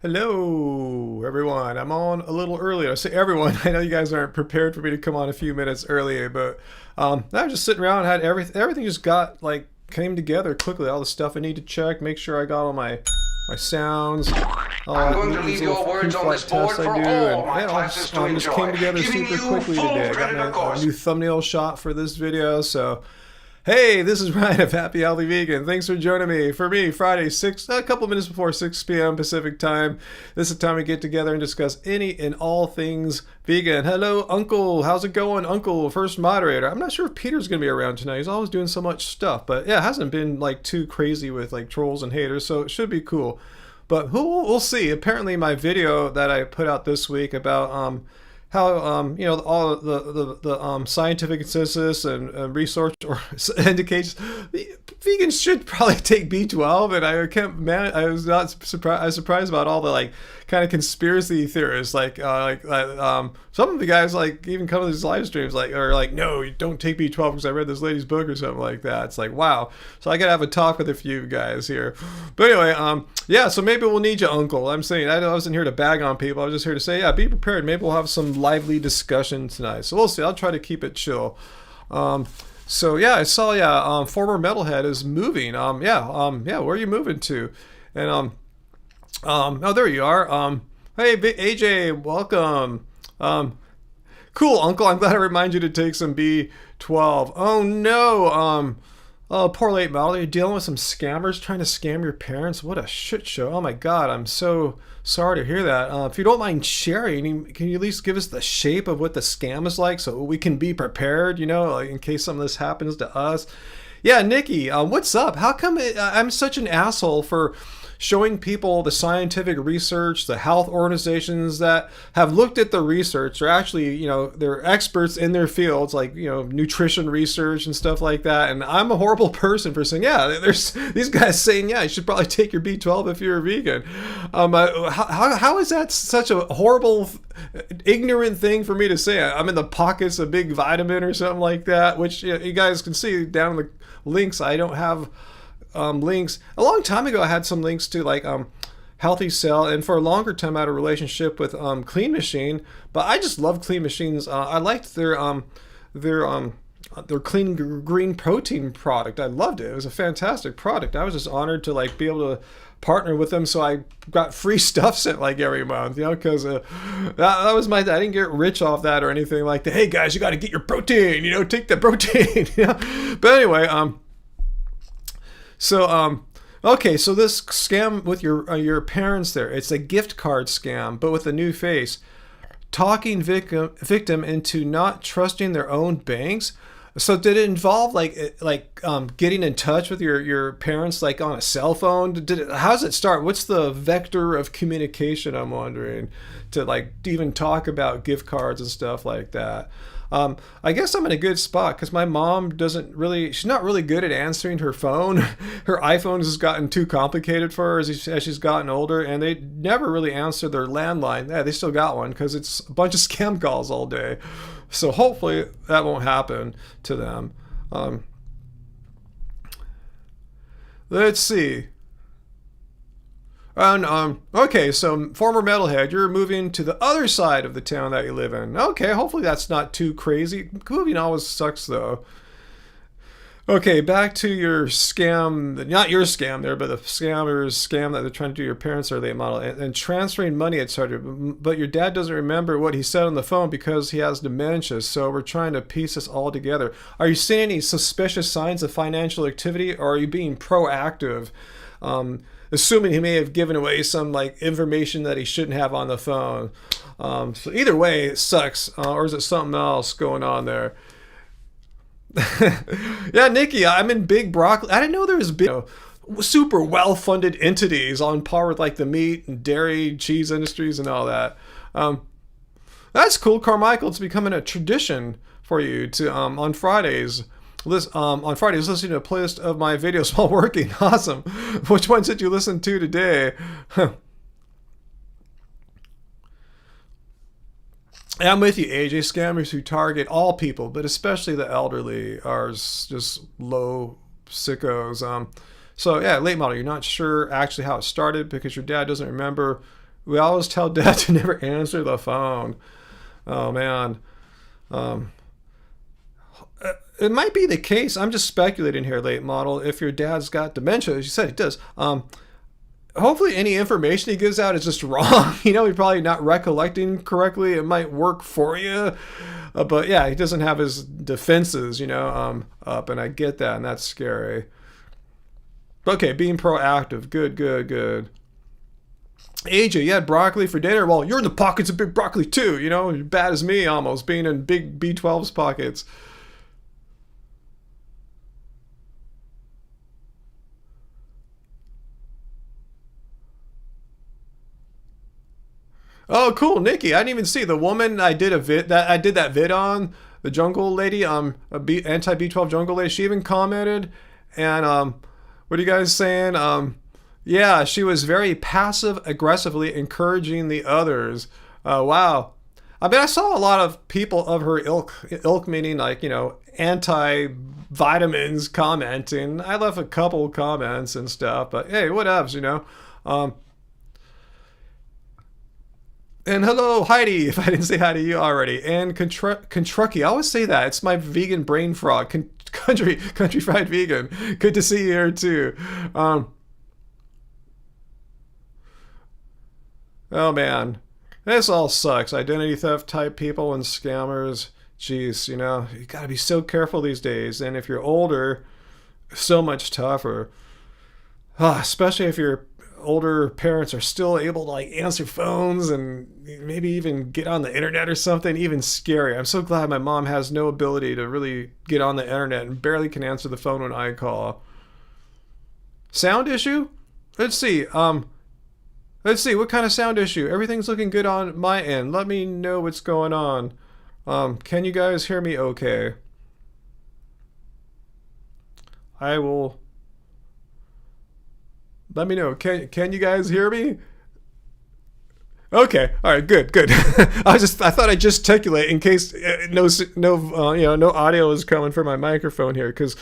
Hello, everyone. I'm on a little early. I say everyone. I know you guys aren't prepared for me to come on a few minutes early, but I was just sitting around. Had everything just got like came together quickly. All the stuff I need to check, make sure I got all my sounds. I'm going to These leave little your words on pre-flight this board tests I for do, all and my it all classes to just enjoy, came together giving super you quickly full today. I got credit, of my course. new thumbnail shot for this video, so. Hey, this is Ryan of Happy Healthy Vegan. Thanks for joining me. For me, Friday, a couple minutes before 6 p.m. Pacific time. This is the time we get together and discuss any and all things vegan. Hello, Uncle. How's it going, Uncle? First moderator. I'm not sure if Peter's going to be around tonight. He's always doing so much stuff. But yeah, it hasn't been like too crazy with like trolls and haters, so it should be cool. But we'll see. Apparently, my video that I put out this week about how all the scientific consensus and research or indicates vegans should probably take B12, and I was not surprised. I was surprised about all the like kind of conspiracy theorists, some of the guys like even come to these live streams no, you don't take B12 because I read this lady's book or something like that. It's like, wow. So I gotta have a talk with a few guys here. But anyway, yeah. So maybe we'll need you, Uncle. I'm saying I wasn't here to bag on people. I was just here to say, yeah, be prepared. Maybe we'll have some lively discussion tonight. So we'll see. I'll try to keep it chill. So yeah, I saw former metalhead is moving. Where are you moving to? And oh, there you are. Hey, AJ, welcome. Cool, Uncle. I'm glad I remind you to take some B12. Oh no. Oh, poor late model. You're dealing with some scammers trying to scam your parents. What a shit show. Oh my God, I'm so sorry to hear that. If you don't mind sharing, can you at least give us the shape of what the scam is like so we can be prepared, like in case some of this happens to us? Yeah, Nikki, what's up? How come I'm such an asshole for showing people the scientific research, the health organizations that have looked at the research? They're actually, they're experts in their fields, like, nutrition research and stuff like that. And I'm a horrible person for saying, yeah, there's these guys saying, yeah, you should probably take your B12 if you're a vegan. How is that such a horrible, ignorant thing for me to say? I'm in the pockets of big vitamin or something like that, which you guys can see down in the links. I don't have links. A long time ago, I had some links to like Healthy Cell, and for a longer time, I had a relationship with Clean Machine. But I just love Clean Machines. I liked their clean green protein product. I loved it. It was a fantastic product. I was just honored to like be able to partner with them, so I got free stuff sent like every month, because that was I didn't get rich off that or anything like that. Hey guys, you got to get your protein, take the protein. But anyway, okay, so this scam with your parents there, it's a gift card scam, but with a new face. Talking victim into not trusting their own banks. So did it involve getting in touch with your parents like on a cell phone? How does it start? What's the vector of communication, I'm wondering, to like even talk about gift cards and stuff like that? I guess I'm in a good spot because my mom she's not really good at answering her phone. Her iPhone has gotten too complicated for her as she's gotten older, and they never really answer their landline. Yeah, they still got one because it's a bunch of scam calls all day. So hopefully that won't happen to them. Let's see. And okay, so former metalhead, you're moving to the other side of the town that you live in. Okay, hopefully that's not too crazy. Moving always sucks though. Okay, back to your scam, not your scam there, but the scammer's scam that they're trying to do your parents or they model. And transferring money, etc. But your dad doesn't remember what he said on the phone because he has dementia, so we're trying to piece this all together. Are you seeing any suspicious signs of financial activity, or are you being proactive? Assuming he may have given away some like information that he shouldn't have on the phone. So either way, it sucks. Or is it something else going on there? Yeah, Nikki, I'm in big broccoli. I didn't know there was big, super well-funded entities on par with like the meat and dairy, cheese industries and all that. That's cool, Carmichael. It's becoming a tradition for you to on Fridays. Listening to a playlist of my videos while working. Awesome. Which ones did you listen to today? I'm with you, AJ. Scammers who target all people, but especially the elderly, are just low sickos. So yeah, late model, you're not sure actually how it started because your dad doesn't remember We always tell dad to never answer the phone. Oh man. It might be the case. I'm just speculating here, late model. If your dad's got dementia, as you said, he does. Hopefully any information he gives out is just wrong. He's probably not recollecting correctly. It might work for you. But yeah, he doesn't have his defenses, up, and I get that, and that's scary. Okay, being proactive. Good. AJ, you had broccoli for dinner? Well, you're in the pockets of big broccoli too, You're bad as me almost, being in big B12's pockets. Oh, cool, Nikki. I didn't even see the woman I did that vid on, the jungle lady, anti B12 jungle lady. She even commented, and what are you guys saying? Yeah, she was very passive aggressively encouraging the others. Wow. I mean, I saw a lot of people of her ilk meaning like, anti-vitamins commenting. I left a couple comments and stuff, but hey, whatevs, And hello, Heidi, if I didn't say hi to you already. And Kentucky, I always say that. It's my vegan brain frog. Country fried vegan. Good to see you here, too. Oh, man. This all sucks. Identity theft type people and scammers. Jeez, you gotta be so careful these days. And if you're older, so much tougher. Especially if your older parents are still able to answer phones and maybe even get on the internet or something. Even scary. I'm so glad my mom has no ability to really get on the internet and barely can answer the phone when I call. Sound issue? Let's see. What kind of sound issue? Everything's looking good on my end. Let me know what's going on. Can you guys hear me okay? I will... Let me know. Can you guys hear me? Okay. All right. Good. I thought I'd gesticulate in case no audio is coming from my microphone here, because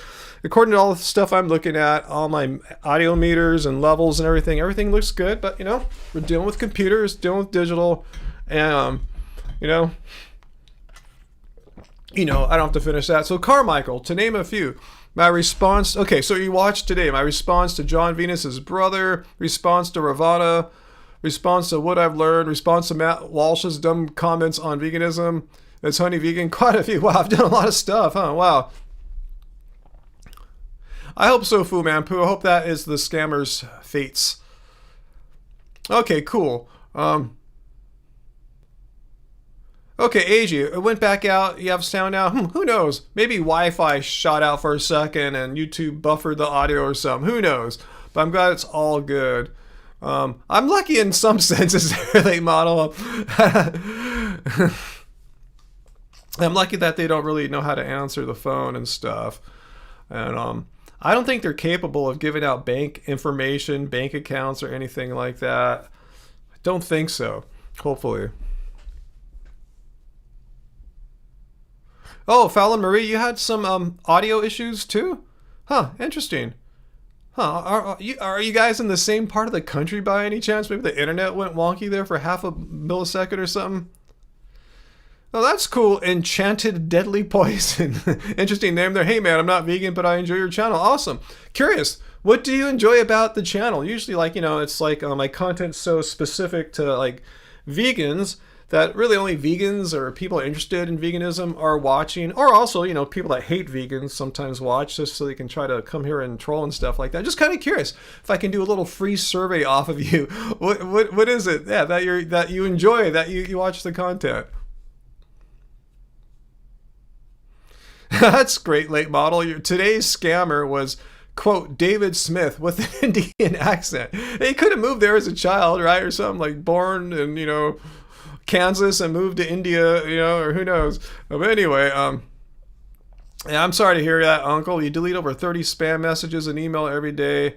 according to all the stuff I'm looking at, all my audio meters and levels and everything looks good. But we're dealing with computers, dealing with digital, and I don't have to finish that. So Carmichael, to name a few. My response, okay, so you watched today. My response to John Venus's brother, response to Ravana, response to what I've learned, response to Matt Walsh's dumb comments on veganism. It's Honey Vegan, quite a few. Wow, I've done a lot of stuff, huh? Wow. I hope so, Fu Manpu. I hope that is the scammer's fates. Okay, cool. Okay, AJ, it went back out. You have sound now? Who knows? Maybe Wi-Fi shot out for a second and YouTube buffered the audio or something. Who knows? But I'm glad it's all good. I'm lucky in some senses, late model. I'm lucky that they don't really know how to answer the phone and stuff. And I don't think they're capable of giving out bank information, bank accounts, or anything like that. I don't think so. Hopefully. Oh, Fallon Marie, you had some audio issues too? Huh, interesting. Huh, are you guys in the same part of the country by any chance? Maybe the internet went wonky there for half a millisecond or something? Oh, that's cool. Enchanted Deadly Poison. Interesting name there. Hey man, I'm not vegan, but I enjoy your channel. Awesome. Curious, what do you enjoy about the channel? Usually it's like my content's so specific to vegans that really only vegans or people interested in veganism are watching, or also, people that hate vegans sometimes watch just so they can try to come here and troll and stuff like that. Just kind of curious if I can do a little free survey off of you. What is it? Yeah, that you enjoy, that you watch the content. That's great, late model. Today's scammer was, quote, David Smith with an Indian accent. He could have moved there as a child, right? Or something, born in, Kansas and moved to India, or who knows. But anyway, yeah, I'm sorry to hear that, Uncle. You delete over 30 spam messages and email every day.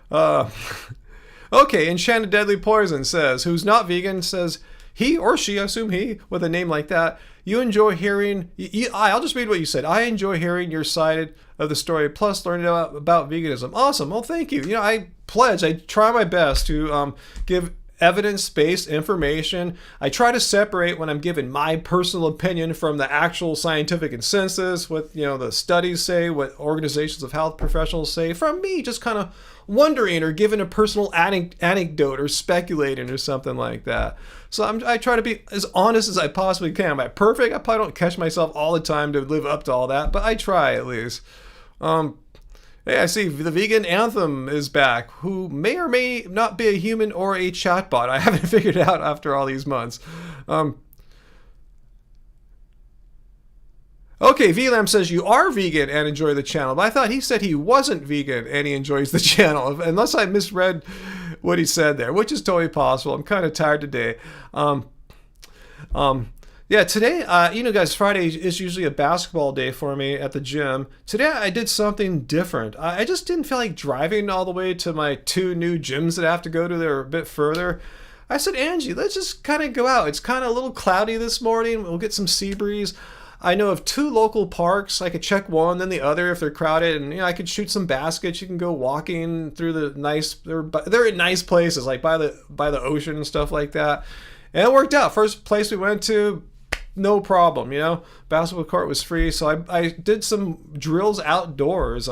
Okay, Enchanted Deadly Poison says, who's not vegan, says, he or she, I assume he, with a name like that, you enjoy hearing, I'll just read what you said. I enjoy hearing your side of the story, plus learning about veganism. Awesome. Well, thank you. I try my best to give evidence-based information. I try to separate when I'm giving my personal opinion from the actual scientific consensus, what the studies say, what organizations of health professionals say, from me just kind of wondering or giving a personal anecdote or speculating or something like that. So I try to be as honest as I possibly can. Am I perfect? I probably don't catch myself all the time to live up to all that, but I try at least. Hey, I see the vegan anthem is back, who may or may not be a human or a chatbot. I haven't figured it out after all these months. Okay, VLAM says you are vegan and enjoy the channel, but I thought he said he wasn't vegan and he enjoys the channel, unless I misread what he said there, which is totally possible. I'm kind of tired today. Yeah, today, guys, Friday is usually a basketball day for me at the gym. Today, I did something different. I just didn't feel like driving all the way to my 2 new gyms that I have to go to. They're a bit further. I said, Angie, let's just kind of go out. It's kind of a little cloudy this morning. We'll get some sea breeze. I know of 2 local parks. I could check one, then the other if they're crowded, and I could shoot some baskets. You can go walking through the nice. They're in nice places, like by the ocean and stuff like that. And it worked out. First place we went to, no problem. Basketball court was free, so I did some drills outdoors.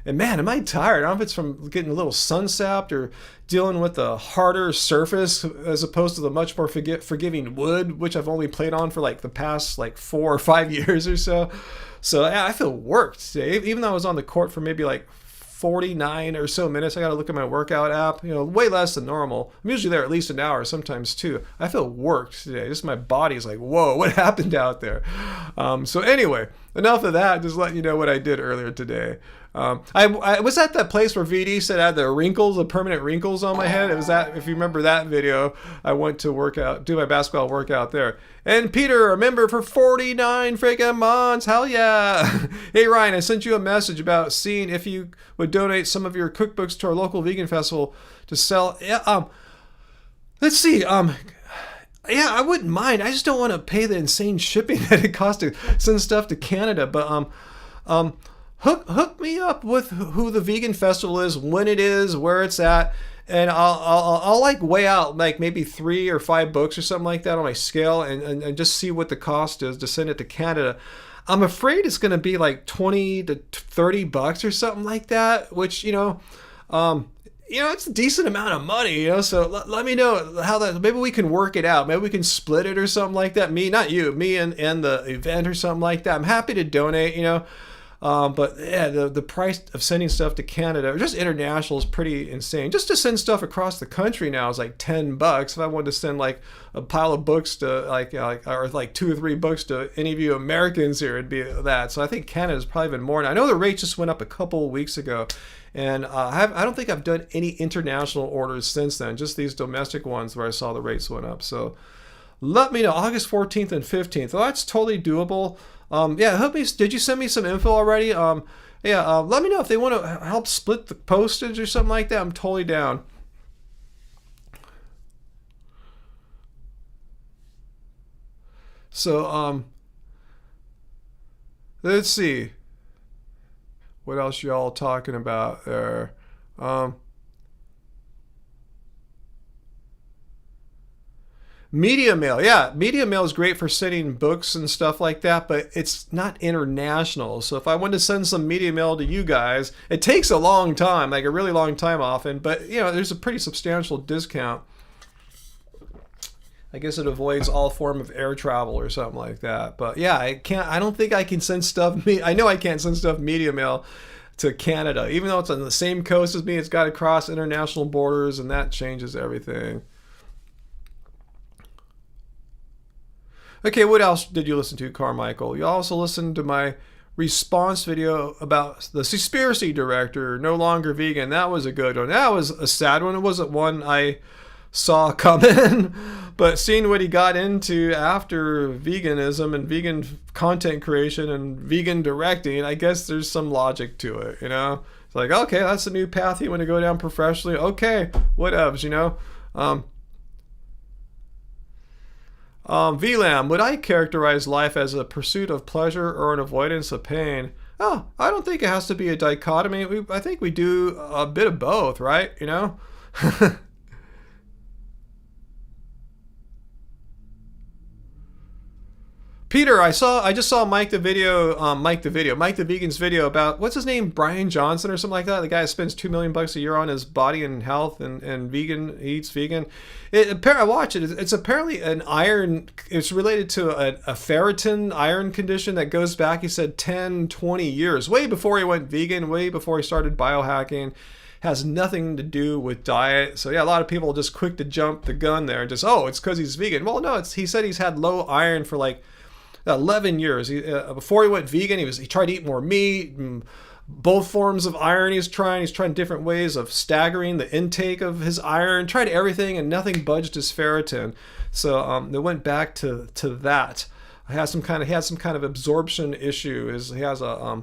And man, am I tired? I don't know if it's from getting a little sun sapped or dealing with a harder surface as opposed to the much more forgiving wood, which I've only played on for like the past 4 or 5 years or so. So yeah, I feel worked today. Even though I was on the court for maybe 49 or so minutes. I got to look at my workout app, way less than normal. I'm usually there at least an hour, sometimes 2. I feel worked today. Just my body's like, whoa, what happened out there? So anyway, enough of that. Just letting you know what I did earlier today. I was at that place where VD said I had the permanent wrinkles on my head. It was that, if you remember that video, I went to do my basketball workout there. And Peter, a member for 49 freaking months. Hell yeah. Hey Ryan, I sent you a message about seeing if you would donate some of your cookbooks to our local vegan festival to sell. Yeah, let's see. Yeah, I wouldn't mind. I just don't want to pay the insane shipping that it costs to send stuff to Canada. But hook me up with who the vegan festival is, when it is, where it's at, and I'll weigh out maybe 3 or 5 books or something like that on my scale and just see what the cost is to send it to Canada. I'm afraid it's going to be $20 to $30 or something like that, which it's a decent amount of money, so let me know how that, maybe we can work it out. Maybe we can split it or something like that. Me and the event or something like that. I'm happy to donate, but yeah, the price of sending stuff to Canada or just international is pretty insane. Just to send stuff across the country now is $10. If I wanted to send a pile of books to or 2 or 3 books to any of you Americans here, it'd be that. So I think Canada's probably even more. And I know the rate just went up a couple of weeks ago, and I don't think I've done any international orders since then. Just these domestic ones where I saw the rates went up. So let me know. August 14th and 15th. Well, that's totally doable. Yeah, did you send me some info already? Let me know if they want to help split the postage or something like that. I'm totally down. So, let's see. What else y'all talking about there? Media mail. Yeah, media mail is great for sending books and stuff like that, but it's not international. So if I wanted to send some media mail to you guys, it takes a long time, a really long time often, but there's a pretty substantial discount. I guess it avoids all form of air travel or something like that. But yeah, I don't think I can send stuff, I know I can't send stuff media mail to Canada. Even though it's on the same coast as me, it's got to cross international borders, and that changes everything. Okay, what else did you listen to, Carmichael? You also listened to my response video about the Seaspiracy director, no longer vegan. That was a good one. That was a sad one. It wasn't one I saw coming, but seeing what he got into after veganism and vegan content creation and vegan directing, I guess there's some logic to it, It's okay, that's a new path you want to go down professionally. Okay, whatevs, VLAM, would I characterize life as a pursuit of pleasure or an avoidance of pain? Oh, I don't think it has to be a dichotomy. I think we do a bit of both, right? Peter, I just saw Mike the Vegan's video about, what's his name, Brian Johnson or something like that. The guy spends $2 million a year on his body and health and vegan, he eats vegan. I watch it. It's apparently an iron. It's related to a ferritin iron condition that goes back, he said, 10, 20 years, way before he went vegan, way before he started biohacking. Has nothing to do with diet. So yeah, a lot of people are just quick to jump the gun there and just, oh, it's because he's vegan. Well, no, he said he's had low iron for like 11 years. Before he went vegan, he tried to eat more meat, both forms of iron he's trying different ways of staggering the intake of his iron, tried everything, and nothing budged his ferritin. So they went back to that. He had some kind of absorption issue. He has a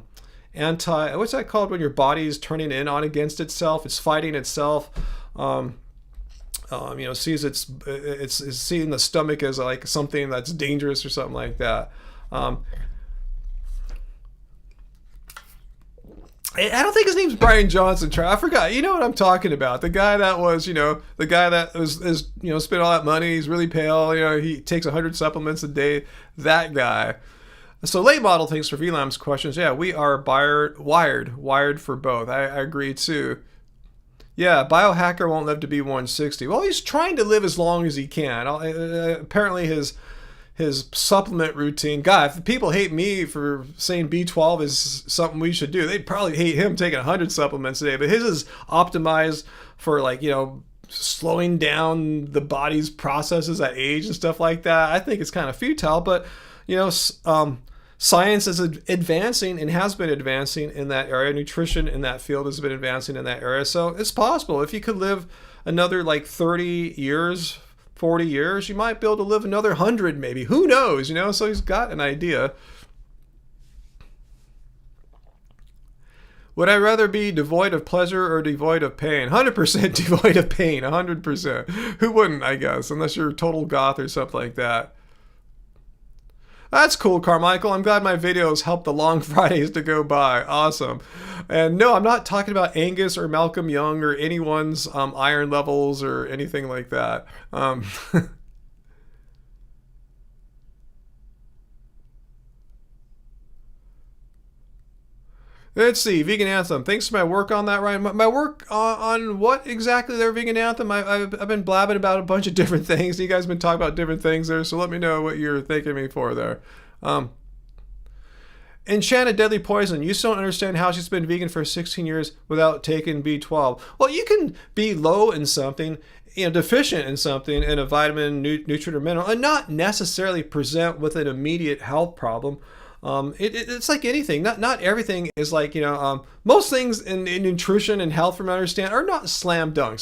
what's that called when your body's turning in on against itself? It's fighting itself. Sees it's seeing the stomach as like something that's dangerous or something like that. I don't think his name's Brian Johnson. I forgot. You know what I'm talking about? The guy that was, spent all that money. He's really pale. He takes 100 supplements a day. That guy. So late model, thanks for VLAM's questions. Yeah, we are wired for both. I agree too. Yeah, biohacker won't live to be 160. Well, he's trying to live as long as he can. Apparently his supplement routine. God, if people hate me for saying B12 is something we should do, they'd probably hate him taking 100 supplements a day. But his is optimized for slowing down the body's processes at age and stuff like that. I think it's kind of futile, but science is advancing and has been advancing in that area. Nutrition in that field has been advancing in that area. So it's possible if you could live another 30 years, 40 years, you might be able to live another 100 maybe. Who knows, So he's got an idea. Would I rather be devoid of pleasure or devoid of pain? 100% devoid of pain, 100%. Who wouldn't, I guess, unless you're a total goth or something like that. That's cool, Carmichael. I'm glad my videos helped the long Fridays to go by. Awesome. And no, I'm not talking about Angus or Malcolm Young or anyone's iron levels or anything like that. Let's see, Vegan Anthem. Thanks for my work on that, Ryan. My work on what exactly there, Vegan Anthem? I've been blabbing about a bunch of different things. You guys have been talking about different things there, so let me know what you're thanking me for there. Enchanted Deadly Poison. You still don't understand how she's been vegan for 16 years without taking B12. Well, you can be low in something, deficient in something, in a vitamin, nutrient, or mineral, and not necessarily present with an immediate health problem. It's like anything. Not everything is most things in nutrition and health, from what I understand, are not slam dunks.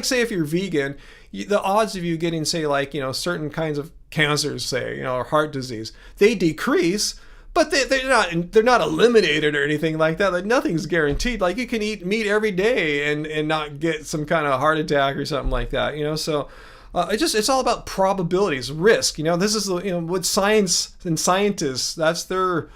Say if you're vegan, the odds of you getting certain kinds of cancers, or heart disease, they decrease, but they're not eliminated or anything like that. Nothing's guaranteed. You can eat meat every day and not get some kind of heart attack or something like that. So. It's all about probabilities, risk. This is what science and scientists, that's their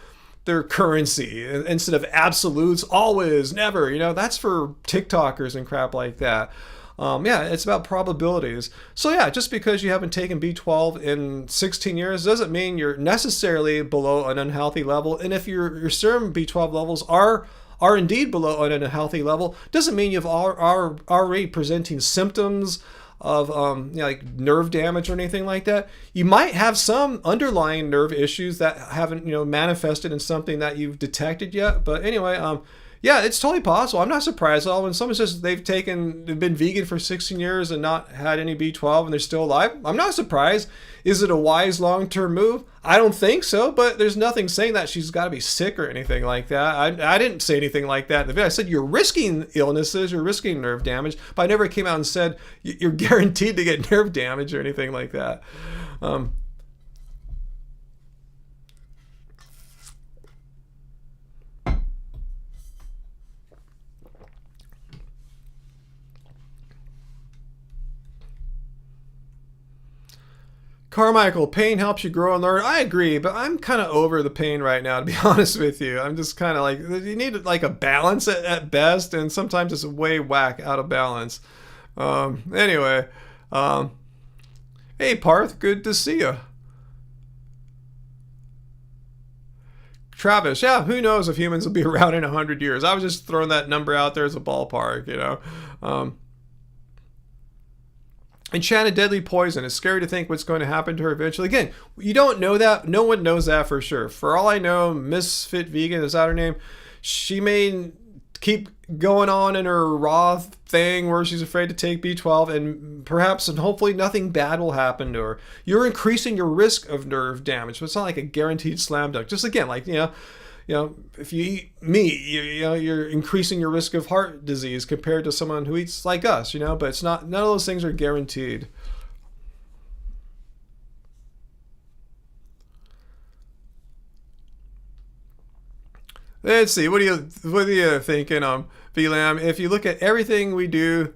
currency, instead of absolutes, always, never. That's for TikTokers and crap like that. It's about probabilities. So yeah, just because you haven't taken B12 in 16 years doesn't mean you're necessarily below an unhealthy level. And if your serum B12 levels are indeed below an unhealthy level, doesn't mean you've already presenting symptoms of nerve damage or anything like that. You might have some underlying nerve issues that haven't manifested in something that you've detected yet. But anyway, it's totally possible. I'm not surprised at all when someone says they've been vegan for 16 years and not had any B12 and they're still alive. I'm not surprised. Is it a wise long-term move? I don't think so, but there's nothing saying that she's got to be sick or anything like that. I didn't say anything like that in the video. I said you're risking illnesses, you're risking nerve damage, but I never came out and said you're guaranteed to get nerve damage or anything like that. Carmichael, pain helps you grow and learn. I agree, but I'm kind of over the pain right now, to be honest with you. I'm just kind of you need a balance at best, and sometimes it's way whack out of balance. Hey Parth, good to see you. Travis, yeah, who knows if humans will be around in 100 years. I was just throwing that number out there as a ballpark, you know. Enchanted deadly poison. It's scary to think what's going to happen to her eventually. Again, you don't know that. No one knows that for sure. For all I know, Misfit Vegan, is that her name? She may keep going on in her raw thing where she's afraid to take B12, and perhaps and hopefully nothing bad will happen to her. You're increasing your risk of nerve damage, but it's not like a guaranteed slam dunk. Just again, like, you know, if you eat meat, you're increasing your risk of heart disease compared to someone who eats like us, you know, but it's not, none of those things are guaranteed. Let's see, what are you thinking, VLAM? If you look at everything we do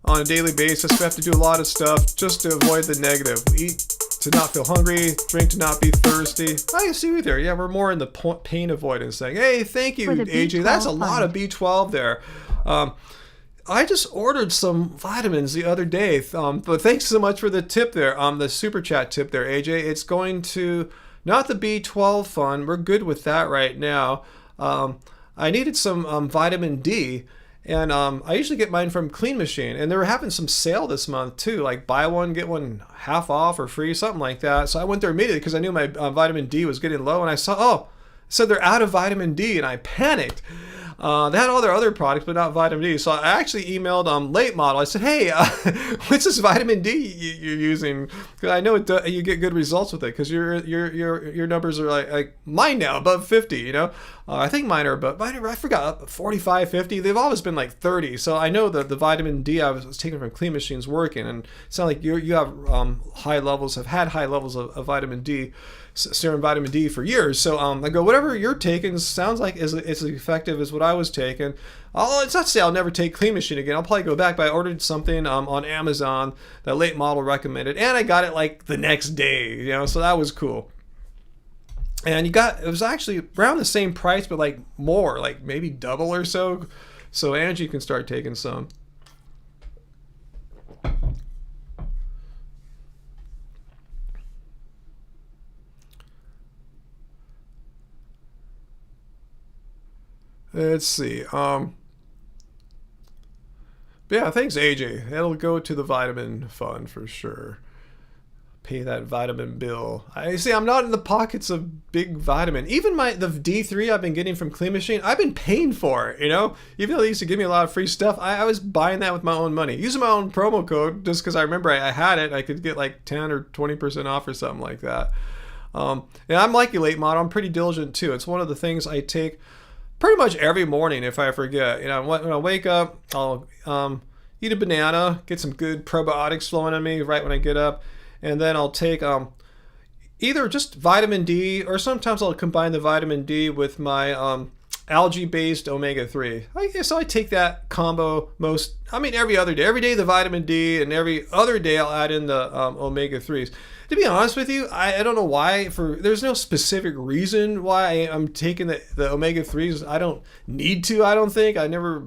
on a daily basis, we have to do a lot of stuff just to avoid the negative. We eat to not feel hungry, drink to not be thirsty. I see with her. Yeah, we're more in the pain avoidance thing. Hey, thank you, AJ. That's a lot of B12 there. I just ordered some vitamins the other day, but thanks so much for the tip there, the super chat tip there, AJ. It's going to, not the B12 fund. We're good with that right now. I needed some vitamin D. And I usually get mine from Clean Machine, and they were having some sale this month too, like buy one get one half off or free, something like that. So I went there immediately because I knew my vitamin D was getting low, and I saw, oh, so they're out of vitamin D, and I panicked. They had all their other products, but not vitamin D. So I actually emailed Late Model. I said, hey, what's this vitamin D you're using? Because I know you get good results with it, because your numbers are like mine now, above 50, you know? I think mine are above, I forgot, 45, 50. They've always been like 30. So I know that the vitamin D I was taking from Clean Machine's working. And it's not like you have high levels of vitamin D, serum vitamin D for years. So I go, whatever you're taking sounds like it's as effective as what I was taking. It's not to say I'll never take Clean Machine again. I'll probably go back, but I ordered something on Amazon that Late Model recommended, and I got it like the next day, you know, so that was cool. And it was actually around the same price, but like more, like maybe double or so. So Angie can start taking some. Let's see. But yeah, thanks AJ. It'll go to the vitamin fund for sure. Pay that vitamin bill. I see. I'm not in the pockets of big vitamin. Even the D3 I've been getting from Clean Machine, I've been paying for it. You know, even though they used to give me a lot of free stuff, I was buying that with my own money, using my own promo code just because I remember I had it. I could get like 10 or 20% off or something like that. And I'm like you, Late Model. I'm pretty diligent too. It's one of the things I take pretty much every morning if I forget. You know, when I wake up, I'll eat a banana, get some good probiotics flowing in me right when I get up. And then I'll take either just vitamin D, or sometimes I'll combine the vitamin D with my algae-based omega-3. So I take that combo every other day. Every day the vitamin D, and every other day I'll add in the omega-3s. To be honest with you, I don't know why. There's no specific reason why I'm taking the omega-3s. I don't need to, I don't think. I never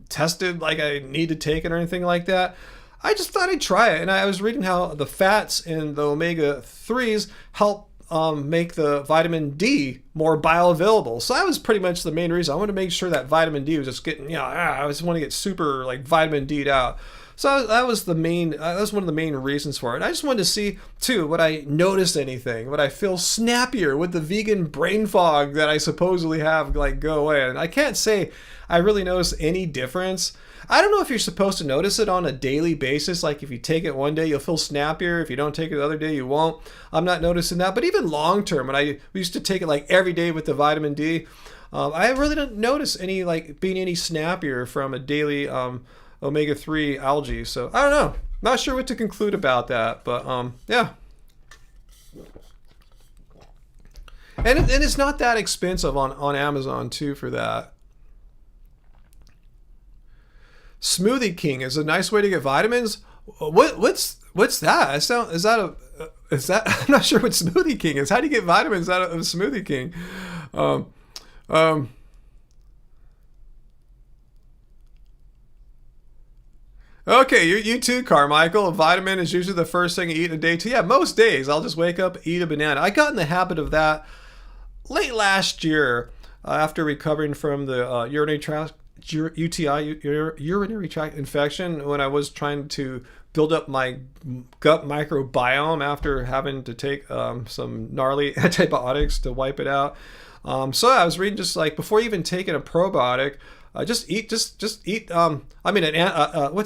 tested like I need to take it or anything like that. I just thought I'd try it, and I was reading how the fats in the omega-3s help make the vitamin D more bioavailable. So that was pretty much the main reason. I wanted to make sure that vitamin D was just getting, I just want to get super like vitamin D'd out. So that was one of the main reasons for it. I just wanted to see too, would I notice anything? Would I feel snappier? Would the vegan brain fog that I supposedly have like go away? And I can't say I really notice any difference. I don't know if you're supposed to notice it on a daily basis. Like if you take it one day, you'll feel snappier. If you don't take it the other day, you won't. I'm not noticing that. But even long term, we used to take it like every day with the vitamin D, I really don't notice being any snappier from a daily omega-3 algae. So I don't know. Not sure what to conclude about that. But yeah. And it's not that expensive on Amazon too for that. Smoothie King is a nice way to get vitamins. What's that? Is that I'm not sure what Smoothie King is. How do you get vitamins out of Smoothie King? Okay, you too, Carmichael. A vitamin is usually the first thing you eat in a day too. Yeah, most days I'll just wake up, eat a banana. I got in the habit of that late last year, after recovering from the urinary tract UTI, urinary tract infection, when I was trying to build up my gut microbiome after having to take some gnarly antibiotics to wipe it out. So I was reading, just like before even taking a probiotic, just eat. What's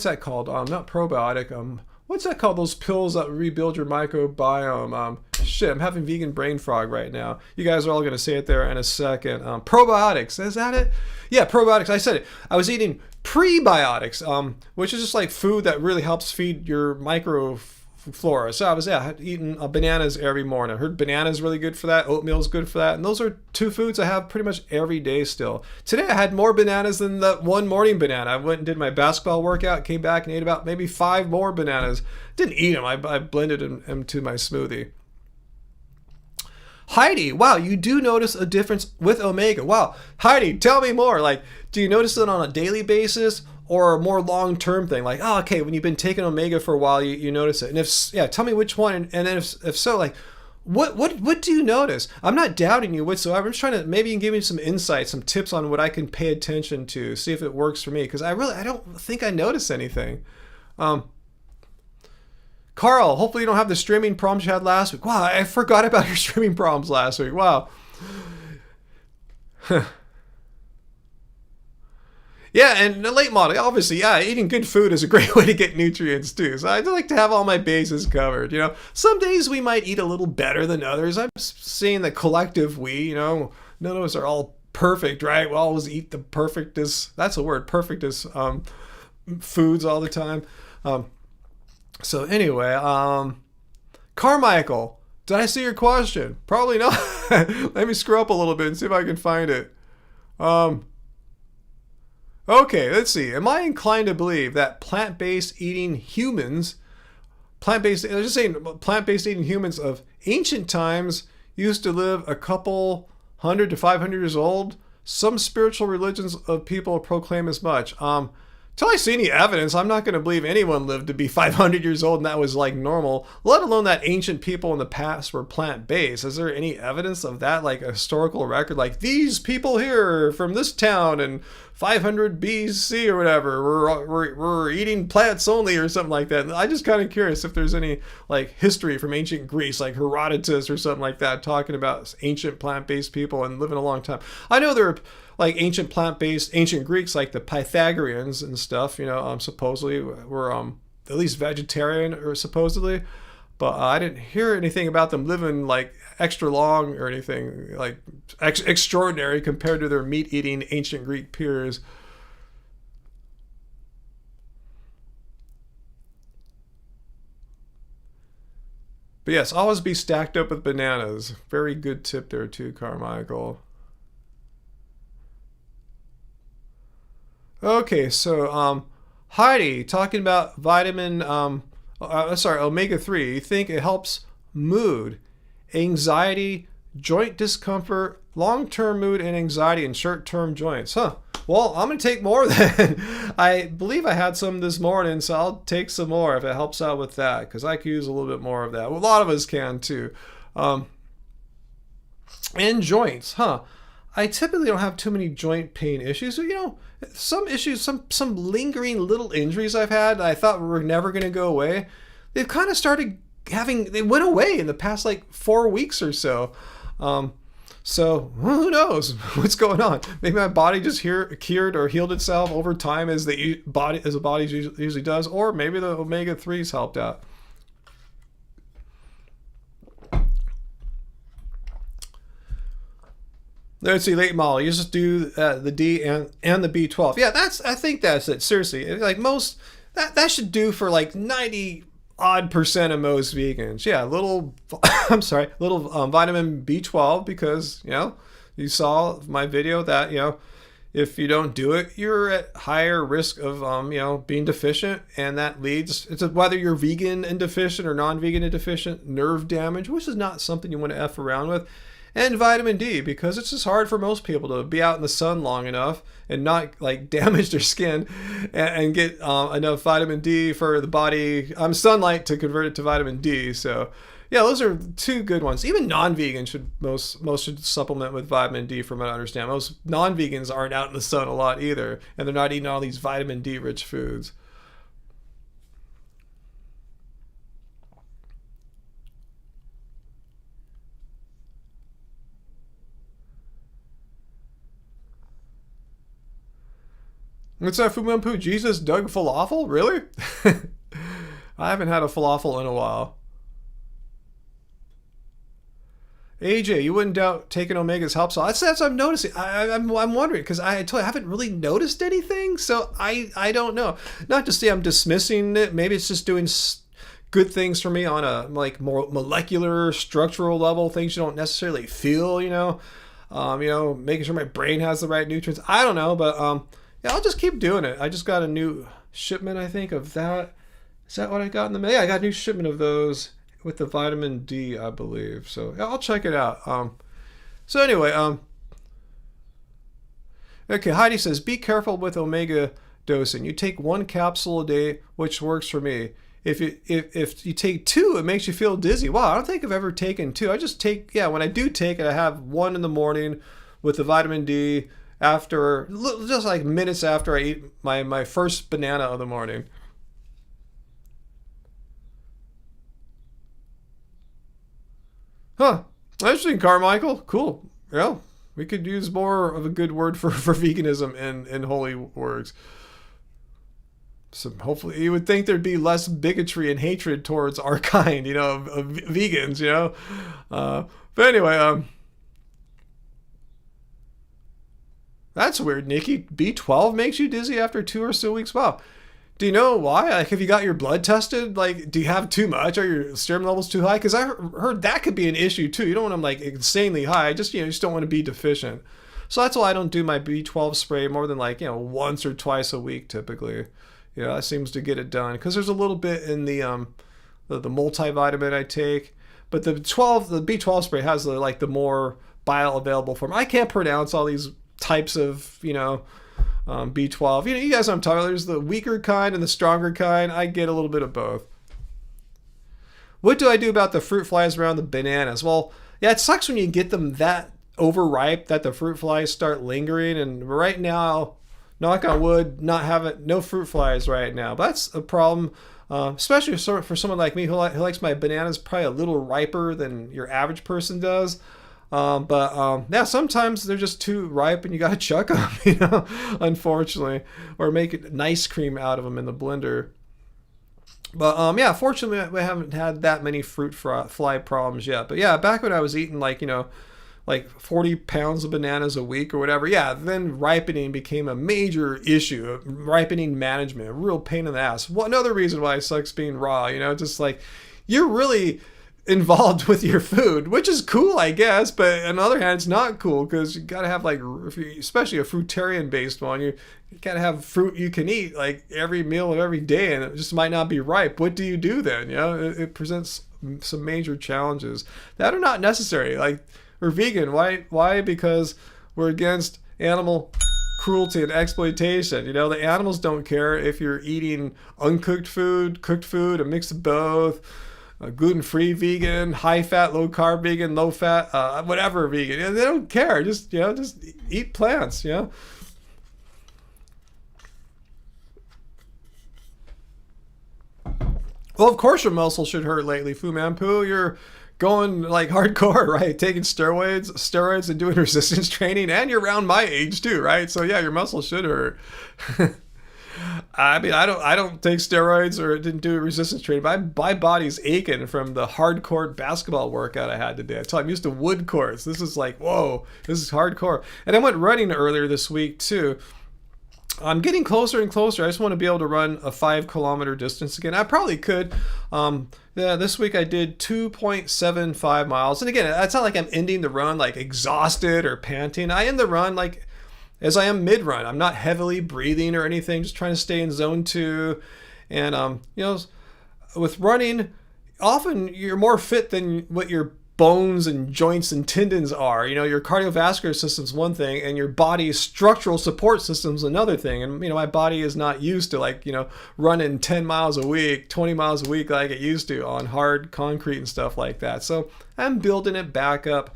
that called? Not probiotic. What's that called? Those pills that rebuild your microbiome. Shit, I'm having vegan brain fog right now. You guys are all going to say it there in a second. Probiotics, is that it? Yeah, probiotics. I said it. I was eating prebiotics, which is just like food that really helps feed your microflora. So I was eating bananas every morning. I heard bananas really good for that. Oatmeal is good for that. And those are two foods I have pretty much every day still. Today I had more bananas than that one morning banana. I went and did my basketball workout, came back and ate about maybe 5 more bananas. Didn't eat them. I blended them into my smoothie. Heidi, wow, you do notice a difference with omega. Wow, Heidi, tell me more. Like, do you notice it on a daily basis or a more long-term thing? Like, oh, okay, when you've been taking omega for a while, you notice it. And tell me which one. And then if so, like, what do you notice? I'm not doubting you whatsoever. I'm just trying to, maybe you can give me some insight, some tips on what I can pay attention to, see if it works for me. Because I don't think I notice anything. Carl, hopefully you don't have the streaming problems you had last week. Wow, I forgot about your streaming problems last week. Wow. Yeah, and the late model, obviously, eating good food is a great way to get nutrients too. So I'd like to have all my bases covered. Some days we might eat a little better than others. I'm seeing the collective we, none of us are all perfect, right? We always eat the perfectest, that's a word, perfectest foods all the time. So anyway, Carmichael, did I see your question? Probably not. Let me scroll up a little bit and see if I can find it. Okay, let's see. Am I inclined to believe that plant-based eating humans of ancient times used to live a couple 100 to 500 years old? Some spiritual religions of people proclaim as much. Until I see any evidence, I'm not going to believe anyone lived to be 500 years old and that was like normal, let alone that ancient people in the past were plant-based. Is there any evidence of that, like a historical record, like these people here from this town in 500 BC or whatever were eating plants only or something like that? I'm just kind of curious if there's any like history from ancient Greece, like Herodotus or something like that, talking about ancient plant-based people and living a long time. I know there are like ancient plant-based, ancient Greeks, like the Pythagoreans and stuff, supposedly were at least vegetarian or supposedly, but I didn't hear anything about them living like extra long or anything like extraordinary compared to their meat-eating ancient Greek peers. But yes, always be stacked up with bananas. Very good tip there too, Carmichael. Okay, so Heidi, talking about omega-3, you think it helps mood, anxiety, joint discomfort, long-term mood and anxiety, and short-term joints. Huh. Well, I'm going to take more then. I believe I had some this morning, so I'll take some more if it helps out with that, because I could use a little bit more of that. Well, a lot of us can too. And joints, huh? I typically don't have too many joint pain issues. Some issues, some lingering little injuries I've had that I thought were never going to go away, they've kind of started they went away in the past like 4 weeks or so. So who knows what's going on? Maybe my body just cured or healed itself over time as the body usually does, or maybe the omega-3s helped out. Let's see, late model. You just do the D and the B12. Yeah, I think that's it. Seriously, like most, that should do for like 90% of most vegans. Yeah, little vitamin B12, because you saw my video that if you don't do it, you're at higher risk of being deficient, and that leads to whether you're vegan and deficient or non-vegan and deficient, nerve damage, which is not something you want to F around with. And vitamin D, because it's just hard for most people to be out in the sun long enough and not like damage their skin and get enough vitamin D for the body, sunlight to convert it to vitamin D. So Yeah, those are two good ones. Even non-vegans should most should supplement with vitamin D, from what I understand. Most non-vegans aren't out in the sun a lot either, and they're not eating all these vitamin D rich foods. What's that, Fu Manpu? Jesus dug falafel? Really? I haven't had a falafel in a while. AJ, you wouldn't doubt taking Omega's help. So that's what I'm noticing. I'm wondering, because I tell you, I haven't really noticed anything. So I don't know. Not to say I'm dismissing it. Maybe it's just doing good things for me on a like more molecular, structural level. Things you don't necessarily feel. Making sure my brain has the right nutrients. I don't know, but yeah, I'll just keep doing it. I just got a new shipment, I think, of that. Is that what I got in the mail? Yeah, I got a new shipment of those with the vitamin D, I believe. So yeah, I'll check it out. So anyway, okay, Heidi says, be careful with omega dosing. You take one capsule a day, which works for me. If you take two, it makes you feel dizzy. Wow, I don't think I've ever taken two. I just take, yeah, when I do take it, I have one in the morning with the vitamin D after, just like minutes after I eat my first banana of the morning. Huh. Interesting, Carmichael. Cool. Yeah, we could use more of a good word for veganism in Holy Works. So hopefully you would think there'd be less bigotry and hatred towards our kind, of vegans, But anyway, that's weird, Nikki. B12 makes you dizzy after 2 or so weeks. Wow. Do you know why? Like, have you got your blood tested? Like, do you have too much? Are your serum levels too high? Because I heard that could be an issue too. You don't want them like insanely high. Just don't want to be deficient. So that's why I don't do my B12 spray more than once or twice a week typically. That seems to get it done. Because there's a little bit in the multivitamin I take, but the B12 spray has the more bioavailable form. I can't pronounce all these types of B12. You guys know what I'm talking about. There's the weaker kind and the stronger kind. I get a little bit of both. What do I do about the fruit flies around the bananas? Well, yeah, it sucks when you get them that overripe that the fruit flies start lingering. And right now, knock on wood, no fruit flies right now. But that's a problem, especially for someone like me who likes my bananas probably a little riper than your average person does. Yeah, sometimes they're just too ripe and you gotta chuck them, unfortunately, or make nice cream out of them in the blender. But yeah, fortunately we haven't had that many fruit fly problems yet. But yeah, back when I was eating like 40 pounds of bananas a week or whatever, yeah, then ripening became a major issue. Ripening management, a real pain in the ass. Well, another reason why it sucks being raw, just like you're really involved with your food, which is cool, I guess, but on the other hand, it's not cool because you gotta have especially a fruitarian based one, you gotta have fruit you can eat like every meal of every day, and it just might not be ripe. What do you do then? It presents some major challenges that are not necessary. Like, we're vegan. Why? Because we're against animal cruelty and exploitation. The animals don't care if you're eating uncooked food, cooked food, a mix of both. Gluten-free vegan, high-fat, low-carb vegan, low-fat, whatever vegan. They don't care. Just eat plants. Well, of course your muscles should hurt lately, Fu Manpu. You're going like hardcore, right? Taking steroids and doing resistance training, and you're around my age too, right? So yeah, your muscles should hurt. I mean, I don't take steroids or didn't do resistance training. My body's aching from the hardcore basketball workout I had today. I tell you, I'm used to wood courts. This is like, whoa, this is hardcore. And I went running earlier this week too. I'm getting closer and closer. I just want to be able to run a 5-kilometer distance again. I probably could. Yeah, this week I did 2.75 miles. And again, it's not like I'm ending the run like exhausted or panting. I end the run like as I am mid-run. I'm not heavily breathing or anything, just trying to stay in zone 2. And, with running, often you're more fit than what your bones and joints and tendons are. Your cardiovascular system's one thing, and your body's structural support system's another thing. And my body is not used to running 10 miles a week, 20 miles a week like it used to on hard concrete and stuff like that. So I'm building it back up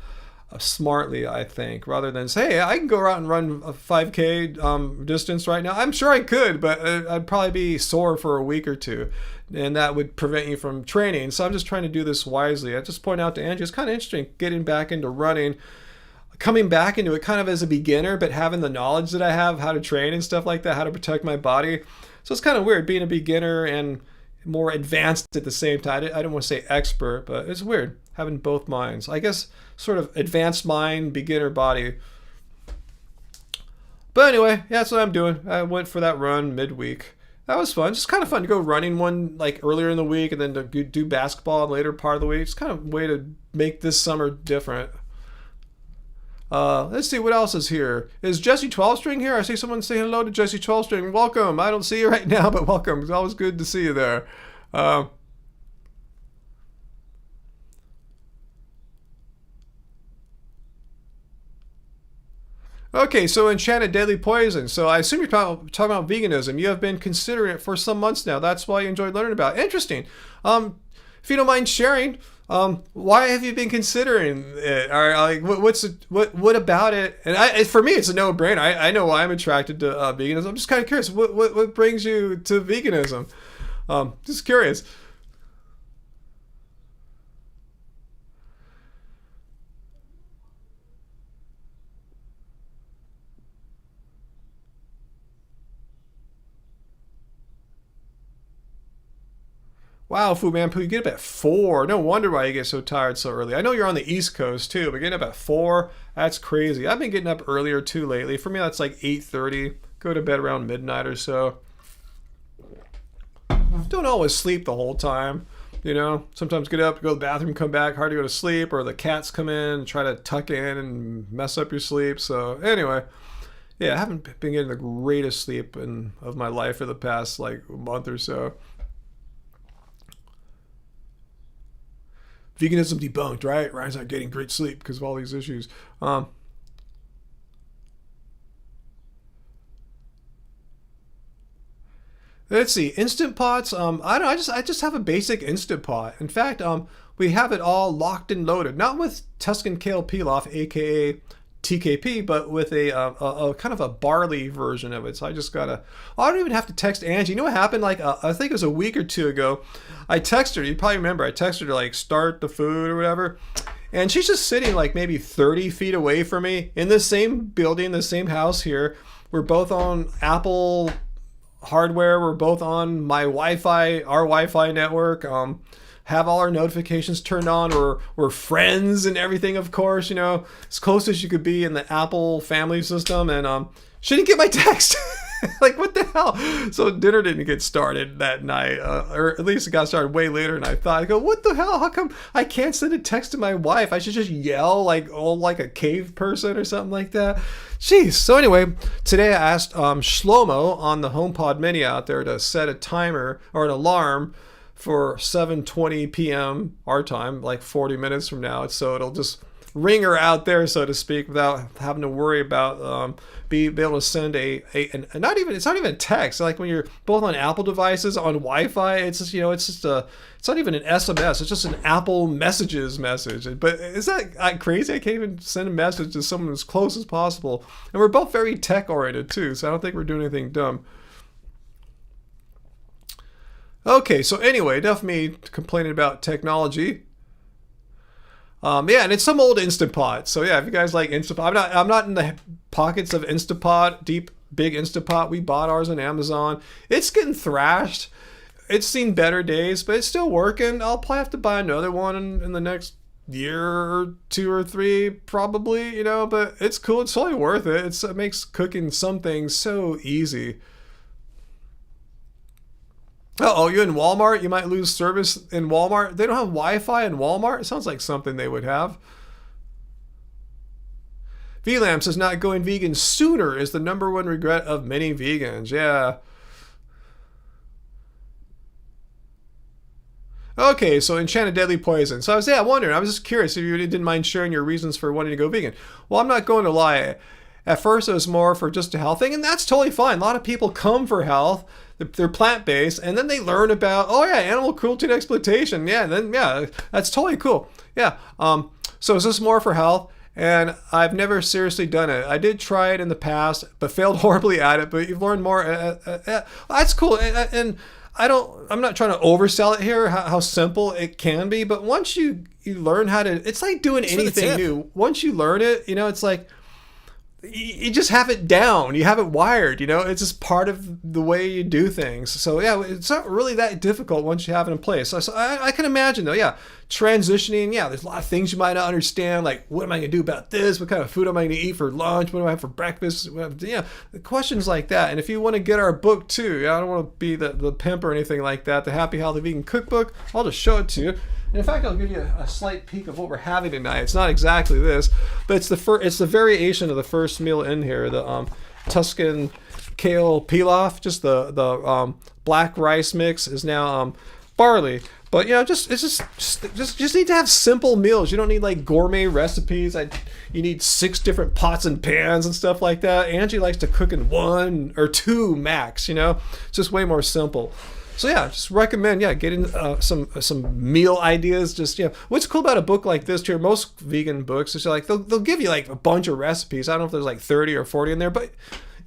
smartly, I think, rather than say, hey, I can go out and run a 5K distance right now. I'm sure I could, but I'd probably be sore for a week or two, and that would prevent you from training. So I'm just trying to do this wisely. I just point out to Angie, it's kind of interesting getting back into running, coming back into it kind of as a beginner, but having the knowledge that I have, how to train and stuff like that, how to protect my body. So it's kind of weird being a beginner and more advanced at the same time. I don't want to say expert, but it's weird having both minds. I guess sort of advanced mind, beginner body. But anyway, yeah, that's what I'm doing. I went for that run midweek. That was fun. Just kind of fun to go running one earlier in the week and then to do basketball later part of the week. It's kind of a way to make this summer different. Let's see what else is here. Is Jesse 12-string here? I see someone say hello to Jesse 12-string. Welcome. I don't see you right now, but welcome. It's always good to see you there. Okay, so Enchanted Deadly Poison. So I assume you're talking about veganism. You have been considering it for some months now. That's why you enjoyed learning about it. Interesting. If you don't mind sharing, why have you been considering it? Or what about it? And for me, it's a no-brainer. I know why I'm attracted to veganism. I'm just kind of curious. What brings you to veganism? Just curious. Wow, Fu Manpu, you get up at 4. No wonder why you get so tired so early. I know you're on the East Coast too, but getting up at 4, that's crazy. I've been getting up earlier too lately. For me, that's like 8:30. Go to bed around midnight or so. Don't always sleep the whole time. Sometimes get up, go to the bathroom, come back, hard to go to sleep, or the cats come in and try to tuck in and mess up your sleep. So anyway, yeah, I haven't been getting the greatest sleep of my life for the past month or so. Veganism debunked, right? Ryan's not getting great sleep because of all these issues. Let's see, Instant Pots. I don't know, I just have a basic Instant Pot. In fact, we have it all locked and loaded. Not with Tuscan Kale Pilaf, aka TKP, but with a kind of a barley version of it. So I don't even have to text Angie. You know what happened? I think it was a week or two ago. I texted her. You probably remember. I texted her to start the food or whatever. And she's just sitting like maybe 30 feet away from me in the same building, the same house here. We're both on Apple hardware. We're both on my Wi-Fi, our Wi-Fi network. Have all our notifications turned on. We're friends and everything, of course, as close as you could be in the Apple family system. And she didn't get my text. What the hell? So dinner didn't get started that night, or at least it got started way later than I thought. I go, what the hell? How come I can't send a text to my wife? I should just yell like a cave person or something like that. Jeez. So anyway, today I asked Shlomo on the HomePod Mini out there to set a timer or an alarm for 7:20 p.m. our time, 40 minutes from now. So it'll just ring her out there, so to speak, without having to worry about be able to send it's not even a text. Like when you're both on Apple devices on Wi-Fi, it's not even an SMS. It's just an Apple Messages message. But is that crazy? I can't even send a message to someone as close as possible. And we're both very tech oriented too, so I don't think we're doing anything dumb. Okay, so anyway, enough of me complaining about technology. Yeah, and it's some old Instant Pot. So yeah, if you guys like Instant Pot, I'm not in the pockets of Instant Pot, big Instant Pot. We bought ours on Amazon. It's getting thrashed. It's seen better days, but it's still working. I'll probably have to buy another one in the next year or 2 or 3, probably, but it's cool. It's totally worth it. It makes cooking some things so easy. Oh, you in Walmart? You might lose service in Walmart. They don't have Wi-Fi in Walmart? It sounds like something they would have. VLAM says not going vegan sooner is the #1 regret of many vegans. Yeah. Okay, so enchanted deadly poison. So I was wondering. I was just curious if you didn't mind sharing your reasons for wanting to go vegan. Well, I'm not going to lie. At first, it was more for just a health thing, and that's totally fine. A lot of people come for health. They're plant-based, and then they learn about, oh yeah, animal cruelty and exploitation. Yeah, then yeah, that's totally cool. Yeah. So is this more for health? And I've never seriously done it. I did try it in the past, but failed horribly at it. But you've learned more. That's cool. And I'm not trying to oversell it here, how simple it can be. But once you learn how to, it's like doing anything new. Once you learn it, it's like, you just have it down. You have it wired, it's just part of the way you do things. So yeah, it's not really that difficult once you have it in place. So I can imagine though, yeah, transitioning, yeah, there's a lot of things you might not understand, like what am I going to do about this? What kind of food am I going to eat for lunch? What do I have for breakfast? Yeah, questions like that. And if you want to get our book too, I don't want to be the pimp or anything like that, the Happy Healthy Vegan Cookbook, I'll just show it to you. In fact, I'll give you a slight peek of what we're having tonight. It's not exactly this, but it's the variation of the first meal in here, the Tuscan kale pilaf. Just the black rice mix is now barley. But just need to have simple meals. You don't need like gourmet recipes. You need 6 different pots and pans and stuff like that. Angie likes to cook in 1 or 2 max. It's just way more simple. So yeah, just recommend getting some meal ideas. What's cool about a book like this too, most vegan books is like they'll give you like a bunch of recipes. I don't know if there's like 30 or 40 in there, but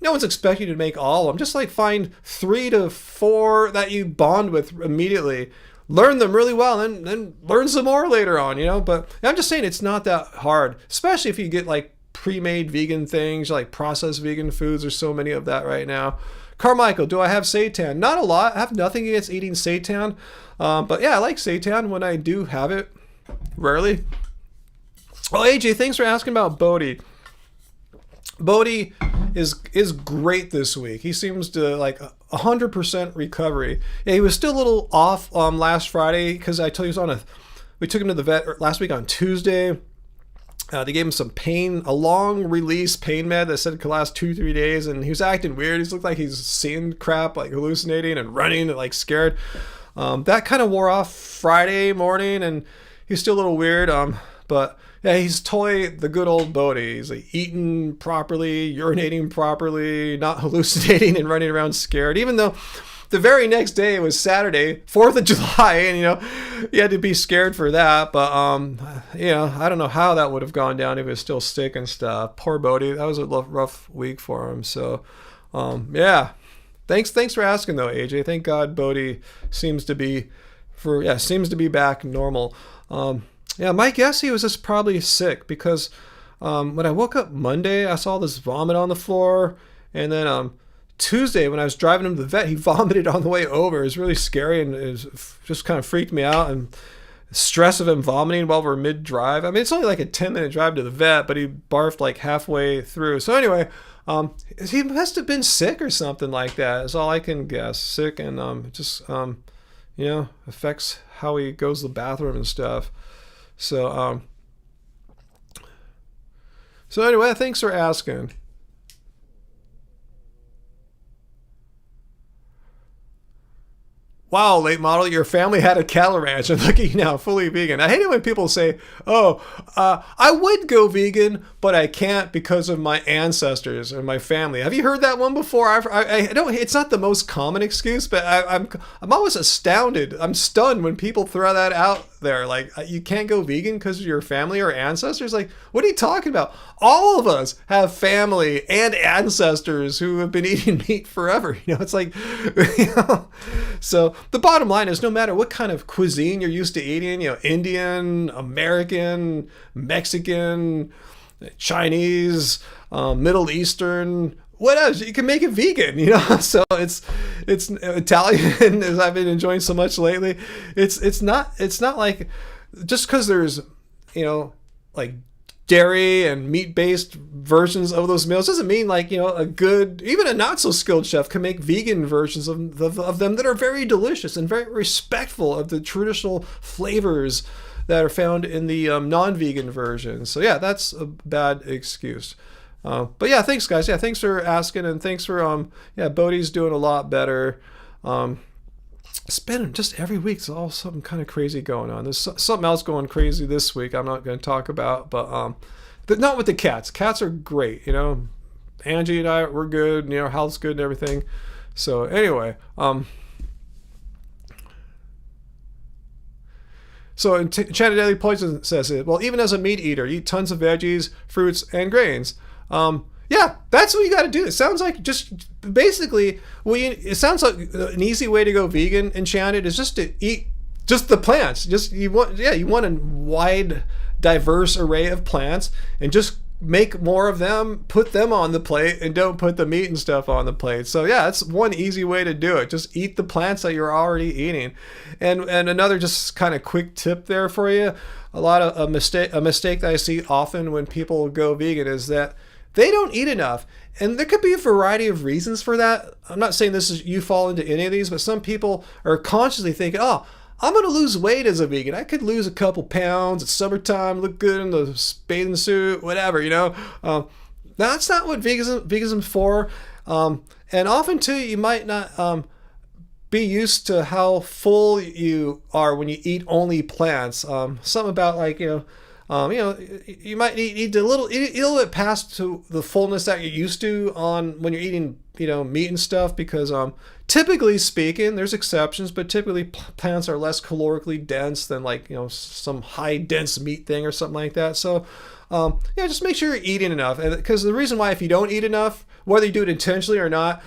no one's expecting you to make all of them. Just like find 3 to 4 that you bond with immediately, learn them really well, and then learn some more later on. But I'm just saying it's not that hard, especially if you get like pre-made vegan things, like processed vegan foods. There's so many of that right now. Carmichael, do I have seitan? Not a lot. I have nothing against eating seitan. But yeah, I like seitan when I do have it. Rarely. Oh, AJ, thanks for asking about Bodhi. Bodhi is great this week. He seems to like 100% recovery. Yeah, he was still a little off last Friday because I told you we took him to the vet last week on Tuesday. They gave him some a long release pain med that said it could last 2-3 days, and he was acting weird. He looked like he's seeing crap, like hallucinating and running and like scared. That kind of wore off Friday morning, and he's still a little weird. But yeah, he's totally the good old Bodhi. He's like eating properly, urinating properly, not hallucinating and running around scared, even though the very next day was Saturday, 4th of July, and you had to be scared for that. But I don't know how that would have gone down if he was still sick and stuff. Poor Bodhi. That was a rough week for him. So yeah. Thanks for asking though, AJ. Thank God Bodhi seems to be back normal. My guess he was just probably sick because when I woke up Monday, I saw this vomit on the floor, and then Tuesday, when I was driving him to the vet, he vomited on the way over. It was really scary, and it just kind of freaked me out. And the stress of him vomiting while we're mid-drive. I mean, it's only like a 10-minute drive to the vet, but he barfed like halfway through. So anyway, he must have been sick or something like that, is all I can guess. Sick, and affects how he goes to the bathroom and stuff. So anyway, thanks for asking. Wow, late model, your family had a cattle ranch, and look at you now, fully vegan. I hate it when people say, I would go vegan, but I can't because of my ancestors and my family. Have you heard that one before? I don't. It's not the most common excuse, but I'm always astounded. I'm stunned when people throw that out there. Like, you can't go vegan because of your family or ancestors? Like, what are you talking about? All of us have family and ancestors who have been eating meat forever. It's like, So the bottom line is, no matter what kind of cuisine you're used to eating, Indian, American, Mexican, Chinese, Middle Eastern, what else? You can make it vegan, So it's Italian, as I've been enjoying so much lately. It's not like just because there's like dairy and meat-based versions of those meals doesn't mean like a good, even a not so skilled chef can make vegan versions of them that are very delicious and very respectful of the traditional flavors that are found in the non-vegan version. So yeah, that's a bad excuse. But yeah, thanks guys. Yeah, thanks for asking, and thanks for Bodhi's doing a lot better. it's been just every week. There's all something kind of crazy going on. There's something else going crazy this week. I'm not going to talk about, but not with the cats. Cats are great. Angie and I, we're good. Health's good and everything. So anyway, so Enchanted Daily Poison says it. Well, even as a meat eater, eat tons of veggies, fruits, and grains. Yeah, that's what you got to do. It sounds like just basically, it sounds like an easy way to go vegan, Enchanted, is just to eat just the plants. You want a wide, diverse array of plants, and just make more of them, put them on the plate, and don't put the meat and stuff on the plate. So yeah, that's one easy way to do it. Just eat the plants that you're already eating. And another just kind of quick tip there for you. A mistake that I see often when people go vegan is that they don't eat enough. And there could be a variety of reasons for that. I'm not saying you fall into any of these, but some people are consciously thinking, oh, I'm going to lose weight as a vegan. I could lose a couple pounds. It's summertime, look good in the bathing suit, whatever, That's not what veganism's for. And often, too, you might not be used to how full you are when you eat only plants. Something about you might eat a little bit past to the fullness that you're used to when you're eating, meat and stuff, because typically speaking, there's exceptions, but typically plants are less calorically dense than some high dense meat thing or something like that. So just make sure you're eating enough, because the reason why, if you don't eat enough, whether you do it intentionally or not,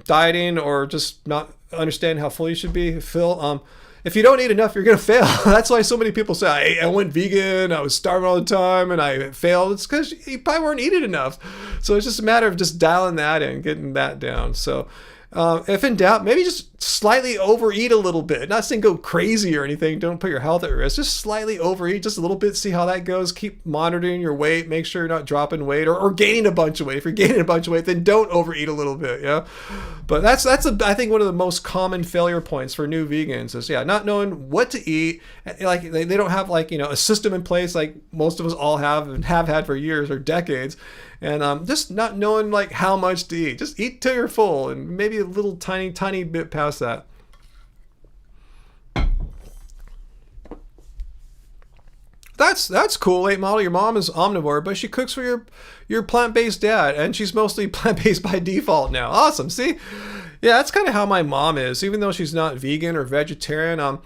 dieting or just not understanding how full you should be, if you don't eat enough, you're going to fail. That's why so many people say, I went vegan, I was starving all the time, and I failed. It's because you probably weren't eating enough. So it's just a matter of just dialing that in, getting that down. So if in doubt, maybe just slightly overeat a little bit. Not saying go crazy or anything. Don't put your health at risk. Just slightly overeat just a little bit. See how that goes. Keep monitoring your weight. Make sure you're not dropping weight or gaining a bunch of weight. If you're gaining a bunch of weight, then don't overeat a little bit. Yeah. But that's I think one of the most common failure points for new vegans is not knowing what to eat. Like they don't have a system in place like most of us all have and have had for years or decades. And just not knowing how much to eat. Just eat till you're full, and maybe a little tiny bit past that. That's cool, late model. Your mom is omnivore, but she cooks for your plant-based dad, and she's mostly plant-based by default now. Awesome. See? Yeah, that's kind of how my mom is. Even though she's not vegan or vegetarian,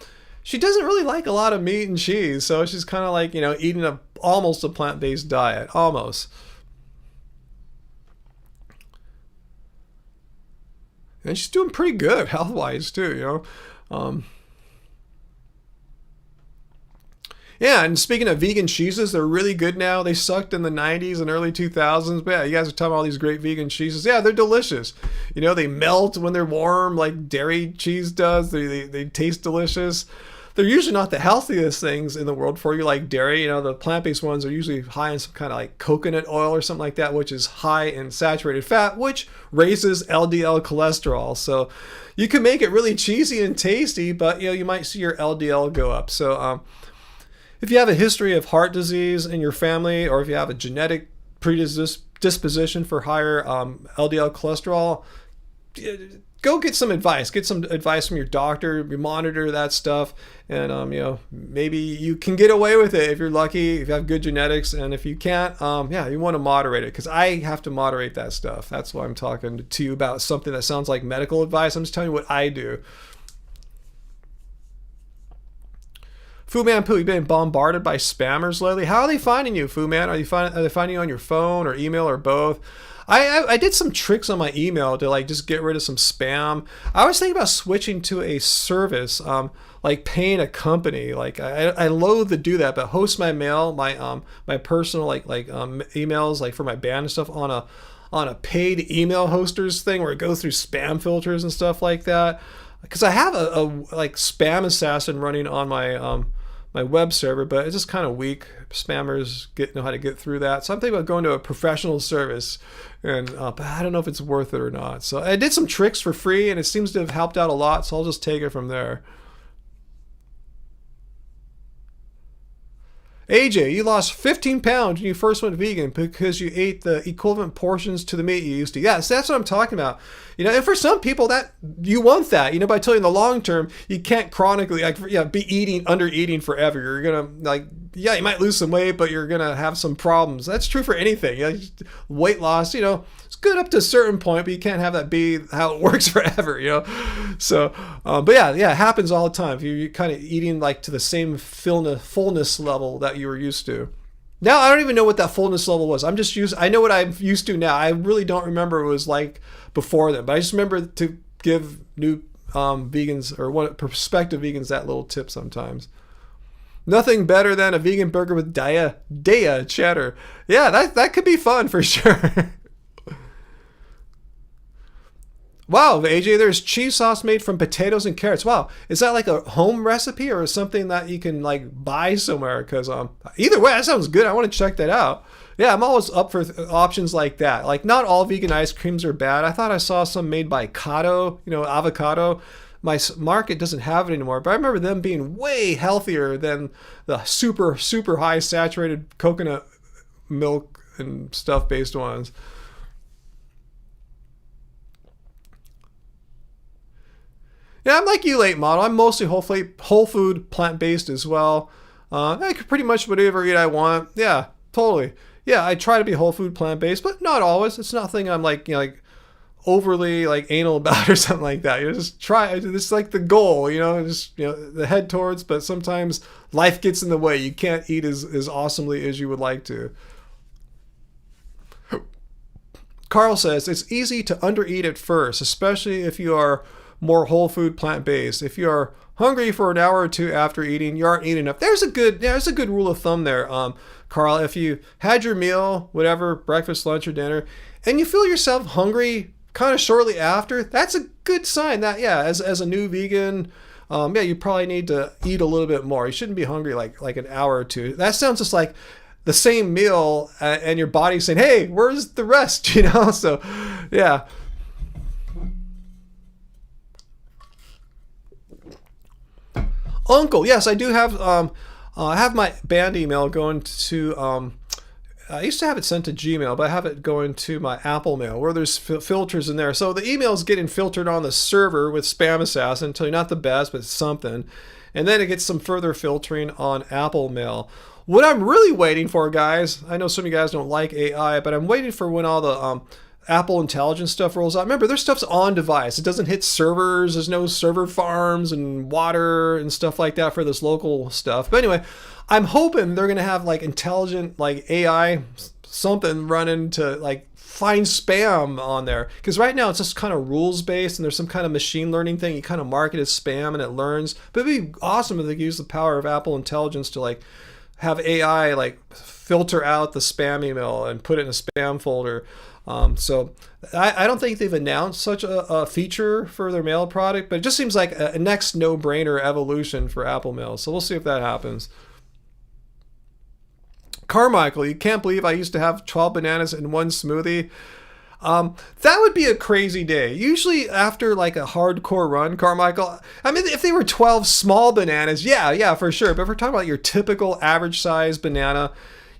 she doesn't really like a lot of meat and cheese, so she's kind of eating almost a plant-based diet, almost. And she's doing pretty good health-wise too, Yeah, and speaking of vegan cheeses, they're really good now. They sucked in the 90s and early 2000s. But yeah, you guys are talking about all these great vegan cheeses. Yeah, they're delicious. They melt when they're warm like dairy cheese does. They taste delicious. They're usually not the healthiest things in the world for you, like dairy. The plant-based ones are usually high in some kind of coconut oil or something like that, which is high in saturated fat, which raises LDL cholesterol. So you can make it really cheesy and tasty, but you might see your LDL go up. So if you have a history of heart disease in your family, or if you have a genetic predisposition for higher LDL cholesterol, go get some advice. Get some advice from your doctor. Monitor that stuff, and maybe you can get away with it if you're lucky, if you have good genetics. And if you can't, you want to moderate it, because I have to moderate that stuff. That's why I'm talking to you about something that sounds like medical advice. I'm just telling you what I do. Fu Man Poo, you've been bombarded by spammers lately. How are they finding you, Fu Man? Are they finding you on your phone or email or both? I did some tricks on my email to just get rid of some spam. I was thinking about switching to a service, like paying a company. I loathe to do that, but Host My Mail, my personal emails for my band and stuff on a paid email hosters thing where it goes through spam filters and stuff like that. Because I have a spam assassin running on my my web server, but it's just kind of weak. Spammers know how to get through that. So I'm thinking about going to a professional service, and but I don't know if it's worth it or not. So I did some tricks for free, and it seems to have helped out a lot. So I'll just take it from there. AJ, you lost 15 pounds when you first went vegan because you ate the equivalent portions to the meat you used to. Yes, that's what I'm talking about. You know, and for some people that you want that, you know, but I tell you in the long term, you can't chronically be under eating forever. You're gonna you might lose some weight, but you're gonna have some problems. That's true for anything. You know, weight loss, you know, it's good up to a certain point, but you can't have that be how it works forever, you know. So, but yeah, it happens all the time. If you're kind of eating like to the same fullness level that you were used to. Now I don't even know what that fullness level was. I know what I'm used to now. I really don't remember what it was like before then, but I just remember to give new vegans or prospective vegans that little tip sometimes. Nothing better than a vegan burger with Daya cheddar. Yeah, that could be fun for sure. Wow, AJ, there's cheese sauce made from potatoes and carrots. Wow, is that like a home recipe or something that you can like buy somewhere? Because either way, that sounds good. I want to check that out. Yeah, I'm always up for options like that. Like, not all vegan ice creams are bad. I thought I saw some made by Kato, you know, avocado. My market doesn't have it anymore, but I remember them being way healthier than the super, super high saturated coconut milk and stuff based ones. Yeah, I'm like you, late model. I'm mostly whole food, plant-based as well. I can pretty much whatever eat I want. Yeah, totally. Yeah, I try to be whole food, plant-based, but not always. It's nothing I'm like, you know, like overly like anal about or something like that. You just try. This is like the goal, you know, just, you know, the head towards. But sometimes life gets in the way. You can't eat as awesomely as you would like to. Carl says it's easy to undereat at first, especially if you are more whole food, plant-based. If you are hungry for an hour or two after eating, you aren't eating enough. There's a good rule of thumb there, Carl. If you had your meal, whatever, breakfast, lunch, or dinner, and you feel yourself hungry kind of shortly after, that's a good sign that, yeah, as a new vegan, you probably need to eat a little bit more. You shouldn't be hungry like an hour or two. That sounds just like the same meal and your body's saying, hey, where's the rest? You know, so yeah. Uncle, yes, I do have. I have my band email going to. I used to have it sent to Gmail, but I have it going to my Apple Mail, where there's filters in there. So the email is getting filtered on the server with Spam Assassin, until you're not the best, but something, and then it gets some further filtering on Apple Mail. What I'm really waiting for, guys, I know some of you guys don't like AI, but I'm waiting for when all the Apple Intelligence stuff rolls out. Remember, their stuff's on device. It doesn't hit servers. There's no server farms and water and stuff like that for this local stuff. But anyway, I'm hoping they're going to have like intelligent, like AI something running to like find spam on there. Because right now it's just kind of rules based and there's some kind of machine learning thing. You kind of mark it as spam and it learns. But it'd be awesome if they could use the power of Apple Intelligence to like have AI like filter out the spam email and put it in a spam folder. So I don't think they've announced such a feature for their mail product, but it just seems like a next no-brainer evolution for Apple Mail. So we'll see if that happens. Carmichael, you can't believe I used to have 12 bananas in one smoothie. That would be a crazy day. Usually after like a hardcore run, Carmichael, I mean, if they were 12 small bananas, yeah, for sure. But if we're talking about your typical average size banana,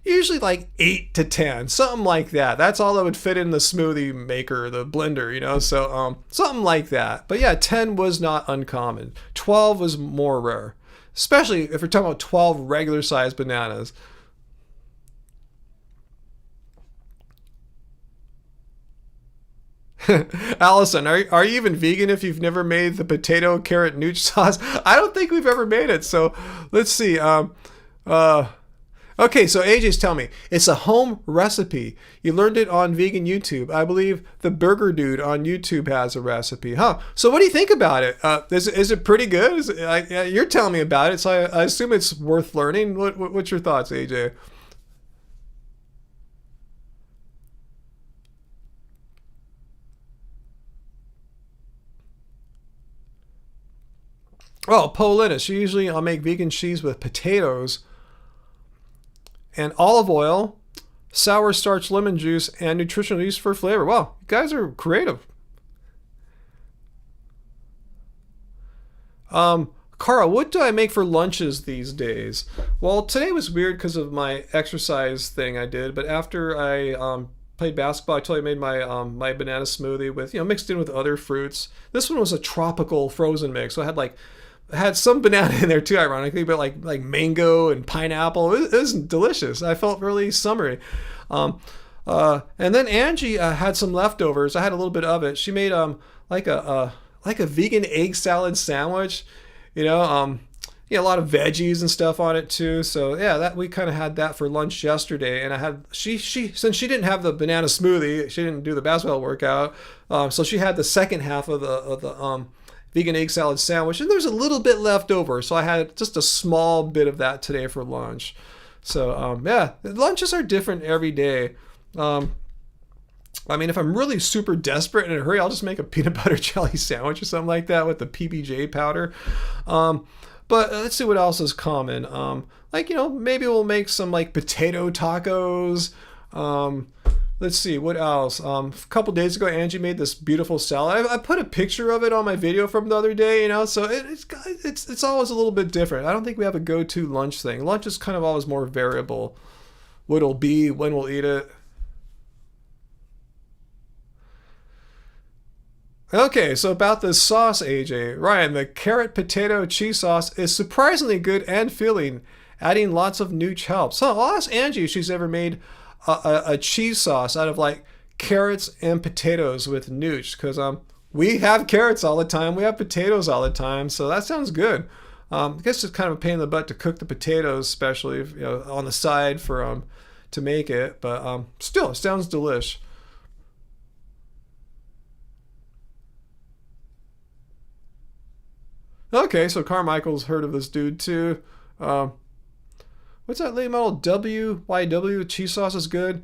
usually like 8 to 10, something like that. That's all that would fit in the smoothie maker, the blender, you know, so something like that. But yeah, 10 was not uncommon. 12 was more rare, especially if we're talking about 12 regular sized bananas. Allison, are you even vegan if you've never made the potato carrot nooch sauce? I don't think we've ever made it. So let's see. Okay, so AJ's telling me it's a home recipe. You learned it on vegan YouTube. I believe the Burger Dude on YouTube has a recipe, huh? So what do you think about it? Is it pretty good? You're telling me about it, so I assume it's worth learning. What's your thoughts, AJ? Oh, Paulinus, usually I'll make vegan cheese with potatoes and olive oil, sour starch, lemon juice, and nutritional yeast for flavor. Wow, you guys are creative. Cara, what do I make for lunches these days? Well, today was weird because of my exercise thing I did, but after I played basketball, I totally made my my banana smoothie with, mixed in with other fruits. This one was a tropical frozen mix, so I had some banana in there too, ironically, but like mango and pineapple. It was delicious. I felt really summery. And then Angie had some leftovers. I had a little bit of it. She made like a vegan egg salad sandwich. A lot of veggies and stuff on it too. So yeah, that we kind of had that for lunch yesterday. And I had she since she didn't have the banana smoothie, she didn't do the basketball workout. So she had the second half of the vegan egg salad sandwich, and there's a little bit left over. So I had just a small bit of that today for lunch. So yeah, lunches are different every day. I mean, if I'm really super desperate and in a hurry, I'll just make a peanut butter jelly sandwich or something like that with the PBJ powder. But let's see what else is common. Maybe we'll make some like potato tacos. Let's see what else. A couple days ago, Angie made this beautiful salad. I put a picture of it on my video from the other day. So it's always a little bit different. I don't think we have a go-to lunch thing. Lunch is kind of always more variable. What it'll be, when we'll eat it. Okay, so about this sauce, AJ. Ryan, the carrot potato cheese sauce is surprisingly good and filling. Adding lots of nooch helps. So I'll ask Angie if she's ever made a cheese sauce out of like carrots and potatoes with nooch, because we have carrots all the time, we have potatoes all the time, so that sounds good. I guess it's kind of a pain in the butt to cook the potatoes, especially on the side for to make it, but still, it sounds delish. Okay, so Carmichael's heard of this dude too. What's that late model? WYW cheese sauce is good.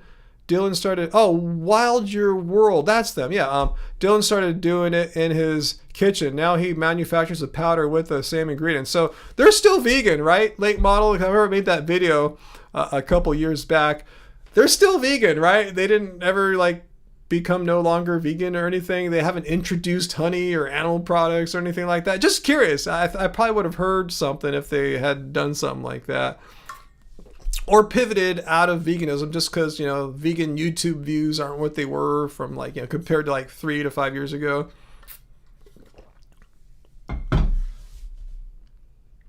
Dylan started. Oh, Wild Your World. That's them. Yeah. Dylan started doing it in his kitchen. Now he manufactures the powder with the same ingredients. So they're still vegan, right? Late model. I remember made that video a couple years back. They're still vegan, right? They didn't ever become no longer vegan or anything. They haven't introduced honey or animal products or anything like that. Just curious. I probably would have heard something if they had done something like that. Or pivoted out of veganism just because, vegan YouTube views aren't what they were from compared to 3 to 5 years ago.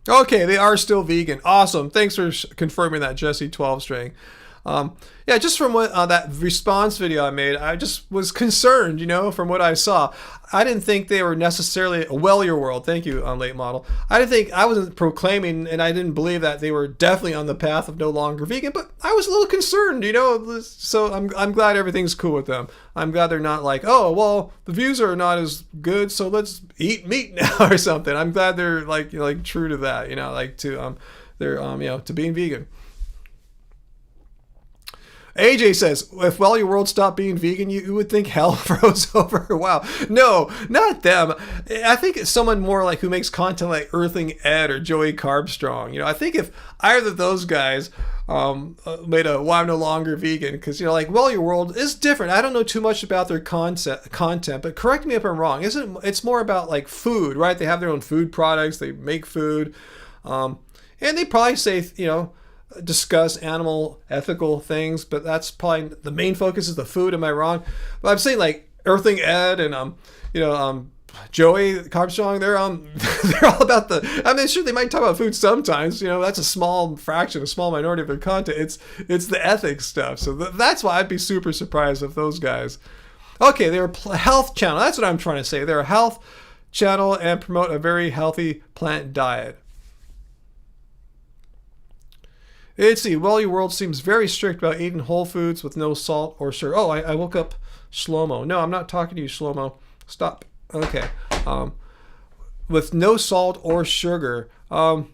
Okay, they are still vegan. Awesome. Thanks for confirming that, Jesse 12 string. Yeah, just from what that response video I made, I just was concerned, from what I saw. I didn't think they were necessarily Your World. Thank you, late model. I wasn't proclaiming, and I didn't believe that they were definitely on the path of no longer vegan, but I was a little concerned, So I'm glad everything's cool with them. I'm glad they're not oh, well, the views are not as good, so let's eat meat now or something. I'm glad they're true to that, to being vegan. AJ says, if Your World stopped being vegan, you would think hell froze over. Wow. No, not them. I think it's someone more who makes content like Earthling Ed or Joey Carbstrong. I think if either of those guys made a I'm no longer vegan, because, Your World is different. I don't know too much about their content, but correct me if I'm wrong. It's more about food, right? They have their own food products. They make food. And they probably say, discuss animal ethical things, but that's probably the main focus is the food. Am I wrong? But I'm saying Earthling Ed and Joey Carbstrong, they're all about sure they might talk about food sometimes, that's a small fraction, a small minority of their content. It's the ethics stuff. So that's why I'd be super surprised if those guys. Okay, they're a health channel. That's what I'm trying to say. They're a health channel and promote a very healthy plant diet. Let's see. Your World seems very strict about eating whole foods with no salt or sugar. Oh, I woke up Shlomo. No, I'm not talking to you, Shlomo. Stop. Okay. With no salt or sugar. Yeah,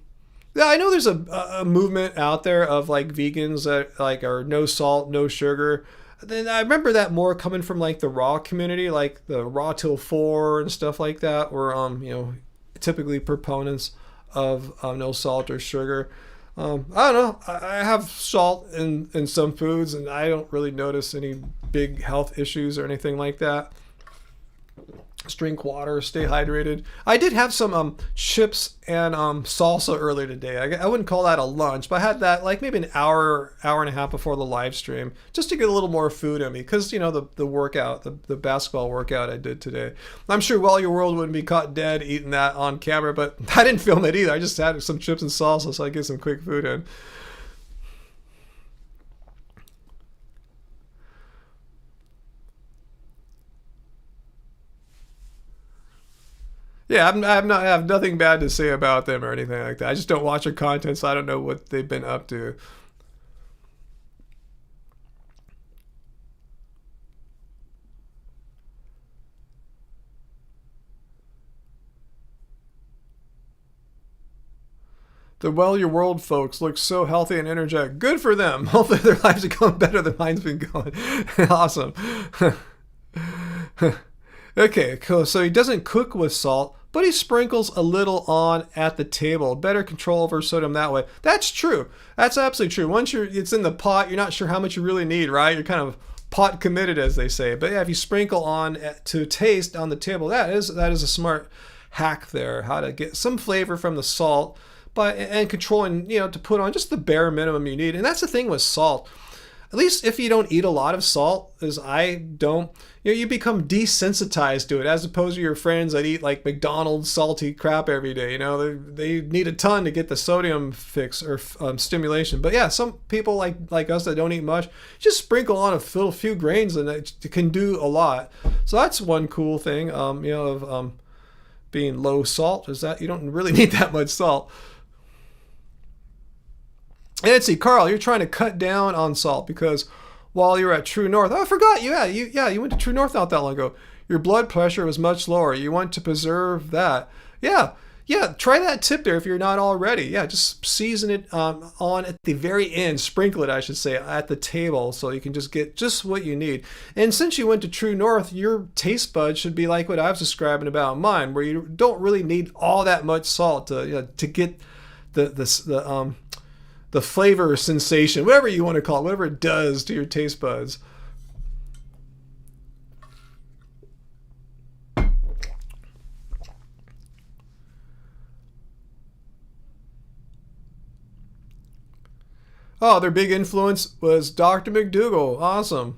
I know there's a movement out there of vegans that are no salt, no sugar. Then I remember that more coming from the raw community, the raw till 4 and stuff like that, were typically proponents of no salt or sugar. I don't know. I have salt in some foods, and I don't really notice any big health issues or anything like that. Just drink water, stay hydrated. I did have some chips and salsa earlier today. I wouldn't call that a lunch, but I had that like maybe an hour and a half before the live stream, just to get a little more food in me, because you know the workout, the basketball workout I did today. I'm sure Well Your World wouldn't be caught dead eating that on camera, but I didn't film it either. I just had some chips and salsa so I get some quick food in. Yeah, I have nothing bad to say about them or anything like that. I just don't watch their content, so I don't know what they've been up to. The Well Your World folks look so healthy and energetic. Good for them. Hopefully their lives are going better than mine's been going. Awesome. Okay, cool. So he doesn't cook with salt, but he sprinkles a little on at the table. Better control over sodium that way. That's true. That's absolutely true. Once it's in the pot, you're not sure how much you really need, right? You're kind of pot committed, as they say. But yeah, if you sprinkle on to taste on the table, that is a smart hack there. How to get some flavor from the salt, and controlling, to put on just the bare minimum you need. And that's the thing with salt. At least if you don't eat a lot of salt, as I don't, you become desensitized to it, as opposed to your friends that eat like McDonald's salty crap every day. They need a ton to get the sodium fix or stimulation. But yeah, some people like us that don't eat much, just sprinkle on a few grains and it can do a lot. So that's one cool thing, of being low salt, is that you don't really need that much salt. And let's see, Carl, you're trying to cut down on salt because while you're at True North, I forgot, you went to True North not that long ago. Your blood pressure was much lower. You want to preserve that. Yeah, try that tip there if you're not already. Yeah, just season it on at the very end, sprinkle it, I should say, at the table so you can just get just what you need. And since you went to True North, your taste buds should be like what I was describing about mine, where you don't really need all that much salt to get the flavor sensation, whatever you want to call it, whatever it does to your taste buds. Oh, their big influence was Dr. McDougall. Awesome.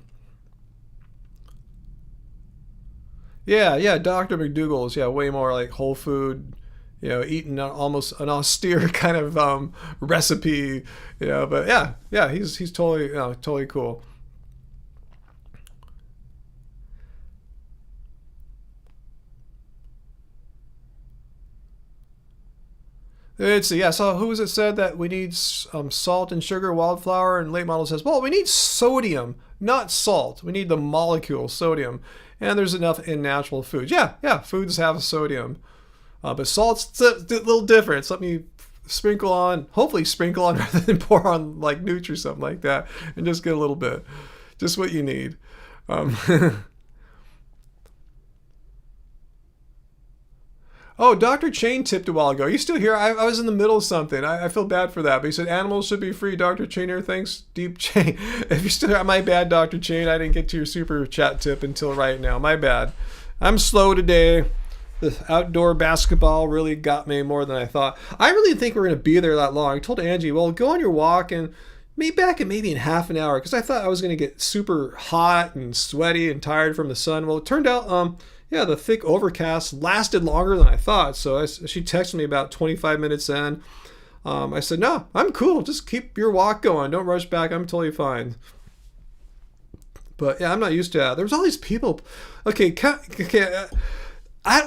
Yeah, Dr. McDougall's, way more like whole food, eating almost an austere kind of recipe, but yeah, he's totally cool. Let's see, so who was it said that we need salt and sugar, wildflower, and late model says, well, we need sodium, not salt. We need the molecule, sodium. And there's enough in natural foods. Yeah, foods have sodium. But salt's a little different. So let me hopefully sprinkle on rather than pour on like Nutri or something like that, and just get a little bit, just what you need. Oh, Dr. Chain tipped a while ago. Are you still here? I was in the middle of something. I feel bad for that. But he said animals should be free. Dr. Chain here. Thanks, Deep Chain. If you're still here, my bad, Dr. Chain. I didn't get to your super chat tip until right now. My bad. I'm slow today. The outdoor basketball really got me more than I thought. I really didn't think we were going to be there that long. I told Angie, well, go on your walk and be back in maybe in half an hour, because I thought I was going to get super hot and sweaty and tired from the sun. Well, it turned out, the thick overcast lasted longer than I thought. So she texted me about 25 minutes in. I said, no, I'm cool. Just keep your walk going. Don't rush back. I'm totally fine. But yeah, I'm not used to that. There's all these people. Okay.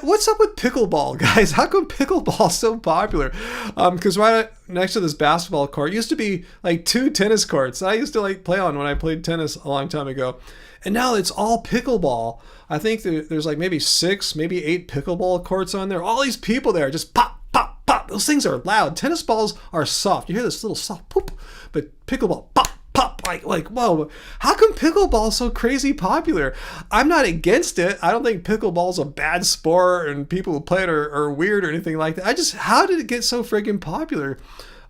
What's up with pickleball, guys? How come pickleball is so popular? Because right next to this basketball court used to be like 2 tennis courts. I used to like play on when I played tennis a long time ago. And now it's all pickleball. I think there's like maybe 6, maybe 8 pickleball courts on there. All these people there just pop, pop, pop. Those things are loud. Tennis balls are soft. You hear this little soft poop, but pickleball, pop, pop. Like, whoa. How come pickleball is so crazy popular? I'm not against it. I don't think pickleball's a bad sport and people who play it are weird or anything like that. How did it get so friggin' popular?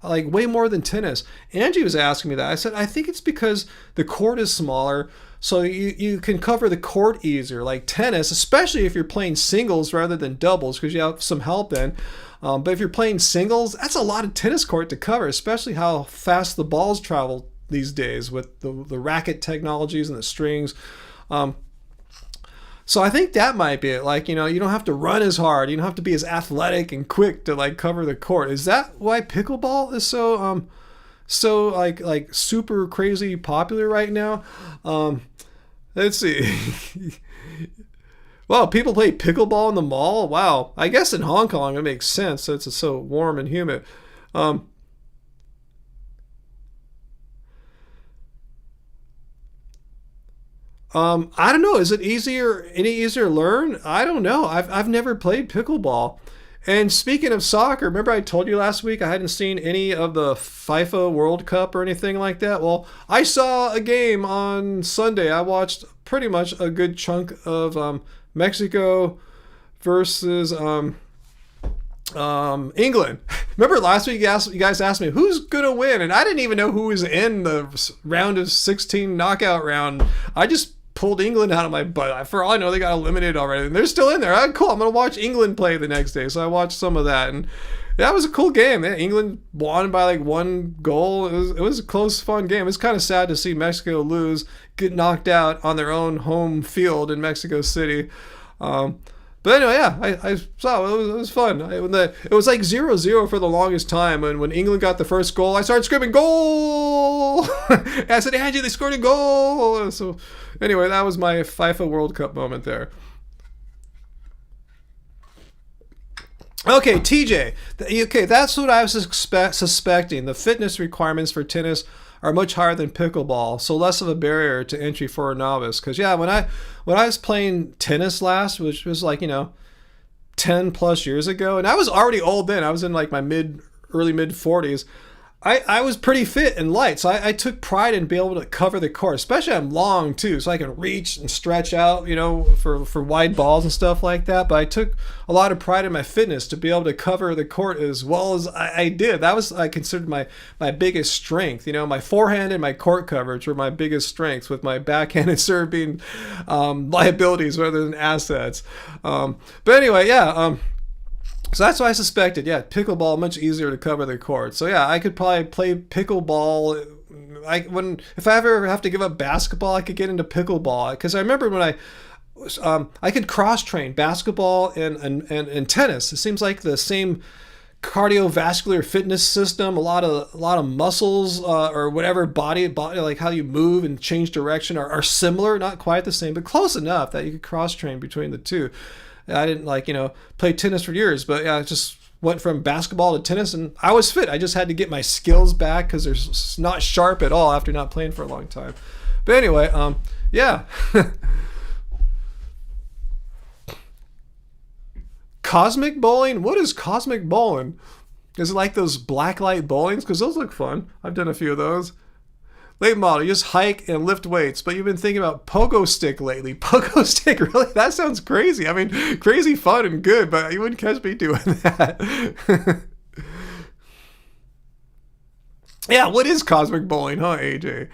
like way more than tennis. Angie was asking me that. I said, I think it's because the court is smaller, so you can cover the court easier. Like tennis, especially if you're playing singles rather than doubles, because you have some help then. But if you're playing singles, that's a lot of tennis court to cover, especially how fast the balls travel these days with the racket technologies and the strings. So I think that might be it. Like, you don't have to run as hard. You don't have to be as athletic and quick to like cover the court. Is that why pickleball is so like super crazy popular right now? Let's see. Well, people play pickleball in the mall. Wow. I guess in Hong Kong it makes sense since it's so warm and humid. I don't know. Is it any easier to learn? I don't know. I've never played pickleball. And speaking of soccer, remember I told you last week I hadn't seen any of the FIFA World Cup or anything like that? Well, I saw a game on Sunday. I watched pretty much a good chunk of Mexico versus England. Remember last week you guys asked me who's gonna win, and I didn't even know who was in the round of 16 knockout round. I just pulled England out of my butt. For all I know, they got eliminated already, and they're still in there. Oh, cool. I'm gonna watch England play the next day. So I watched some of that, and that was a cool game. England won by like 1 goal. It was a close, fun game. It's kind of sad to see Mexico lose, get knocked out on their own home field in Mexico City. But anyway, yeah, I saw it. It was fun. It was like 0-0 for the longest time. And when England got the first goal, I started screaming, "Goal!" I said, "Angie, they scored a goal!" So anyway, that was my FIFA World Cup moment there. Okay, TJ. Okay, that's what I was suspecting. The fitness requirements for tennis are much higher than pickleball, so less of a barrier to entry for a novice. Because yeah, when I was playing tennis last, which was like 10 plus years ago, and I was already old then. I was in like my early mid 40s. I was pretty fit and light, so I took pride in being able to cover the court. Especially I'm long too, so I can reach and stretch out, for wide balls and stuff like that. But I took a lot of pride in my fitness to be able to cover the court as well as I did. That was, I considered my biggest strength. My forehand and my court coverage were my biggest strengths, with my backhand and serve being liabilities rather than assets. But anyway, yeah. So that's what I suspected. Yeah, pickleball much easier to cover the court. So yeah, I could probably play pickleball. If I ever have to give up basketball, I could get into pickleball, because I remember when I could cross train basketball and tennis. It seems like the same cardiovascular fitness system. A lot of muscles or whatever body like how you move and change direction are similar. Not quite the same, but close enough that you could cross train between the two. I didn't play tennis for years, but yeah, I just went from basketball to tennis, and I was fit. I just had to get my skills back because they're not sharp at all after not playing for a long time. But anyway, yeah. Cosmic bowling? What is cosmic bowling? Is it like those blacklight bowlings? Because those look fun. I've done a few of those. Late model, you just hike and lift weights, but you've been thinking about pogo stick lately. Pogo stick, really? That sounds crazy. I mean, crazy fun and good, but you wouldn't catch me doing that. Yeah, what is cosmic bowling, huh, AJ?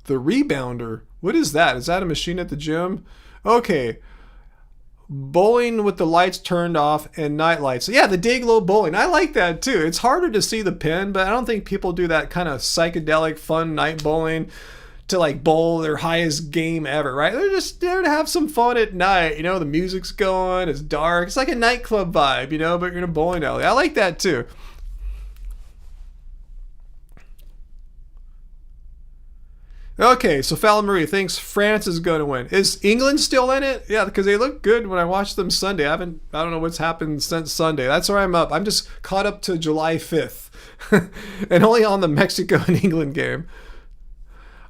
The rebounder. What is that? Is that a machine at the gym? Okay. Bowling with the lights turned off and night lights. Yeah, the day glow bowling. I like that too. It's harder to see the pin, but I don't think people do that kind of psychedelic fun night bowling to like bowl their highest game ever, right? They're just there to have some fun at night. The music's going, it's dark. It's like a nightclub vibe, but you're in a bowling alley. I like that too. Okay, so Fallon Marie thinks France is going to win. Is England still in it? Yeah, because they look good when I watched them Sunday. I don't know what's happened since Sunday. That's where I'm up. I'm just caught up to July 5th and only on the Mexico and England game.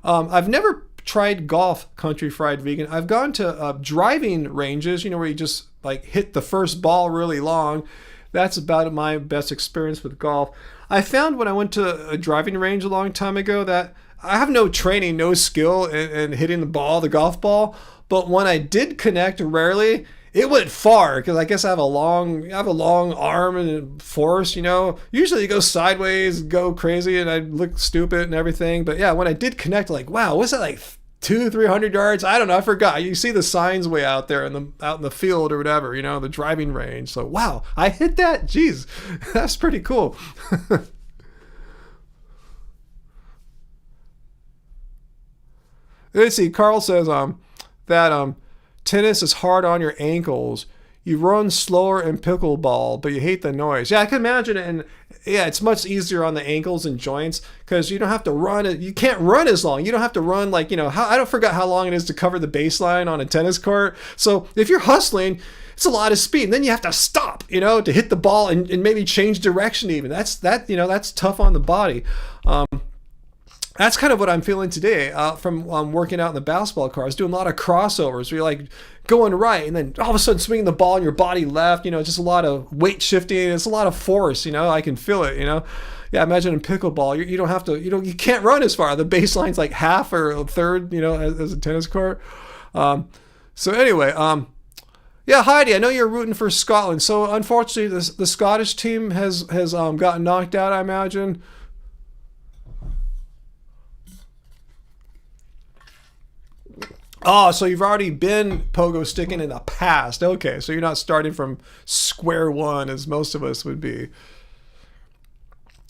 I've never tried golf, Country Fried Vegan. I've gone to driving ranges, where you just like hit the first ball really long. That's about my best experience with golf. I found when I went to a driving range a long time ago that I have no training, no skill in hitting the ball, the golf ball. But when I did connect rarely, it went far because I guess I have a long arm and force, Usually it goes sideways, go crazy, and I look stupid and everything. But yeah, when I did connect, like, wow, what's that, like 200-300 yards? I don't know, I forgot. You see the signs way out there out in the field or whatever, the driving range. So wow, I hit that. Jeez, that's pretty cool. Let's see. Carl says that tennis is hard on your ankles. You run slower in pickleball, but you hate the noise. Yeah, I can imagine it. And yeah, it's much easier on the ankles and joints because you don't have to run. You can't run as long. You don't have to run like, I don't forget how long it is to cover the baseline on a tennis court. So if you're hustling, it's a lot of speed. And then you have to stop, to hit the ball and maybe change direction even. That's tough on the body. That's kind of what I'm feeling today from working out in the basketball court. I was doing a lot of crossovers where you're like going right and then all of a sudden swinging the ball and your body left, just a lot of weight shifting. It's a lot of force, I can feel it, Yeah, imagine in pickleball, you don't have to, you can't run as far. The baseline's like half or a third, as a tennis court. So anyway, yeah, Heidi, I know you're rooting for Scotland. So unfortunately, the Scottish team has gotten knocked out, I imagine. Oh, so you've already been pogo sticking in the past. Okay, so you're not starting from square one as most of us would be.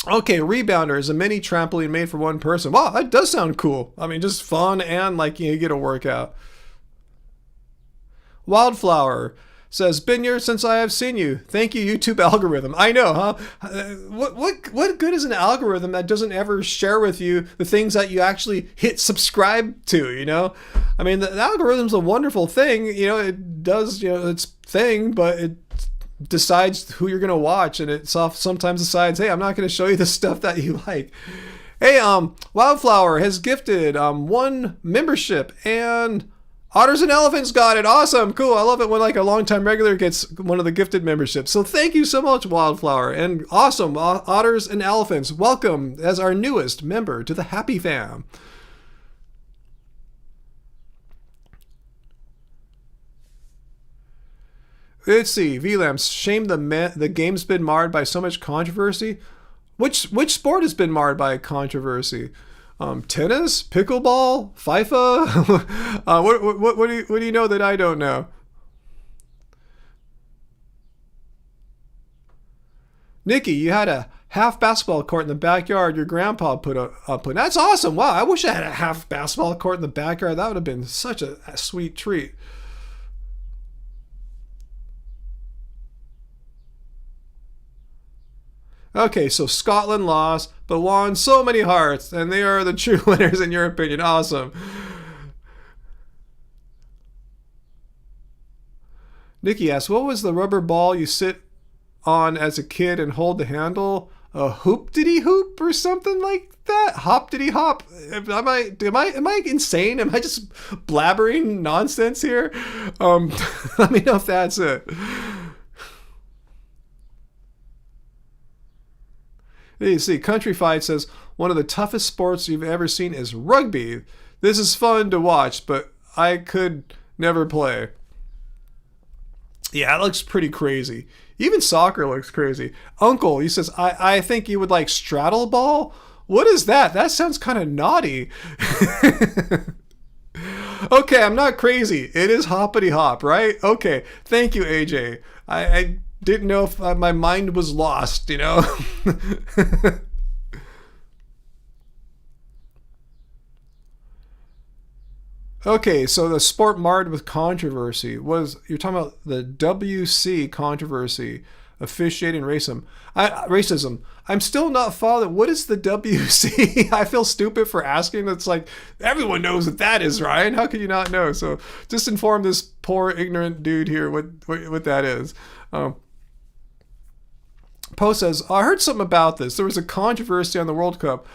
Okay, Rebounder is a mini trampoline made for one person. Wow, that does sound cool. I mean, just fun and like you get a workout. Wildflower says, been here since I have seen you. Thank you, YouTube algorithm. I know, huh? What good is an algorithm that doesn't ever share with you the things that you actually hit subscribe to, I mean, the algorithm's a wonderful thing. It does, its thing, but it decides who you're going to watch. And it sometimes decides, hey, I'm not going to show you the stuff that you like. Hey, Wildflower has gifted 1 membership and Otters and Elephants got it. Awesome. Cool. I love it when like a longtime regular gets one of the gifted memberships. So thank you so much, Wildflower. And awesome. Otters and Elephants, welcome as our newest member to the Happy Fam. Let's see. VLAMs, shame the game's been marred by so much controversy. Which sport has been marred by controversy? Tennis, pickleball, FIFA. What do you know that I don't know? Nikki, you had a half basketball court in the backyard your grandpa put up. That's awesome. Wow, I wish I had a half basketball court in the backyard. That would have been such a sweet treat. Okay, so Scotland lost, but won so many hearts, and they are the true winners in your opinion. Awesome. Nikki asks, what was the rubber ball you sit on as a kid and hold the handle? A hoop-diddy-hoop or something like that? Hop-diddy-hop? Am I insane? Am I just blabbering nonsense here? Let me know if that's it. You see, Country Fight says, one of the toughest sports you've ever seen is rugby. This is fun to watch, but I could never play. Yeah, it looks pretty crazy. Even soccer looks crazy. Uncle, he says, I think you would like straddle ball? What is that? That sounds kind of naughty. Okay, I'm not crazy. It is hoppity hop, right? Okay, thank you, AJ. I didn't know if my mind was lost, Okay, so the sport marred with controversy was, you're talking about the WC controversy, officiating racism. I'm still not following. What is the WC? I feel stupid for asking. It's like, everyone knows what that is, Ryan. How could you not know? So just inform this poor ignorant dude here what that is. Poe says, I heard something about this. There was a controversy on the World Cup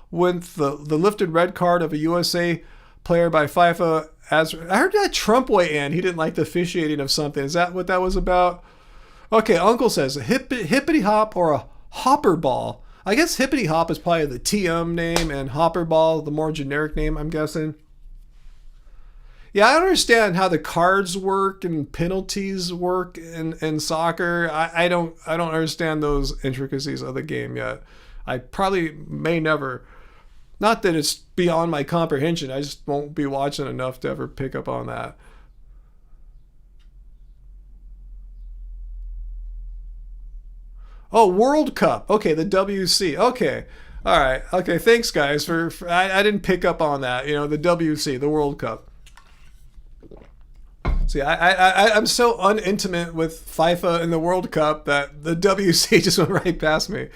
with the lifted red card of a USA player by FIFA. I heard that Trump weigh in. He didn't like the officiating of something. Is that what that was about? Okay, Uncle says, a hippity hop or a hopper ball. I guess Hippity Hop is probably the TM name, and Hopper Ball the more generic name, I'm guessing. Yeah, I don't understand how the cards work and penalties work in soccer. I don't understand those intricacies of the game yet. I probably may never. Not that it's beyond my comprehension. I just won't be watching enough to ever pick up on that. Oh, World Cup. Okay, the WC. Okay. All right. Okay, thanks guys for I didn't pick up on that. You know, the WC, the World Cup. See, I'm so unintimate with FIFA and the World Cup that the WC just went right past me.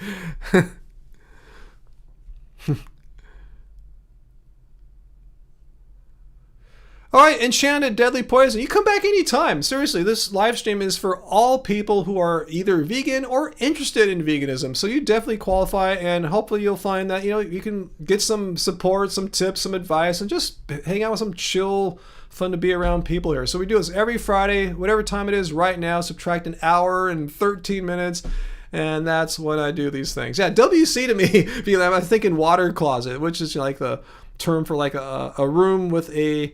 All right, Enchanted Deadly Poison. You come back anytime. Seriously, this live stream is for all people who are either vegan or interested in veganism. So you definitely qualify, and hopefully you'll find that, you know, you can get some support, some tips, some advice, and just hang out with some chill, fun to be around people here. So we do this every Friday, whatever time it is right now, subtract an hour and 13 minutes. And that's when I do these things. Yeah, WC to me, I'm thinking water closet, which is like the term for like a room with a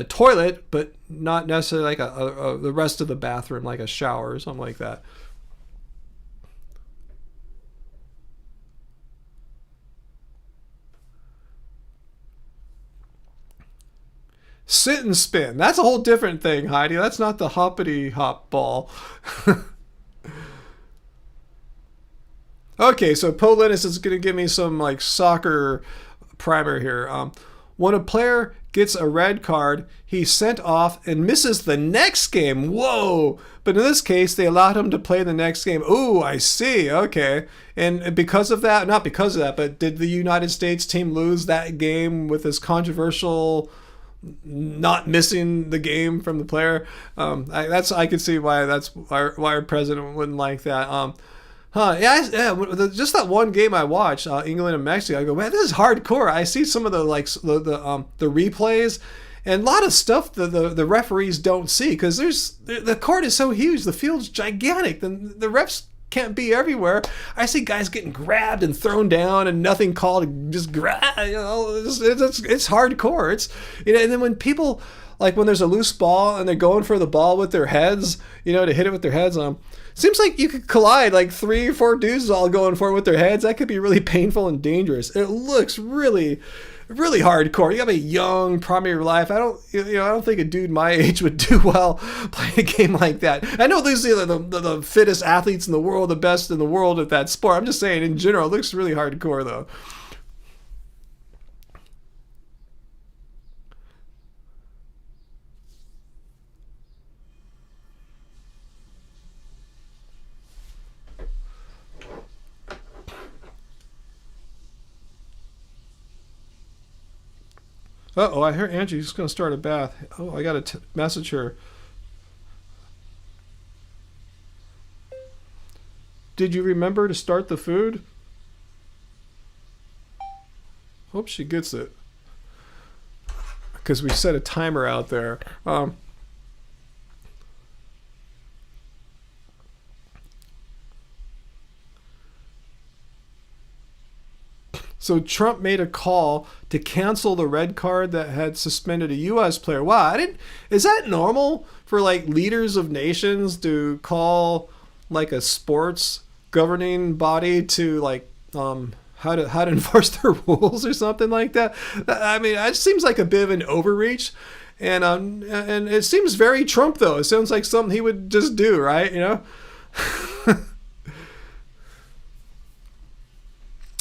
toilet, but not necessarily like the rest of the bathroom, like a shower or something like that. Sit and spin. That's a whole different thing, Heidi. That's not the hoppity hop ball. Okay, so Polinus is going to give me some like soccer primer here. When a player gets a red card, he's sent off and misses the next game. Whoa! But in this case, they allowed him to play the next game. Ooh, I see. Okay. And because of that, not because of that, but did the United States team lose that game with this controversial not missing the game from the player? I could see why our president wouldn't like that. Yeah. Just that one game I watched, England and Mexico. I go, man, this is hardcore. I see some of the the replays, and a lot of stuff the referees don't see because the court is so huge, the field's gigantic, the refs can't be everywhere. I see guys getting grabbed and thrown down and nothing called, just grab. You know, it's hardcore. It's, you know, and then when people, like when there's a loose ball and they're going for the ball with their heads, you know, to hit it with their heads on. Seems like you could collide like 3 or 4 dudes all going for it with their heads. That could be really painful and dangerous. It looks really, really hardcore. You gotta be young, prime of your life. I don't think a dude my age would do well playing a game like that. I know these are the fittest athletes in the world, the best in the world at that sport. I'm just saying, in general, it looks really hardcore though. Uh-oh, I hear Angie's going to start a bath. Oh, I got to message her. Did you remember to start the food? Hope she gets it. Because we set a timer out there. So Trump made a call to cancel the red card that had suspended a U.S. player. Wow, is that normal for like leaders of nations to call like a sports governing body to like how to enforce their rules or something like that? I mean, it seems like a bit of an overreach, and it seems very Trump though. It sounds like something he would just do, right? You know.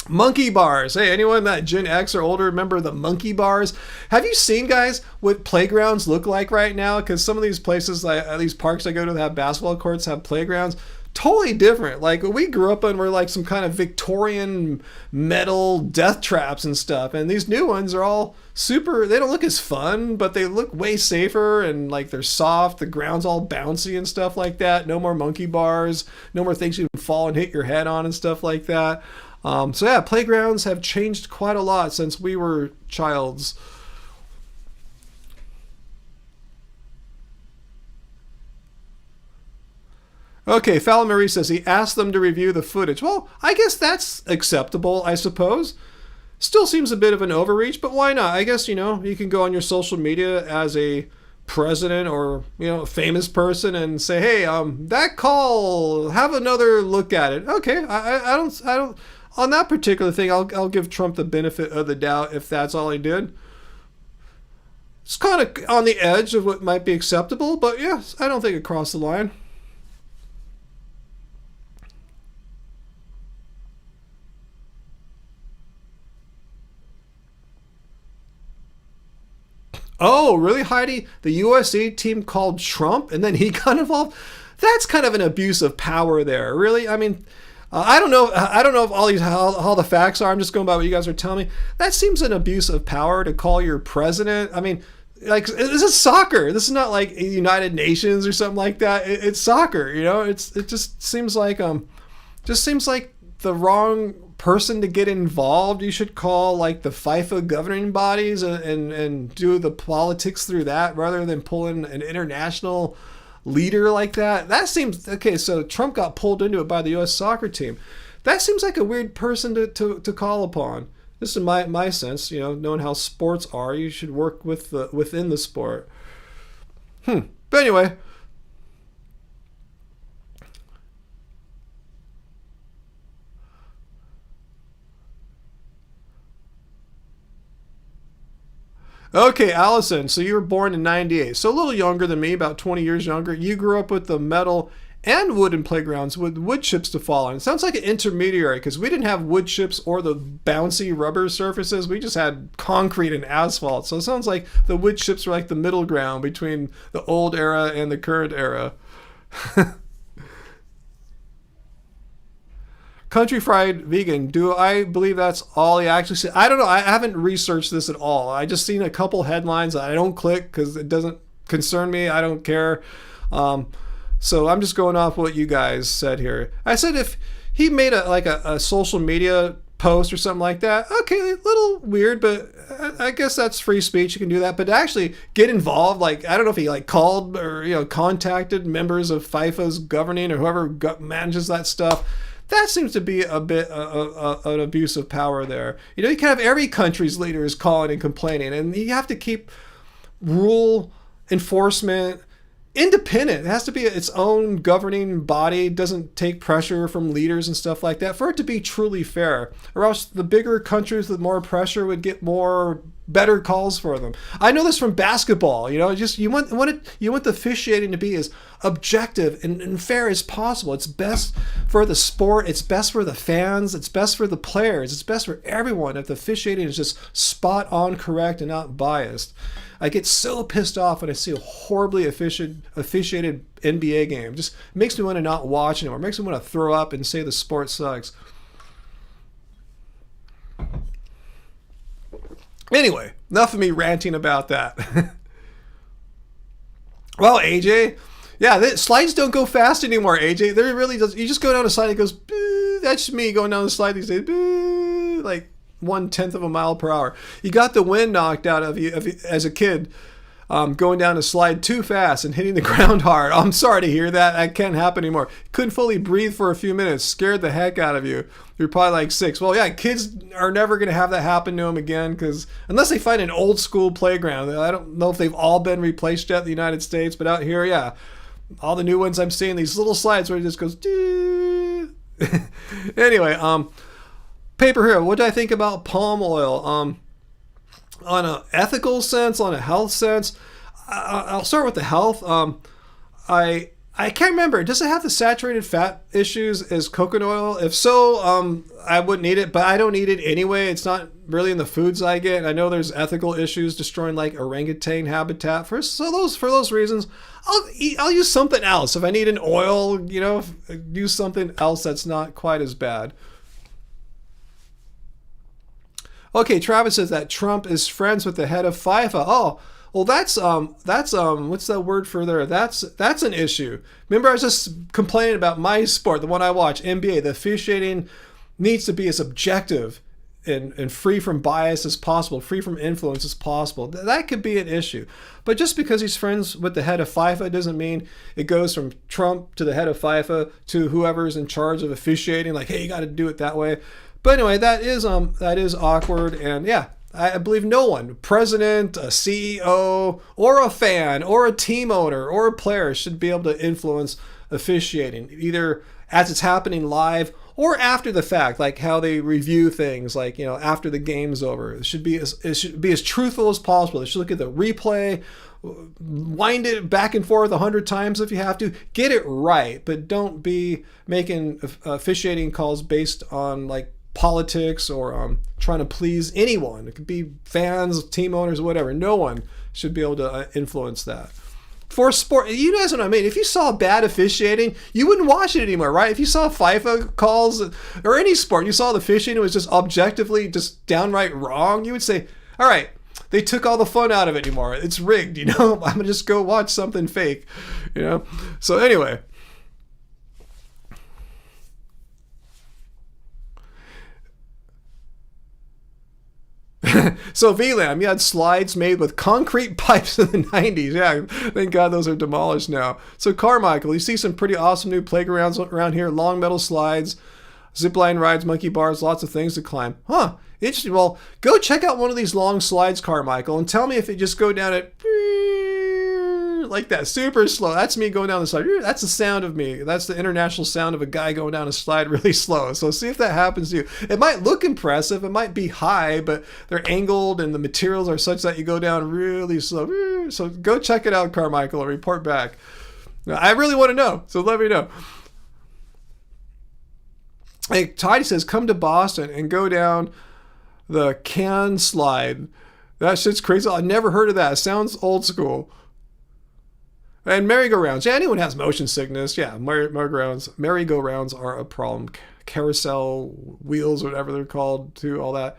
Monkey bars. Hey, anyone that Gen X or older remember the monkey bars? Have you seen, guys, what playgrounds look like right now? Because some of these places, like these parks I go to that have basketball courts, have playgrounds. Totally different. Like what we grew up in were like some kind of Victorian metal death traps and stuff. And these new ones are all super, they don't look as fun, but they look way safer and like they're soft. The ground's all bouncy and stuff like that. No more monkey bars. No more things you can fall and hit your head on and stuff like that. So yeah, playgrounds have changed quite a lot since we were childs. Okay, Fallon Marie says he asked them to review the footage. Well, I guess that's acceptable, I suppose. Still seems a bit of an overreach, but why not? I guess, you can go on your social media as a president or, a famous person and say, hey, that call, have another look at it. Okay, I don't, on that particular thing, I'll give Trump the benefit of the doubt if that's all he did. It's kind of on the edge of what might be acceptable, but yes, I don't think it crossed the line. Oh, really, Heidi? The USA team called Trump and then he got involved? That's kind of an abuse of power there. Really? I mean, I don't know. I don't know if all the facts are. I'm just going by what you guys are telling me. That seems an abuse of power to call your president. I mean, like, this is soccer. This is not like United Nations or something like that. It's soccer. It just seems like the wrong person to get involved. You should call like the FIFA governing bodies and do the politics through that rather than pulling an international leader like that. That seems okay. So Trump got pulled into it by the U.S. soccer team. That seems like a weird person to call upon. This is my sense. Knowing how sports are, you should work within the sport. But anyway. Okay, Allison, so you were born in 98, so a little younger than me, about 20 years younger. You grew up with the metal and wooden playgrounds with wood chips to fall on. It sounds like an intermediary because we didn't have wood chips or the bouncy rubber surfaces. We just had concrete and asphalt. So it sounds like the wood chips were like the middle ground between the old era and the current era. Country Fried Vegan, do I believe that's all he actually said? I don't know. I haven't researched this at all. I just seen a couple headlines that I don't click because it doesn't concern me. I don't care. So I'm just going off what you guys said here. I said if he made a social media post or something like that, okay, a little weird, but I guess that's free speech. You can do that. But to actually get involved, I don't know if he called or contacted members of FIFA's governing or whoever manages that stuff. That seems to be a bit an abuse of power there. You can have every country's leaders calling and complaining, and you have to keep rule enforcement independent. It has to be its own governing body. It doesn't take pressure from leaders and stuff like that for it to be truly fair. Or else the bigger countries with more pressure would get better calls for them. I know this from basketball. You want the officiating to be as objective and fair as possible. It's best for the sport. It's best for the fans. It's best for the players. It's best for everyone if the officiating is just spot on correct and not biased. I get so pissed off when I see a horribly officiated NBA game. It just makes me want to not watch anymore. It makes me want to throw up and say the sport sucks. Anyway, enough of me ranting about that. Well, AJ, yeah, slides don't go fast anymore, AJ. There really does. You just go down a slide, it goes, boo. That's me going down the slide these days, boo, like 1/10 of a mile per hour. You got the wind knocked out of you as a kid, going down a slide too fast and hitting the ground hard. I'm sorry to hear that. That can't happen anymore. Couldn't fully breathe for a few minutes. Scared the heck out of you. You're probably like 6. Well, yeah, kids are never going to have that happen to them again because unless they find an old school playground. I don't know if they've all been replaced yet in the United States, but out here, yeah, all the new ones I'm seeing, these little slides where it just goes, doo. Anyway, Paper Hero, what do I think about palm oil? On an ethical sense, on a health sense, I'll start with the health. I can't remember. Does it have the saturated fat issues as coconut oil? If so, I wouldn't eat it, but I don't eat it anyway. It's not really in the foods I get. I know there's ethical issues destroying like orangutan habitat. For those reasons, I'll use something else. If I need an oil, use something else that's not quite as bad. Okay, Travis says that Trump is friends with the head of FIFA. Oh, well, that's what's that word for there? That's an issue. Remember, I was just complaining about my sport, the one I watch, NBA. The officiating needs to be as objective and free from bias as possible, free from influence as possible. That could be an issue. But just because he's friends with the head of FIFA doesn't mean it goes from Trump to the head of FIFA to whoever's in charge of officiating, like, hey, you got to do it that way. But anyway, that is awkward. And yeah, I believe no one, president, a CEO, or a fan, or a team owner, or a player should be able to influence officiating, either as it's happening live or after the fact, like how they review things, like, after the game's over. It should be as truthful as possible. They should look at the replay, wind it back and forth 100 times if you have to. Get it right, but don't be making officiating calls based on like politics or trying to please anyone. It could be fans, team owners, whatever. No one should be able to influence that. For sport, you guys know what I mean. If you saw bad officiating, you wouldn't watch it anymore, right? If you saw FIFA calls or any sport, you saw the officiating was just objectively just downright wrong, you would say, all right, they took all the fun out of it anymore. It's rigged, I'm going to just go watch something fake, So anyway. So VLAM, you had slides made with concrete pipes in the 90s. Yeah, thank God those are demolished now. So Carmichael, you see some pretty awesome new playgrounds around here. Long metal slides, zipline rides, monkey bars, lots of things to climb. Huh, interesting. Well, go check out one of these long slides, Carmichael, and tell me if it just go down at like that, super slow. That's me going down the slide. That's the sound of me. That's the international sound of a guy going down a slide really slow. So see if that happens to you. It might look impressive. It might be high, but they're angled and the materials are such that you go down really slow. So go check it out, Carmichael, and report back. I really want to know, so let me know. Hey, Tidy says, come to Boston and go down the can slide. That shit's crazy. I've never heard of that. It sounds old school. And merry-go-rounds. Yeah, anyone has motion sickness. Yeah, merry-go-rounds are a problem. Carousel wheels, whatever they're called, too, all that.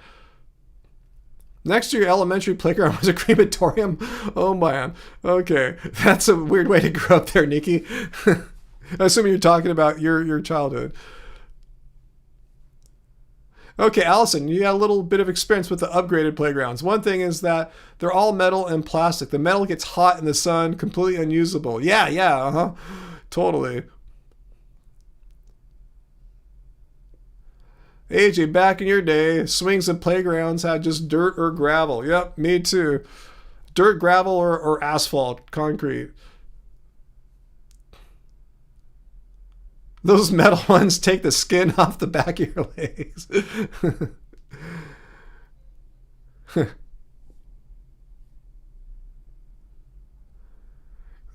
Next to your elementary playground was a crematorium. Oh, man. Okay, that's a weird way to grow up there, Nikki. I assume you're talking about your childhood. Okay, Allison, you got a little bit of experience with the upgraded playgrounds. One thing is that they're all metal and plastic. The metal gets hot in the sun, completely unusable. Yeah, totally. AJ, back in your day, swings and playgrounds had just dirt or gravel. Yep, me too. Dirt, gravel, or asphalt, concrete. Those metal ones take the skin off the back of your legs.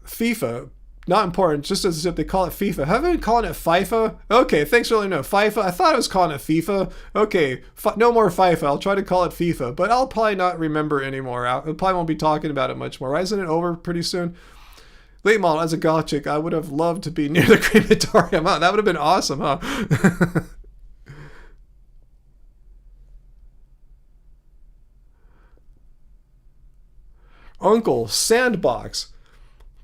FIFA, not important, just as if they call it FIFA. Have I been calling it FIFA? Okay, thanks for letting me know. FIFA, I thought I was calling it FIFA. Okay, no more FIFA. I'll try to call it FIFA, but I'll probably not remember anymore. I probably won't be talking about it much more. Right? Isn't it over pretty soon? Late model, as a goth chick, I would have loved to be near the crematorium. Huh? That would have been awesome, huh? Uncle, sandbox.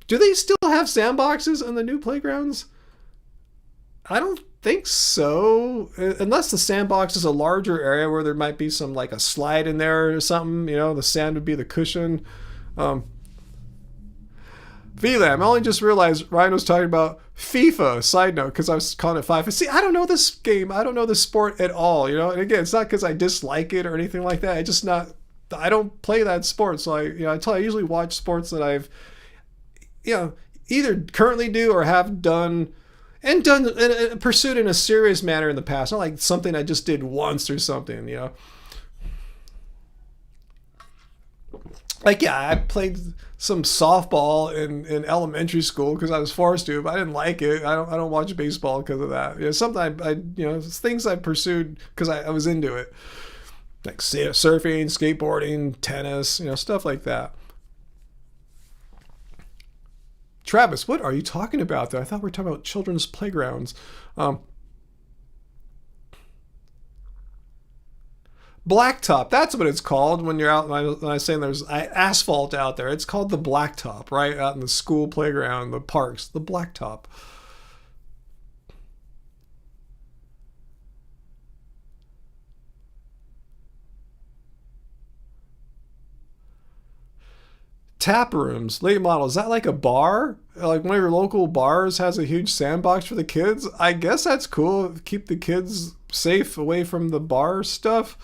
Do they still have sandboxes in the new playgrounds? I don't think so. Unless the sandbox is a larger area where there might be some, like a slide in there or something. The sand would be the cushion. VLAM, I only just realized Ryan was talking about FIFA, side note, because I was calling it FIFA. See, I don't know this game. I don't know this sport at all, And again, it's not because I dislike it or anything like that. I don't play that sport. So I usually watch sports that I've, either currently do or have done and pursued in a serious manner in the past. Not like something I just did once or something, Like, yeah, I played some softball in elementary school because I was forced to, but I didn't like it. I don't watch baseball because of that. Something it's things I pursued because I was into it, like surfing, skateboarding, tennis, stuff like that. Travis, what are you talking about there? I thought we were talking about children's playgrounds. Blacktop, that's what it's called when you're out. When I was saying there's asphalt out there, it's called the blacktop, right? Out in the school playground, the parks, the blacktop. Tap rooms, late model. Is that like a bar? Like one of your local bars has a huge sandbox for the kids? I guess that's cool. Keep the kids safe away from the bar stuff.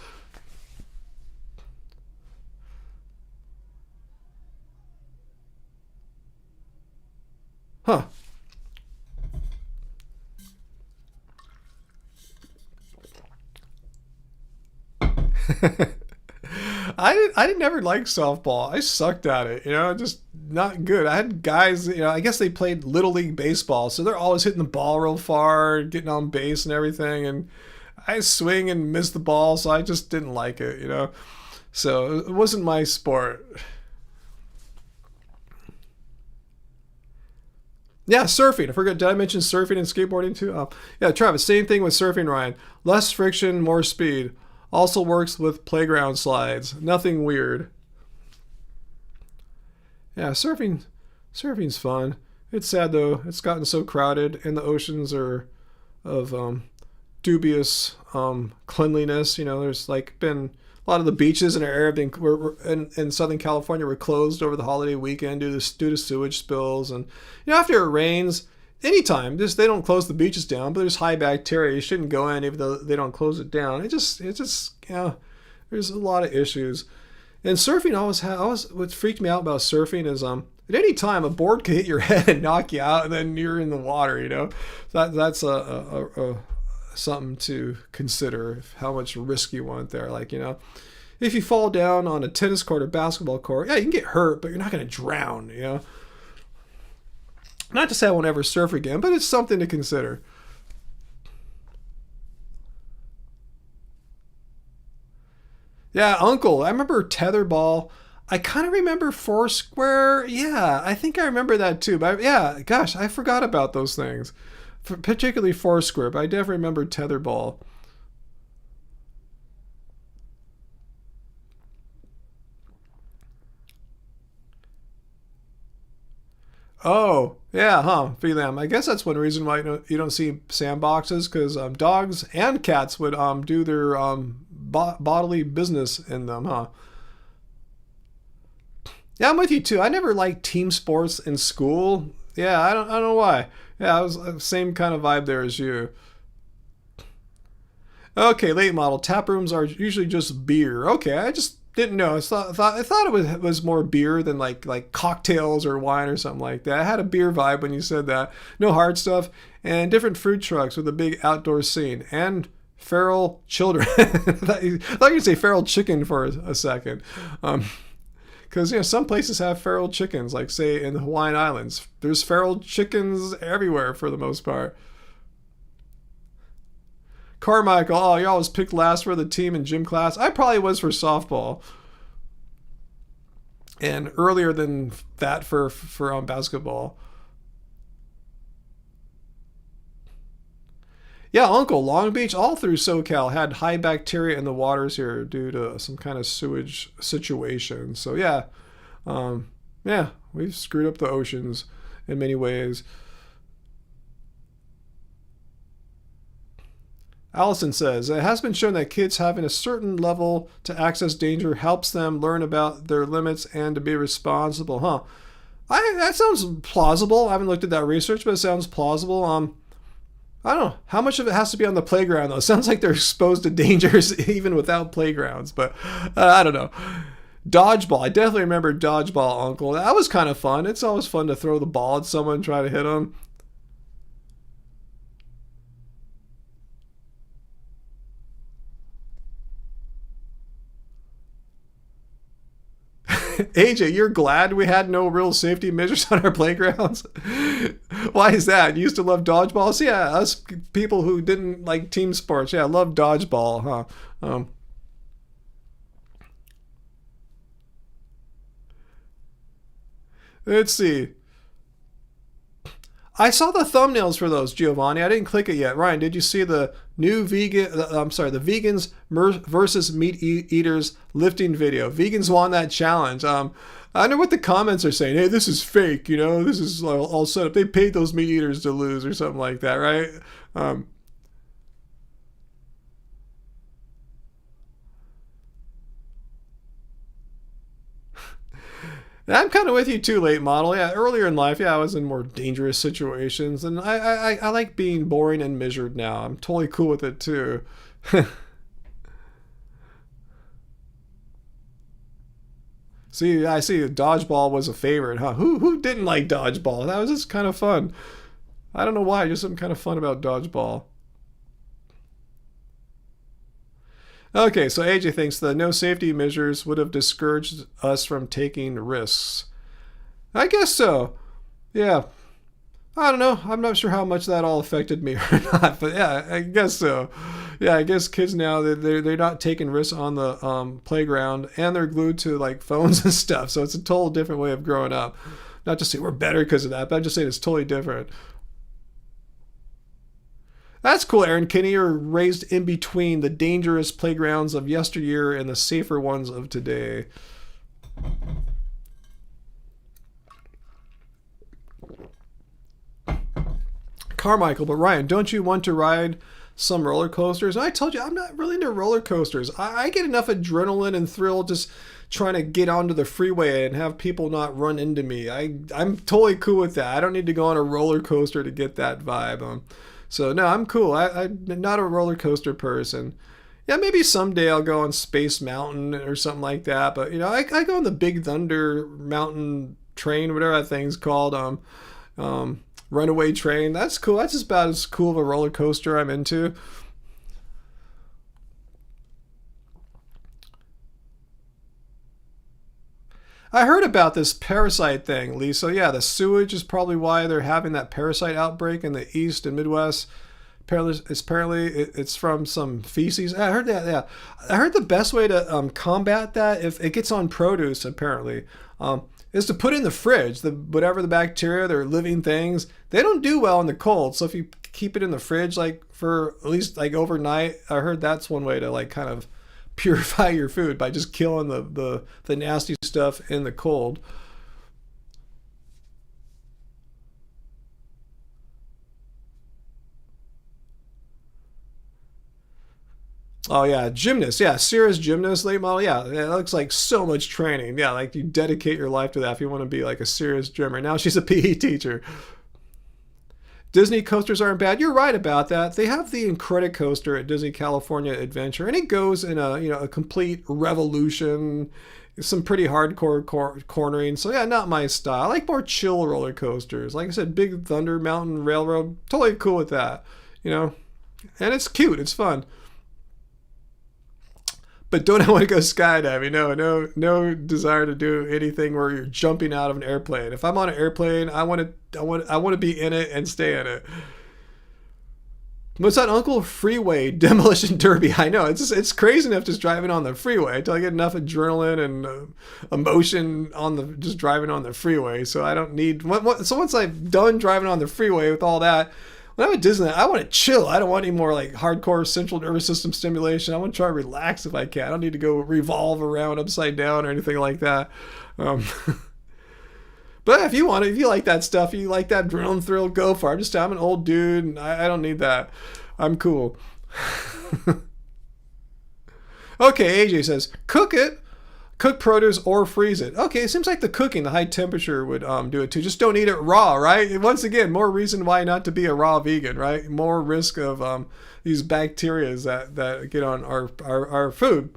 Huh. I didn't never like softball. I sucked at it, just not good. I had guys, I guess they played little league baseball, so they're always hitting the ball real far, getting on base and everything, and I swing and miss the ball, so I just didn't like it. So it wasn't my sport. Yeah, surfing. I forgot. Did I mention surfing and skateboarding too? Yeah, Travis. Same thing with surfing, Ryan. Less friction, more speed. Also works with playground slides. Nothing weird. Yeah, surfing's fun. It's sad though. It's gotten so crowded, and the oceans are of dubious cleanliness. There's like been a lot of the beaches in our area in Southern California were closed over the holiday weekend due to sewage spills. And after it rains, anytime they don't close the beaches down, but there's high bacteria. You shouldn't go in even though they don't close it down. It just there's a lot of issues. And surfing always what freaked me out about surfing is at any time a board can hit your head and knock you out, and then you're in the water. That's a something to consider, how much risk you want there. Like, if you fall down on a tennis court or basketball court, yeah, you can get hurt, but you're not going to drown. Not to say I won't ever surf again, but it's something to consider. Yeah, Uncle. I remember tetherball. I kind of remember Foursquare. Yeah, I think I remember that too. But yeah, gosh, I forgot about those things. Particularly Foursquare, but I definitely remember tetherball. Oh, yeah, huh, Phelan. I guess that's one reason why you don't see sandboxes, because dogs and cats would do their bodily business in them, huh? Yeah, I'm with you too. I never liked team sports in school. Yeah, I don't know why. Yeah, I was same kind of vibe there as you. Okay, late model. Tap rooms are usually just beer. Okay, I just didn't know. I thought it was more beer than like cocktails or wine or something like that. I had a beer vibe when you said that. No hard stuff, and different food trucks with a big outdoor scene and feral children. I thought you were going to say feral chicken for a second. Because some places have feral chickens, like say in the Hawaiian Islands. There's feral chickens everywhere for the most part. Carmichael, oh, you always picked last for the team in gym class. I probably was for softball, and earlier than that for basketball. Yeah, Uncle, Long Beach, all through SoCal had high bacteria in the waters here due to some kind of sewage situation. So yeah, yeah, we've screwed up the oceans in many ways. Allison says, it has been shown that kids having a certain level to access danger helps them learn about their limits and to be responsible. Huh. That sounds plausible. I haven't looked at that research, but it sounds plausible. I don't know. How much of it has to be on the playground, though? It sounds like they're exposed to dangers even without playgrounds, but I don't know. Dodgeball. I definitely remember dodgeball, Uncle. That was kind of fun. It's always fun to throw the ball at someone and try to hit them. AJ, you're glad we had no real safety measures on our playgrounds? Why is that? You used to love dodgeball? So yeah, us people who didn't like team sports, yeah, love dodgeball, huh? Let's see. I saw the thumbnails for those, Giovanni. I didn't click it yet. Ryan, did you see the new I'm sorry, the vegans versus meat eaters lifting video? Vegans won that challenge. I know what the comments are saying. Hey, this is fake. This is all set up. They paid those meat eaters to lose or something like that, right? Um, I'm kind of with you too, late model. Yeah, earlier in life, yeah, I was in more dangerous situations, and I like being boring and measured now. I'm totally cool with it too. See, I see dodgeball was a favorite, huh? Who didn't like dodgeball? That was just kind of fun. I don't know why, just something kind of fun about dodgeball. Okay, so AJ thinks the no safety measures would have discouraged us from taking risks. I guess so. Yeah. I don't know. I'm not sure how much that all affected me or not, but yeah, I guess so. Yeah, I guess kids now they're not taking risks on the playground, and they're glued to like phones and stuff. So it's a total different way of growing up. Not to say we're better because of that, but I'm just saying it's totally different. That's cool, Aaron Kinney. You're raised in between the dangerous playgrounds of yesteryear and the safer ones of today. Carmichael, but Ryan, don't you want to ride some roller coasters? And I told you, I'm not really into roller coasters. I get enough adrenaline and thrill just trying to get onto the freeway and have people not run into me. I'm totally cool with that. I don't need to go on a roller coaster to get that vibe. So no, I'm cool. I'm not a roller coaster person. Yeah, maybe someday I'll go on Space Mountain or something like that. But I go on the Big Thunder Mountain train, whatever that thing's called. Runaway train. That's cool. That's just about as cool of a roller coaster I'm into. I heard about this parasite thing, Lee. So yeah, the sewage is probably why they're having that parasite outbreak in the East and Midwest. Apparently it's from some feces. I heard that. Yeah, I heard the best way to combat that if it gets on produce, apparently, is to put in the fridge. Whatever the bacteria, they're living things. They don't do well in the cold. So if you keep it in the fridge like for at least like overnight, I heard that's one way to like kind of purify your food by just killing the nasty stuff in the cold. Oh yeah, gymnast. Yeah, Sierra's gymnast late model. Yeah, that looks like so much training. Yeah, like you dedicate your life to that if you want to be like a serious gymmer. Now she's a PE teacher. Disney coasters aren't bad. You're right about that. They have the Incredicoaster at Disney California Adventure, and it goes in a complete revolution. Some pretty hardcore cornering. So yeah, not my style. I like more chill roller coasters. Like I said, Big Thunder Mountain Railroad. Totally cool with that. You know, and it's cute. It's fun. But don't I want to go skydiving? No desire to do anything where you're jumping out of an airplane. If I'm on an airplane, I want to be in it and stay in it. What's that Uncle Freeway Demolition Derby? I know it's crazy enough just driving on the freeway until I get enough adrenaline and emotion on the just driving on the freeway. So I don't need. So once I've done driving on the freeway with all that, when I'm at Disneyland, I want to chill. I don't want any more like hardcore central nervous system stimulation. I want to try to relax if I can. I don't need to go revolve around upside down or anything like that. Um, but if you want it, if you like that stuff, you like that adrenaline thrill, go for it. I'm an old dude, and I don't need that. I'm cool. Okay, AJ says, cook it. Cook produce or freeze it. Okay, it seems like the cooking, the high temperature would do it too. Just don't eat it raw, right? Once again, more reason why not to be a raw vegan, right? More risk of these bacteria that get on our food.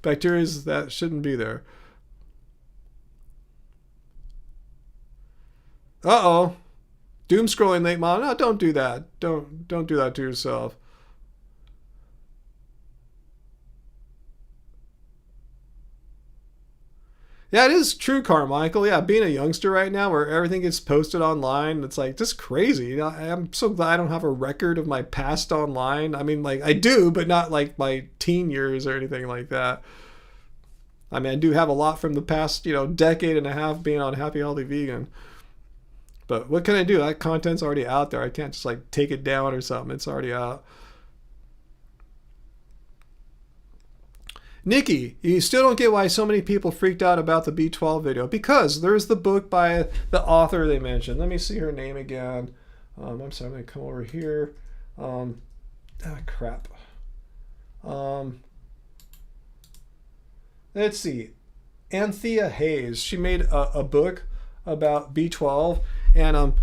Bacteria that shouldn't be there. Uh-oh. Doom scrolling late mom. No, don't do that. Don't do that to yourself. Yeah, it is true, Carmichael. Yeah, being a youngster right now where everything gets posted online, it's like just crazy. I'm so glad I don't have a record of my past online. I mean, like I do, but not like my teen years or anything like that. I mean, I do have a lot from the past, decade and a half being on Happy Healthy Vegan. But what can I do? That content's already out there. I can't just like take it down or something. It's already out. Nikki, you still don't get why so many people freaked out about the B12 video. Because there's the book by the author they mentioned. Let me see her name again. I'm sorry, I'm going to come over here. Crap. Let's see. Anthea Hayes. She made a book about B12, and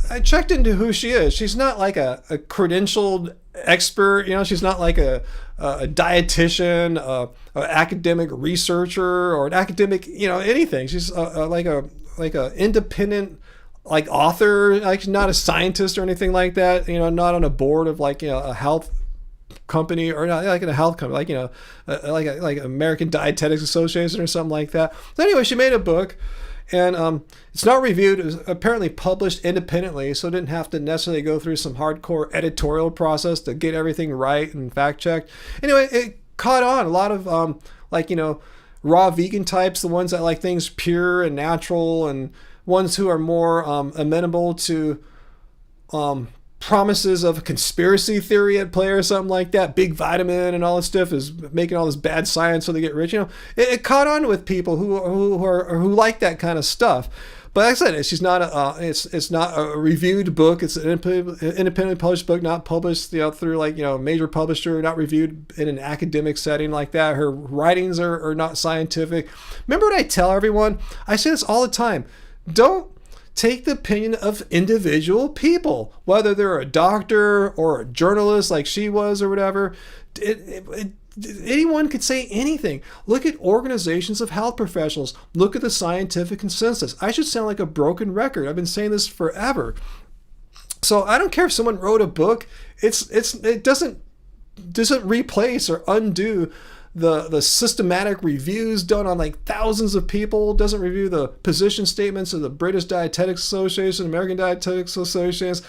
I checked into who she is. She's not like a credentialed expert, she's not like a dietitian, an academic researcher, or an academic, anything. She's like a independent like author, like not a scientist or anything like that, not on a board of like, a health company, or not like in a health company, like like American Dietetics Association or something like that. So anyway, she made a book, and it's not reviewed. It was apparently published independently, so it didn't have to necessarily go through some hardcore editorial process to get everything right and fact checked. Anyway, it caught on. A lot of raw vegan types, the ones that like things pure and natural, and ones who are more amenable to promises of a conspiracy theory at play or something like that. Big vitamin and all this stuff is making all this bad science so they get rich. It caught on with people who like that kind of stuff. But like I said, she's not it's not a reviewed book. It's an independently published book, not published through like major publisher, not reviewed in an academic setting like that. Her writings are not scientific. Remember what I tell everyone? I say this all the time. Don't take the opinion of individual people, whether they're a doctor or a journalist like she was or whatever. Anyone could say anything. Look at organizations of health professionals. Look at the scientific consensus. I should sound like a broken record. I've been saying this forever. So I don't care if someone wrote a book. It doesn't replace or undo the systematic reviews done on like thousands of people. Doesn't review the position statements of the British Dietetics Association, American Dietetics Associations.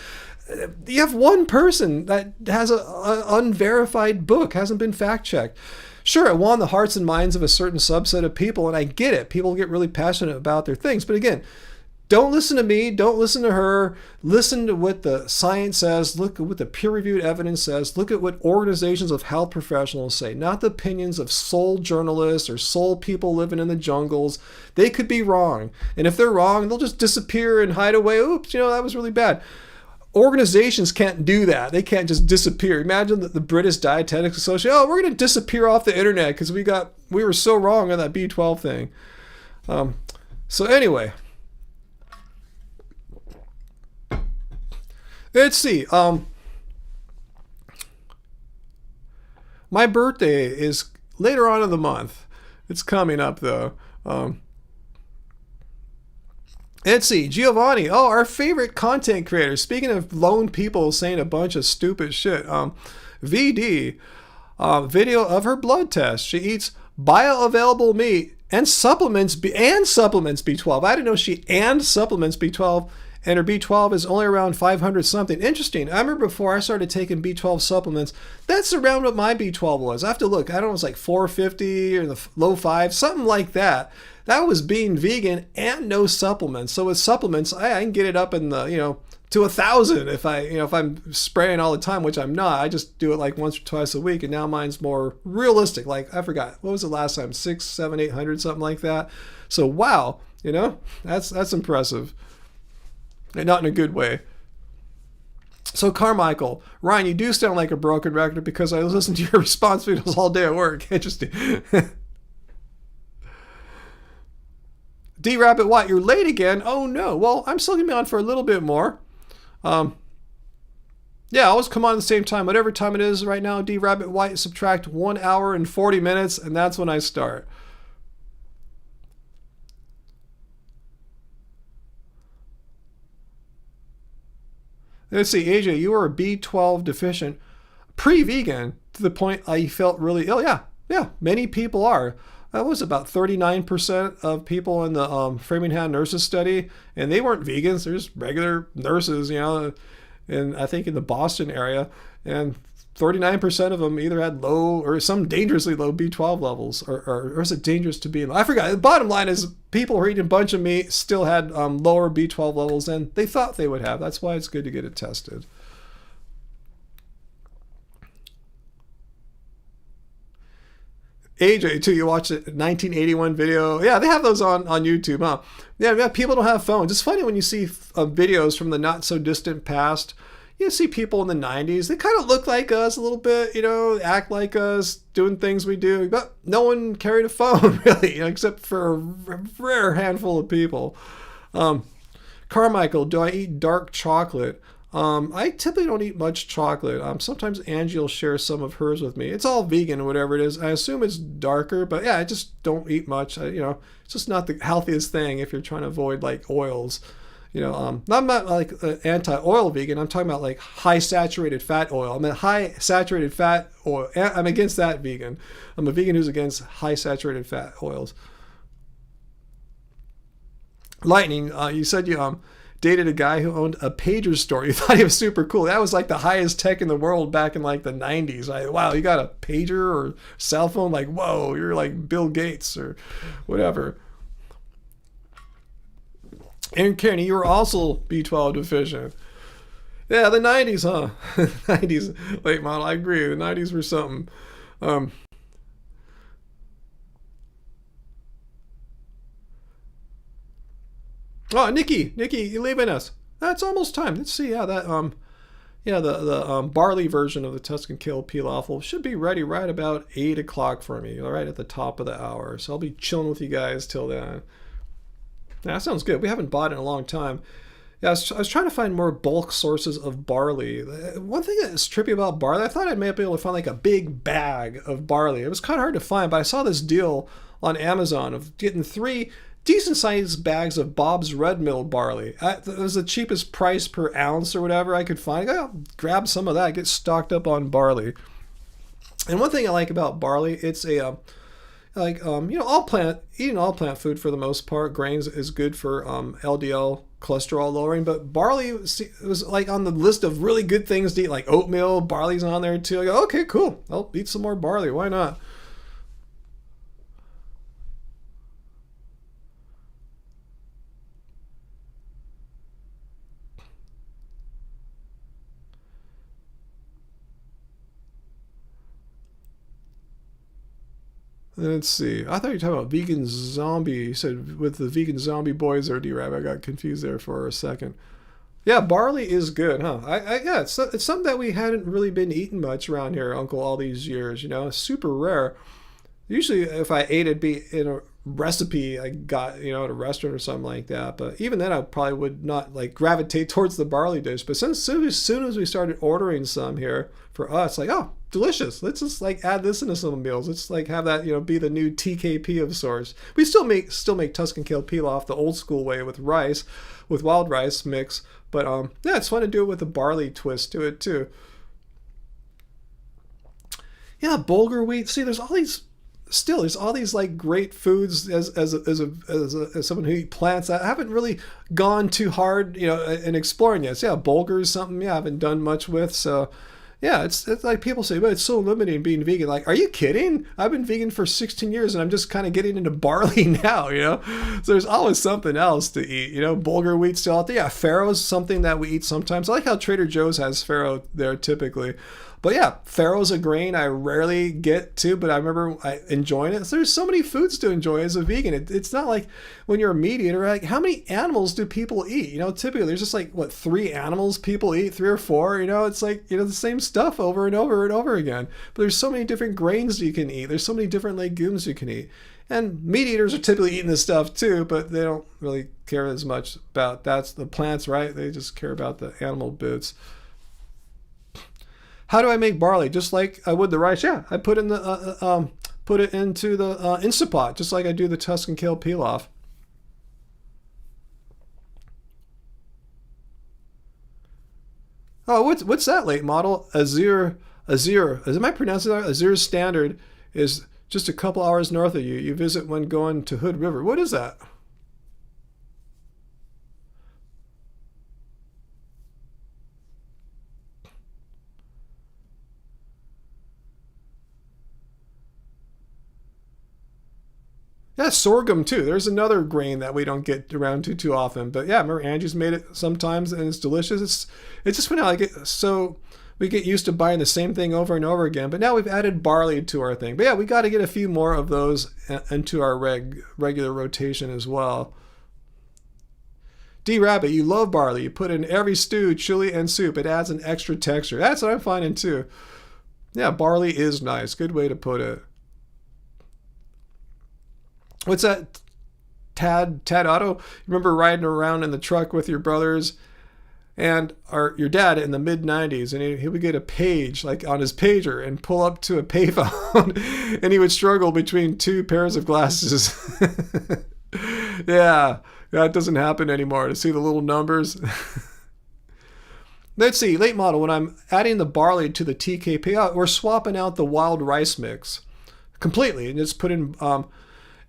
You have one person that has an unverified book, hasn't been fact checked. Sure, it won the hearts and minds of a certain subset of people, and I get it. People get really passionate about their things. But again, don't listen to me. Don't listen to her. Listen to what the science says. Look at what the peer-reviewed evidence says. Look at what organizations of health professionals say, not the opinions of sole journalists or sole people living in the jungles. They could be wrong. And if they're wrong, they'll just disappear and hide away. Oops, that was really bad. Organizations can't do that. They can't just disappear. Imagine that the British Dietetics Association, we're going to disappear off the internet because we were so wrong on that B12 thing. So anyway, let's see. My birthday is later on in the month. It's coming up though. Let's see, Giovanni. Oh, our favorite content creator. Speaking of lone people saying a bunch of stupid shit. VD, video of her blood test. She eats bioavailable meat and supplements B12. I didn't know she supplements B12, and her B12 is only around 500 something. Interesting. I remember before I started taking B12 supplements, that's around what my B12 was. I have to look. I don't know, it was like 450 or the low 5, something like that. That was being vegan and no supplements. So with supplements, I can get it up in the, to 1,000 if I'm spraying all the time, which I'm not. I just do it like once or twice a week, and now mine's more realistic. Like I forgot, what was it last time? 600, 700, 800, something like that. So wow, that's impressive, and not in a good way. So Carmichael, Ryan, you do sound like a broken record because I listen to your response videos all day at work. Interesting. D Rabbit White, you're late again. Oh no. Well, I'm still gonna be on for a little bit more. Yeah, I always come on at the same time. Whatever time it is right now, D Rabbit White, subtract 1 hour and 40 minutes, and that's when I start. Let's see, AJ, you were a B12 deficient pre-vegan to the point you felt really ill. Yeah, many people are. That was about 39% of people in the Framingham nurses study, and they weren't vegans. They're just regular nurses, and I think in the Boston area, and 39% of them either had low or some dangerously low B12 levels, or is it dangerous to be in? I forgot. The bottom line is people who are eating a bunch of meat still had lower B12 levels than they thought they would have. That's why it's good to get it tested. AJ too, you watched a 1981 video. Yeah, they have those on YouTube, huh? Yeah, people don't have phones. It's funny when you see videos from the not so distant past. you see people in the 90s, they kind of look like us a little bit, you know, act like us, doing things we do, but no one carried a phone really, you know, except for a rare handful of people. Carmichael, do I eat dark chocolate? I typically don't eat much chocolate. Sometimes Angie will share some of hers with me. It's all vegan, whatever it is. I assume it's darker, but yeah, I just don't eat much. You know, it's just not the healthiest thing if you're trying to avoid like oils. You know, I'm not like anti-oil vegan. I'm talking about like high saturated fat oil. I'm a high saturated fat oil. I'm against that vegan. I'm a vegan who's against high saturated fat oils. Lightning, you said you dated a guy who owned a pager store. You thought he was super cool. That was like the highest tech in the world back in like the 90s. Like, wow, you got a pager or cell phone? Like, whoa, you're like Bill Gates or whatever. Aaron Kearney, you were also B12 deficient. Yeah, the 90s, huh? 90s, late model. I agree. The 90s were something. Oh, Nikki, you leaving us? That's almost time. Let's see. Yeah, that the barley version of the Tuscan Kale Pilaf should be ready right about 8 o'clock for me. All right, at the top of the hour. So I'll be chilling with you guys till then. Yeah, that sounds good. We haven't bought it in a long time. Yeah, I was trying to find more bulk sources of barley. One thing that's trippy about barley, I thought I may be able to find like a big bag of barley. It was kind of hard to find, but I saw this deal on Amazon of getting 3 decent-sized bags of Bob's Red Mill barley. It was the cheapest price per ounce or whatever I could find. I'll grab some of that, get stocked up on barley. And one thing I like about barley, it's a you know, eating all plant food for the most part. Grains is good for LDL cholesterol lowering, but barley was like on the list of really good things to eat, like oatmeal. Barley's on there too. I go, okay, cool. I'll eat some more barley. Why not? Let's see. I thought you were talking about vegan zombie. You said with the vegan zombie boys or D-Rab. I got confused there for a second. Yeah, barley is good, huh? Yeah, it's something that we hadn't really been eating much around here, Uncle, all these years. You know, it's super rare. Usually, if I ate it, be in a recipe I got, you know, at a restaurant or something like that. But even then, I probably would not like gravitate towards the barley dish. But as soon as we started ordering some here for us, like, oh, delicious. Let's just like add this into some meals. Let's like have that, you know, be the new TKP of sorts. We still make Tuscan Kale Pilaf the old school way with rice, with wild rice mix. But yeah, it's fun to do it with a barley twist to it too. Yeah, bulgur wheat. See, there's all these like great foods as someone who eats plants. I haven't really gone too hard, you know, in exploring yet. So, yeah, bulgur is something I haven't done much with. So yeah, it's like people say, but it's so limiting being vegan. Like, are you kidding? I've been vegan for 16 years and I'm just kind of getting into barley now, you know? So there's always something else to eat, you know? Bulgur wheat's still out there. Yeah, farro is something that we eat sometimes. I like how Trader Joe's has farro there typically. But yeah, farro's a grain I rarely get to, but I remember enjoying it. So there's so many foods to enjoy as a vegan. It's not like when you're a meat eater, like how many animals do people eat? You know, typically there's just like, 3 animals people eat, 3 or 4, you know, it's like, you know, the same stuff over and over and over again. But there's so many different grains you can eat. There's so many different legumes you can eat. And meat eaters are typically eating this stuff too, but they don't really care as much about that's the plants, right? They just care about the animal bits. How do I make barley? Just like I would the rice. Yeah, I put in the put it into the Instapot, just like I do the Tuscan Kale Pilaf. Oh, what's that late model? Azure. Am I pronouncing that? Azure Standard is just a couple hours north of you. You visit when going to Hood River. What is that? Yeah, sorghum too. There's another grain that we don't get around to too often. But yeah, remember Angie's made it sometimes and it's delicious. It's just when I like it. So we get used to buying the same thing over and over again. But now we've added barley to our thing. But yeah, we got to get a few more of those into our regular rotation as well. D-Rabbit, you love barley. You put it in every stew, chili, and soup. It adds an extra texture. That's what I'm finding too. Yeah, barley is nice. Good way to put it. What's that? Tad Otto? Remember riding around in the truck with your brothers and your dad in the mid-90s, and he would get a page like on his pager and pull up to a payphone and he would struggle between two pairs of glasses. Yeah, that doesn't happen anymore, to see the little numbers. Let's see, late model, when I'm adding the barley to the TKP, we're swapping out the wild rice mix completely and just put in,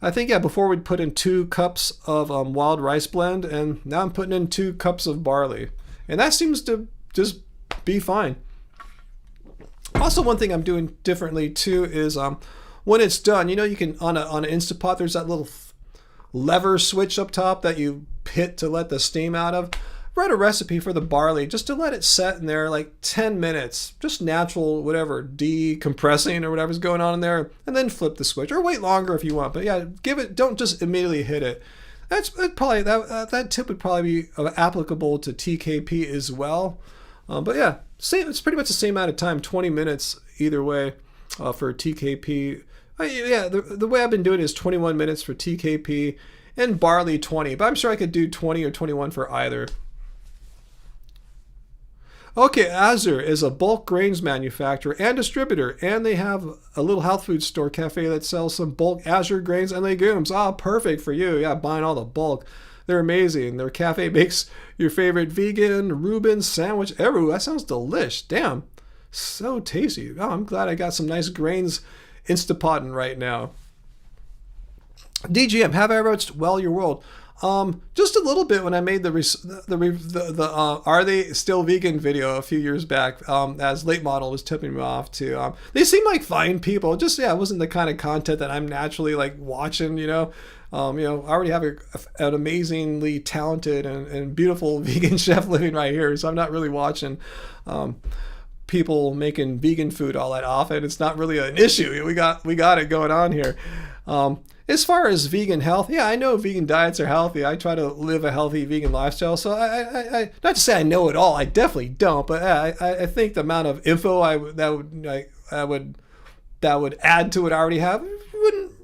I think, yeah, before we'd put in 2 cups of wild rice blend, and now I'm putting in 2 cups of barley. And that seems to just be fine. Also, one thing I'm doing differently too is when it's done, you know, you can, on an Instapot, there's that little lever switch up top that you hit to let the steam out of. Write a recipe for the barley just to let it set in there like 10 minutes, just natural, whatever, decompressing or whatever's going on in there, and then flip the switch, or wait longer if you want. But yeah, don't just immediately hit it. That's probably, that tip would probably be applicable to TKP as well. But yeah, it's pretty much the same amount of time, 20 minutes either way for TKP. Yeah, the way I've been doing it is 21 minutes for TKP and barley 20, but I'm sure I could do 20 or 21 for either. Okay, Azure is a bulk grains manufacturer and distributor, and they have a little health food store cafe that sells some bulk Azure grains and legumes. Ah, perfect for you. Yeah, buying all the bulk. They're amazing. Their cafe makes your favorite vegan Reuben sandwich ever. That sounds delish. Damn, so tasty. Oh, I'm glad I got some nice grains Instapotting right now. DGM, have I approached Well Your World? Just a little bit when I made the Are They Still Vegan video a few years back, as Late Model was tipping me off to. They seem like fine people. Just, yeah, it wasn't the kind of content that I'm naturally like watching, you know. I already have an amazingly talented and beautiful vegan chef living right here, so I'm not really watching people making vegan food all that often. It's not really an issue. We got it going on here. As far as vegan health, yeah, I know vegan diets are healthy. I try to live a healthy vegan lifestyle. So I not to say I know it all. I definitely don't. But I think the amount of info that would add to what I already have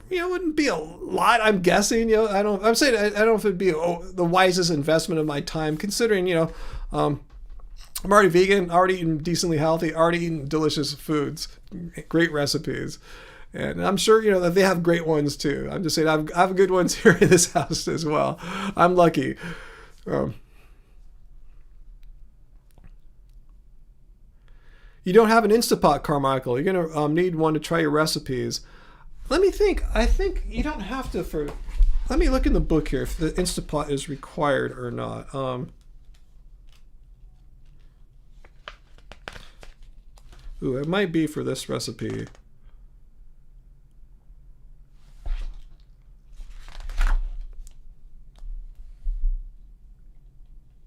wouldn't be a lot. I'm guessing. I'm saying I don't know if it'd be the wisest investment of my time, considering I'm already vegan, already eating decently healthy, already eating delicious foods, great recipes. And I'm sure, that they have great ones too. I'm just saying I have good ones here in this house as well. I'm lucky. You don't have an Instapot, Carmichael. You're going to need one to try your recipes. Let me think. I think you don't have to let me look in the book here if the Instapot is required or not. It might be for this recipe.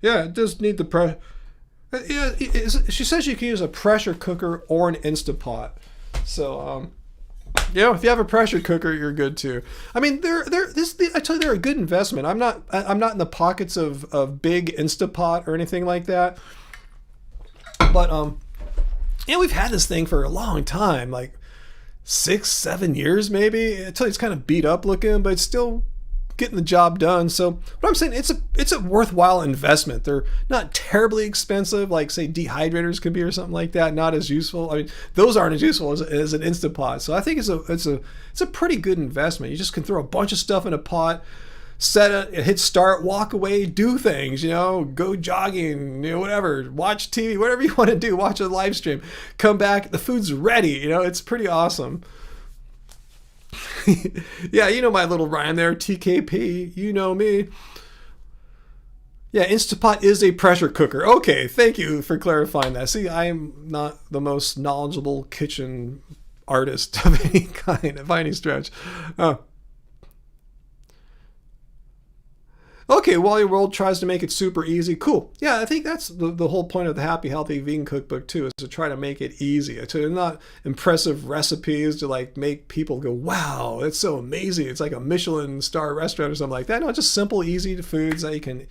Yeah, it does need the yeah, she says you can use a pressure cooker or an Instapot. So, if you have a pressure cooker, you're good too. I mean, I tell you, they're a good investment. I'm not in the pockets of big Instapot or anything like that. But we've had this thing for a long time, like 6-7 years maybe. I tell you, it's kind of beat up looking, but it's still getting the job done. So what I'm saying, it's a worthwhile investment. They're not terribly expensive, like say dehydrators could be or something like that. Not as useful. I mean, those aren't as useful as an Instapot. So I think it's a pretty good investment. You just can throw a bunch of stuff in a pot, set it, hit start, walk away, do things, go jogging, whatever, watch TV, whatever you want to do, watch a live stream, come back, the food's ready. It's pretty awesome. Yeah, my little rhyme there, TKP, you know me. Yeah, Instapot is a pressure cooker. Okay, thank you for clarifying that. See, I am not the most knowledgeable kitchen artist of any kind, by any stretch. Okay, Wally World tries to make it super easy. Cool. Yeah, I think that's the whole point of the Happy Healthy Vegan Cookbook too, is to try to make it easy. To not impressive recipes to like make people go, wow, it's so amazing. It's like a Michelin star restaurant or something like that. No, just simple, easy foods that you can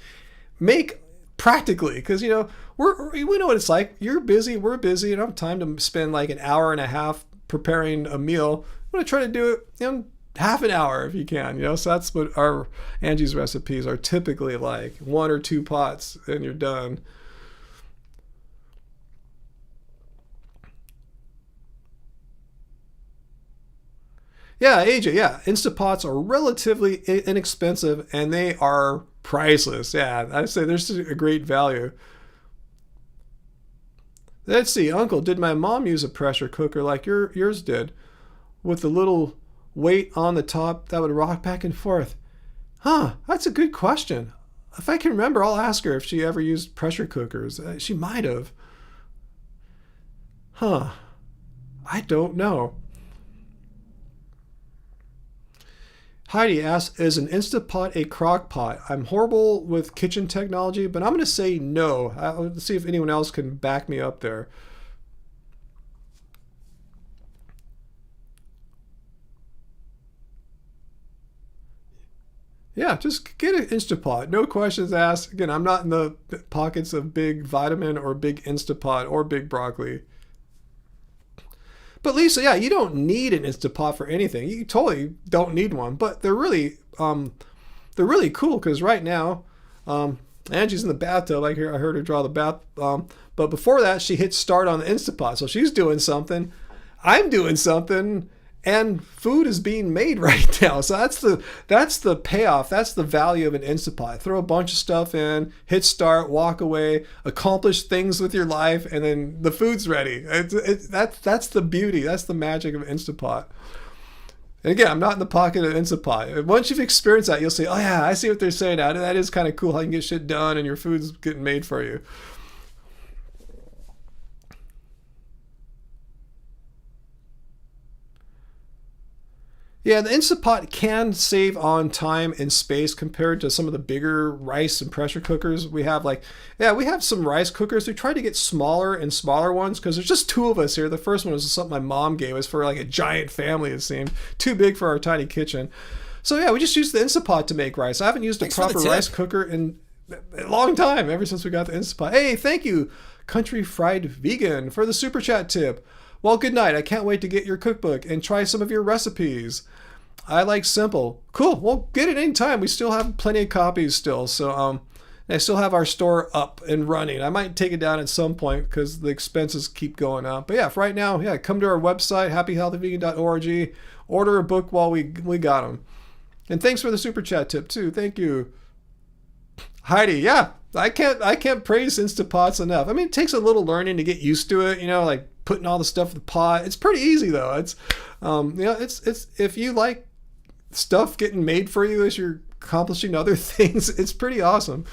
make practically, because we know what it's like. You're busy, we're busy, and I don't have time to spend like an hour and a half preparing a meal. I'm gonna try to do it in half an hour if you can. So that's what our Angie's recipes are typically like: 1 or 2 pots and you're done. Yeah, AJ, yeah. Instapots are relatively inexpensive and they are priceless. Yeah, I'd say there's a great value. Let's see, Uncle, did my mom use a pressure cooker like yours did? With the little weight on the top that would rock back and forth? Huh, that's a good question. If I can remember, I'll ask her if she ever used pressure cookers. She might have. Huh, I don't know. Heidi asks, is an Instapot a crock pot? I'm horrible with kitchen technology, but I'm going to say no. Let's see if anyone else can back me up there. Yeah, just get an Instapot. No questions asked. Again, I'm not in the pockets of Big Vitamin or Big Instapot or Big Broccoli. But Lisa, yeah, you don't need an Instapot for anything. You totally don't need one. But they're really cool because right now, Angie's in the bathtub. I heard her draw the bath. But before that, she hit start on the Instapot, so she's doing something. I'm doing something, and food is being made right now. So that's the payoff. That's the value of an Instapot. Throw a bunch of stuff in, hit start, walk away, accomplish things with your life, and then the food's ready. That's the beauty. That's the magic of an Instapot. And again, I'm not in the pocket of Instapot. Once you've experienced that, you'll say, oh yeah, I see what they're saying. That is kind of cool how you can get shit done and your food's getting made for you. Yeah, the Instapot can save on time and space compared to some of the bigger rice and pressure cookers we have. We have some rice cookers. We try to get smaller and smaller ones because there's just 2 of us here. The first one was something my mom gave us for like a giant family, it seemed. Too big for our tiny kitchen. So yeah, we just use the Instapot to make rice. I haven't used a proper rice cooker in a long time, ever since we got the Instapot. Hey, thank you, Country Fried Vegan, for the super chat tip. Well, good night. I can't wait to get your cookbook and try some of your recipes. I like simple. Cool. Well, get it anytime. We still have plenty of copies still. So I still have our store up and running. I might take it down at some point because the expenses keep going up. But yeah, for right now, yeah, come to our website, happyhealthyvegan.org. Order a book while we got them. And thanks for the super chat tip too. Thank you. Heidi, yeah. I can't praise Instapots enough. I mean, it takes a little learning to get used to it, like putting all the stuff in the pot. It's pretty easy though. It's it's if you like stuff getting made for you as you're accomplishing other things, it's pretty awesome.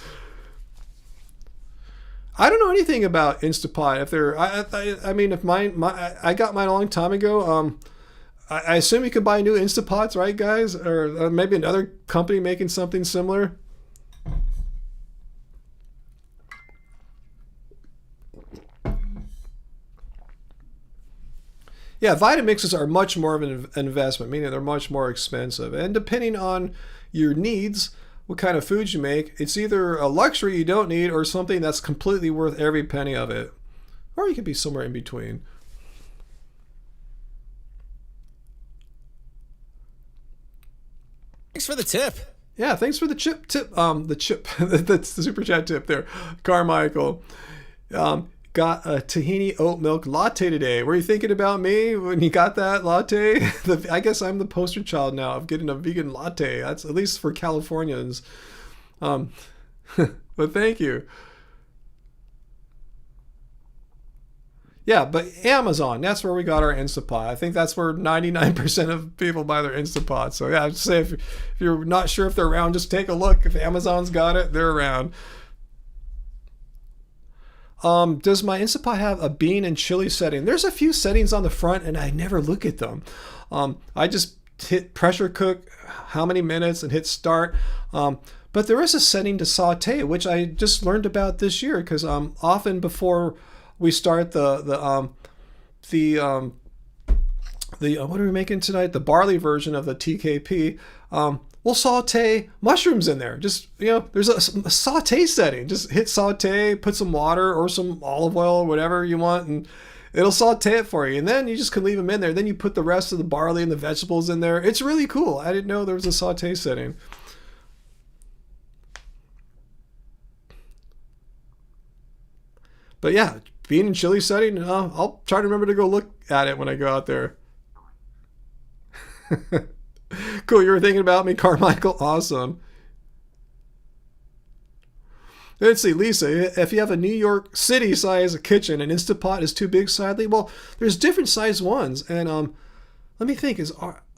I don't know anything about Instapot. If they're, I mean, if I got mine a long time ago. I assume you can buy new Instapots, right, guys? Or maybe another company making something similar. Yeah, Vitamixes are much more of an investment, meaning they're much more expensive. And depending on your needs, what kind of food you make, it's either a luxury you don't need or something that's completely worth every penny of it. Or you could be somewhere in between. Thanks for the tip. Yeah, thanks for the the super chat tip there, Carmichael. Got a tahini oat milk latte today. Were you thinking about me when you got that latte? I guess I'm the poster child now of getting a vegan latte. That's at least for Californians. But thank you. Yeah, but Amazon, that's where we got our Instapot. I think that's where 99% of people buy their Instapot. So yeah, I'd say if you're not sure if they're around, just take a look. If Amazon's got it, they're around. Does my Instapot have a bean and chili setting? There's a few settings on the front and I never look at them. I just hit pressure cook, how many minutes, and hit start. But there is a setting to saute, which I just learned about this year because often before we start the what are we making tonight? The barley version of the TKP. we'll saute mushrooms in there. Just, there's a saute setting. Just hit saute, put some water or some olive oil or whatever you want, and it'll saute it for you. And then you just can leave them in there. Then you put the rest of the barley and the vegetables in there. It's really cool. I didn't know there was a saute setting. But yeah, bean and chili setting, I'll try to remember to go look at it when I go out there. Cool, you were thinking about me, Carmichael? Awesome. Let's see, Lisa, if you have a New York City size kitchen and Instant Pot is too big, sadly, well, there's different size ones. And let me think,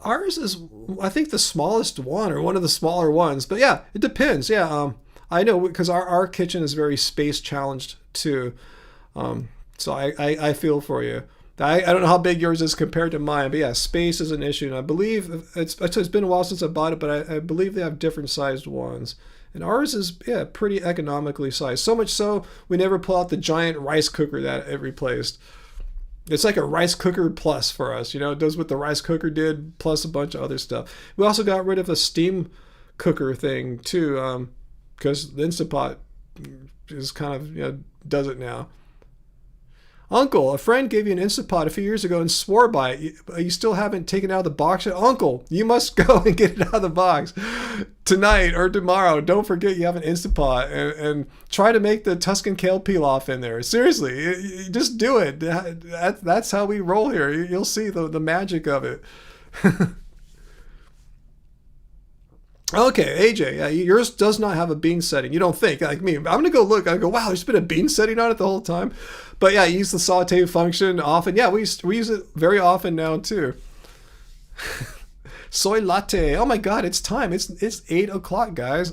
ours is, I think, the smallest one or one of the smaller ones. But yeah, it depends. Yeah, I know, because our kitchen is very space challenged too. So I feel for you. I don't know how big yours is compared to mine, but yeah, space is an issue. And I believe it's been a while since I bought it, but I believe they have different sized ones. And ours is, yeah, pretty economically sized. So much so, we never pull out the giant rice cooker that it replaced. It's like a rice cooker plus for us. It does what the rice cooker did, plus a bunch of other stuff. We also got rid of a steam cooker thing too, because the Instant Pot is kind of, does it now. Uncle, a friend gave you an Instant Pot a few years ago and swore by it. You still haven't taken it out of the box yet? Uncle, you must go and get it out of the box tonight or tomorrow. Don't forget you have an Instant Pot, and try to make the Tuscan kale peel off in there. Seriously, you just do it. That's how we roll here. You'll see the magic of it. Okay, AJ, yeah, yours does not have a bean setting. You don't think, like me. I'm going to go look. I go, wow, there's been a bean setting on it the whole time. But yeah, you use the saute function often. Yeah, we use it very often now too. Soy latte. Oh my God, it's time. It's 8 o'clock, guys.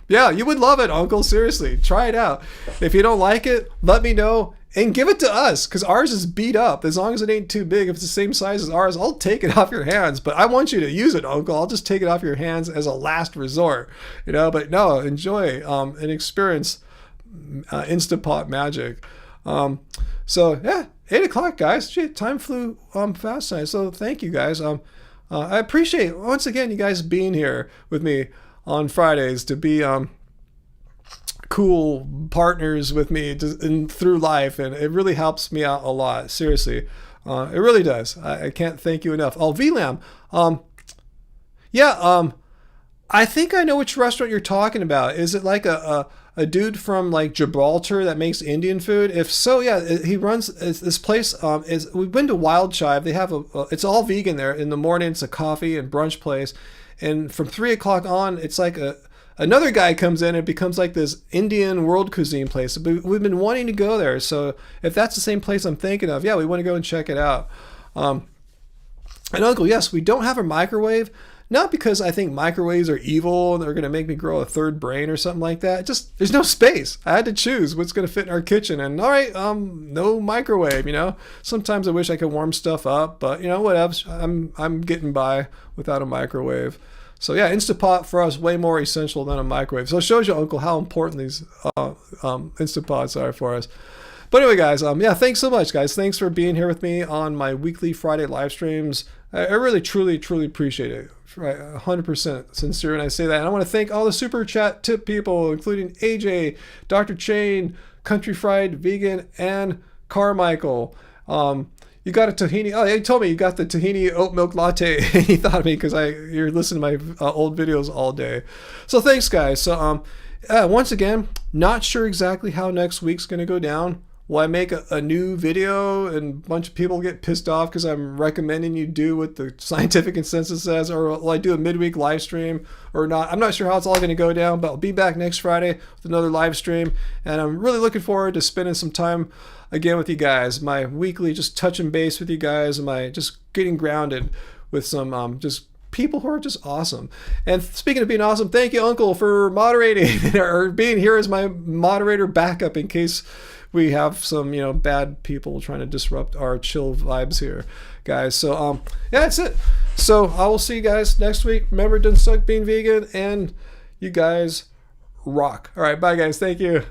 Yeah, you would love it, Uncle. Seriously, try it out. If you don't like it, let me know and give it to us, because ours is beat up. As long as it ain't too big, if it's the same size as ours, I'll take it off your hands. But I want you to use it, Uncle. I'll just take it off your hands as a last resort, But no, enjoy and experience Instant Pot magic. So yeah, 8 o'clock, guys. Gee, time flew fast tonight. So thank you, guys. I appreciate once again you guys being here with me on Fridays to be cool partners with me through life, and it really helps me out a lot. Seriously, it really does. I can't thank you enough. Oh, VLAM. I think I know which restaurant you're talking about. Is it like a dude from like Gibraltar that makes Indian food? If so, yeah, he runs this place. We've been to Wild Chive. They have it's all vegan there. In the morning, it's a coffee and brunch place, and from 3 o'clock on, it's like another guy comes in and it becomes like this Indian world cuisine place. We've been wanting to go there. So if that's the same place I'm thinking of, yeah, we want to go and check it out. And Uncle, yes, we don't have a microwave. Not because I think microwaves are evil and they're going to make me grow a third brain or something like that. Just, there's no space. I had to choose what's going to fit in our kitchen. And all right, no microwave, Sometimes I wish I could warm stuff up, but whatever. I'm getting by without a microwave. So yeah, Instant Pot for us way more essential than a microwave. So it shows you, Uncle, how important these Instant Pots are for us. But anyway, guys, yeah, thanks so much, guys. Thanks for being here with me on my weekly Friday live streams. I really, truly, truly appreciate it. Right, 100% sincere when I say that. And I want to thank all the super chat tip people, including AJ, Dr. Chain, Country Fried Vegan, and Carmichael. You got a tahini. Oh, he told me you got the tahini oat milk latte. He thought of me because you're listening to my old videos all day. So thanks, guys. So once again, not sure exactly how next week's going to go down. Will I make a new video and a bunch of people get pissed off because I'm recommending you do what the scientific consensus says? Or will I do a midweek live stream or not? I'm not sure how it's all going to go down, but I'll be back next Friday with another live stream. And I'm really looking forward to spending some time again with you guys. My weekly just touching base with you guys, and my just getting grounded with some just people who are just awesome. And speaking of being awesome, thank you, Uncle, for moderating or being here as my moderator backup in case we have some, bad people trying to disrupt our chill vibes here, guys. So, yeah, that's it. So I will see you guys next week. Remember, don't suck being vegan, and you guys rock. All right, bye, guys. Thank you.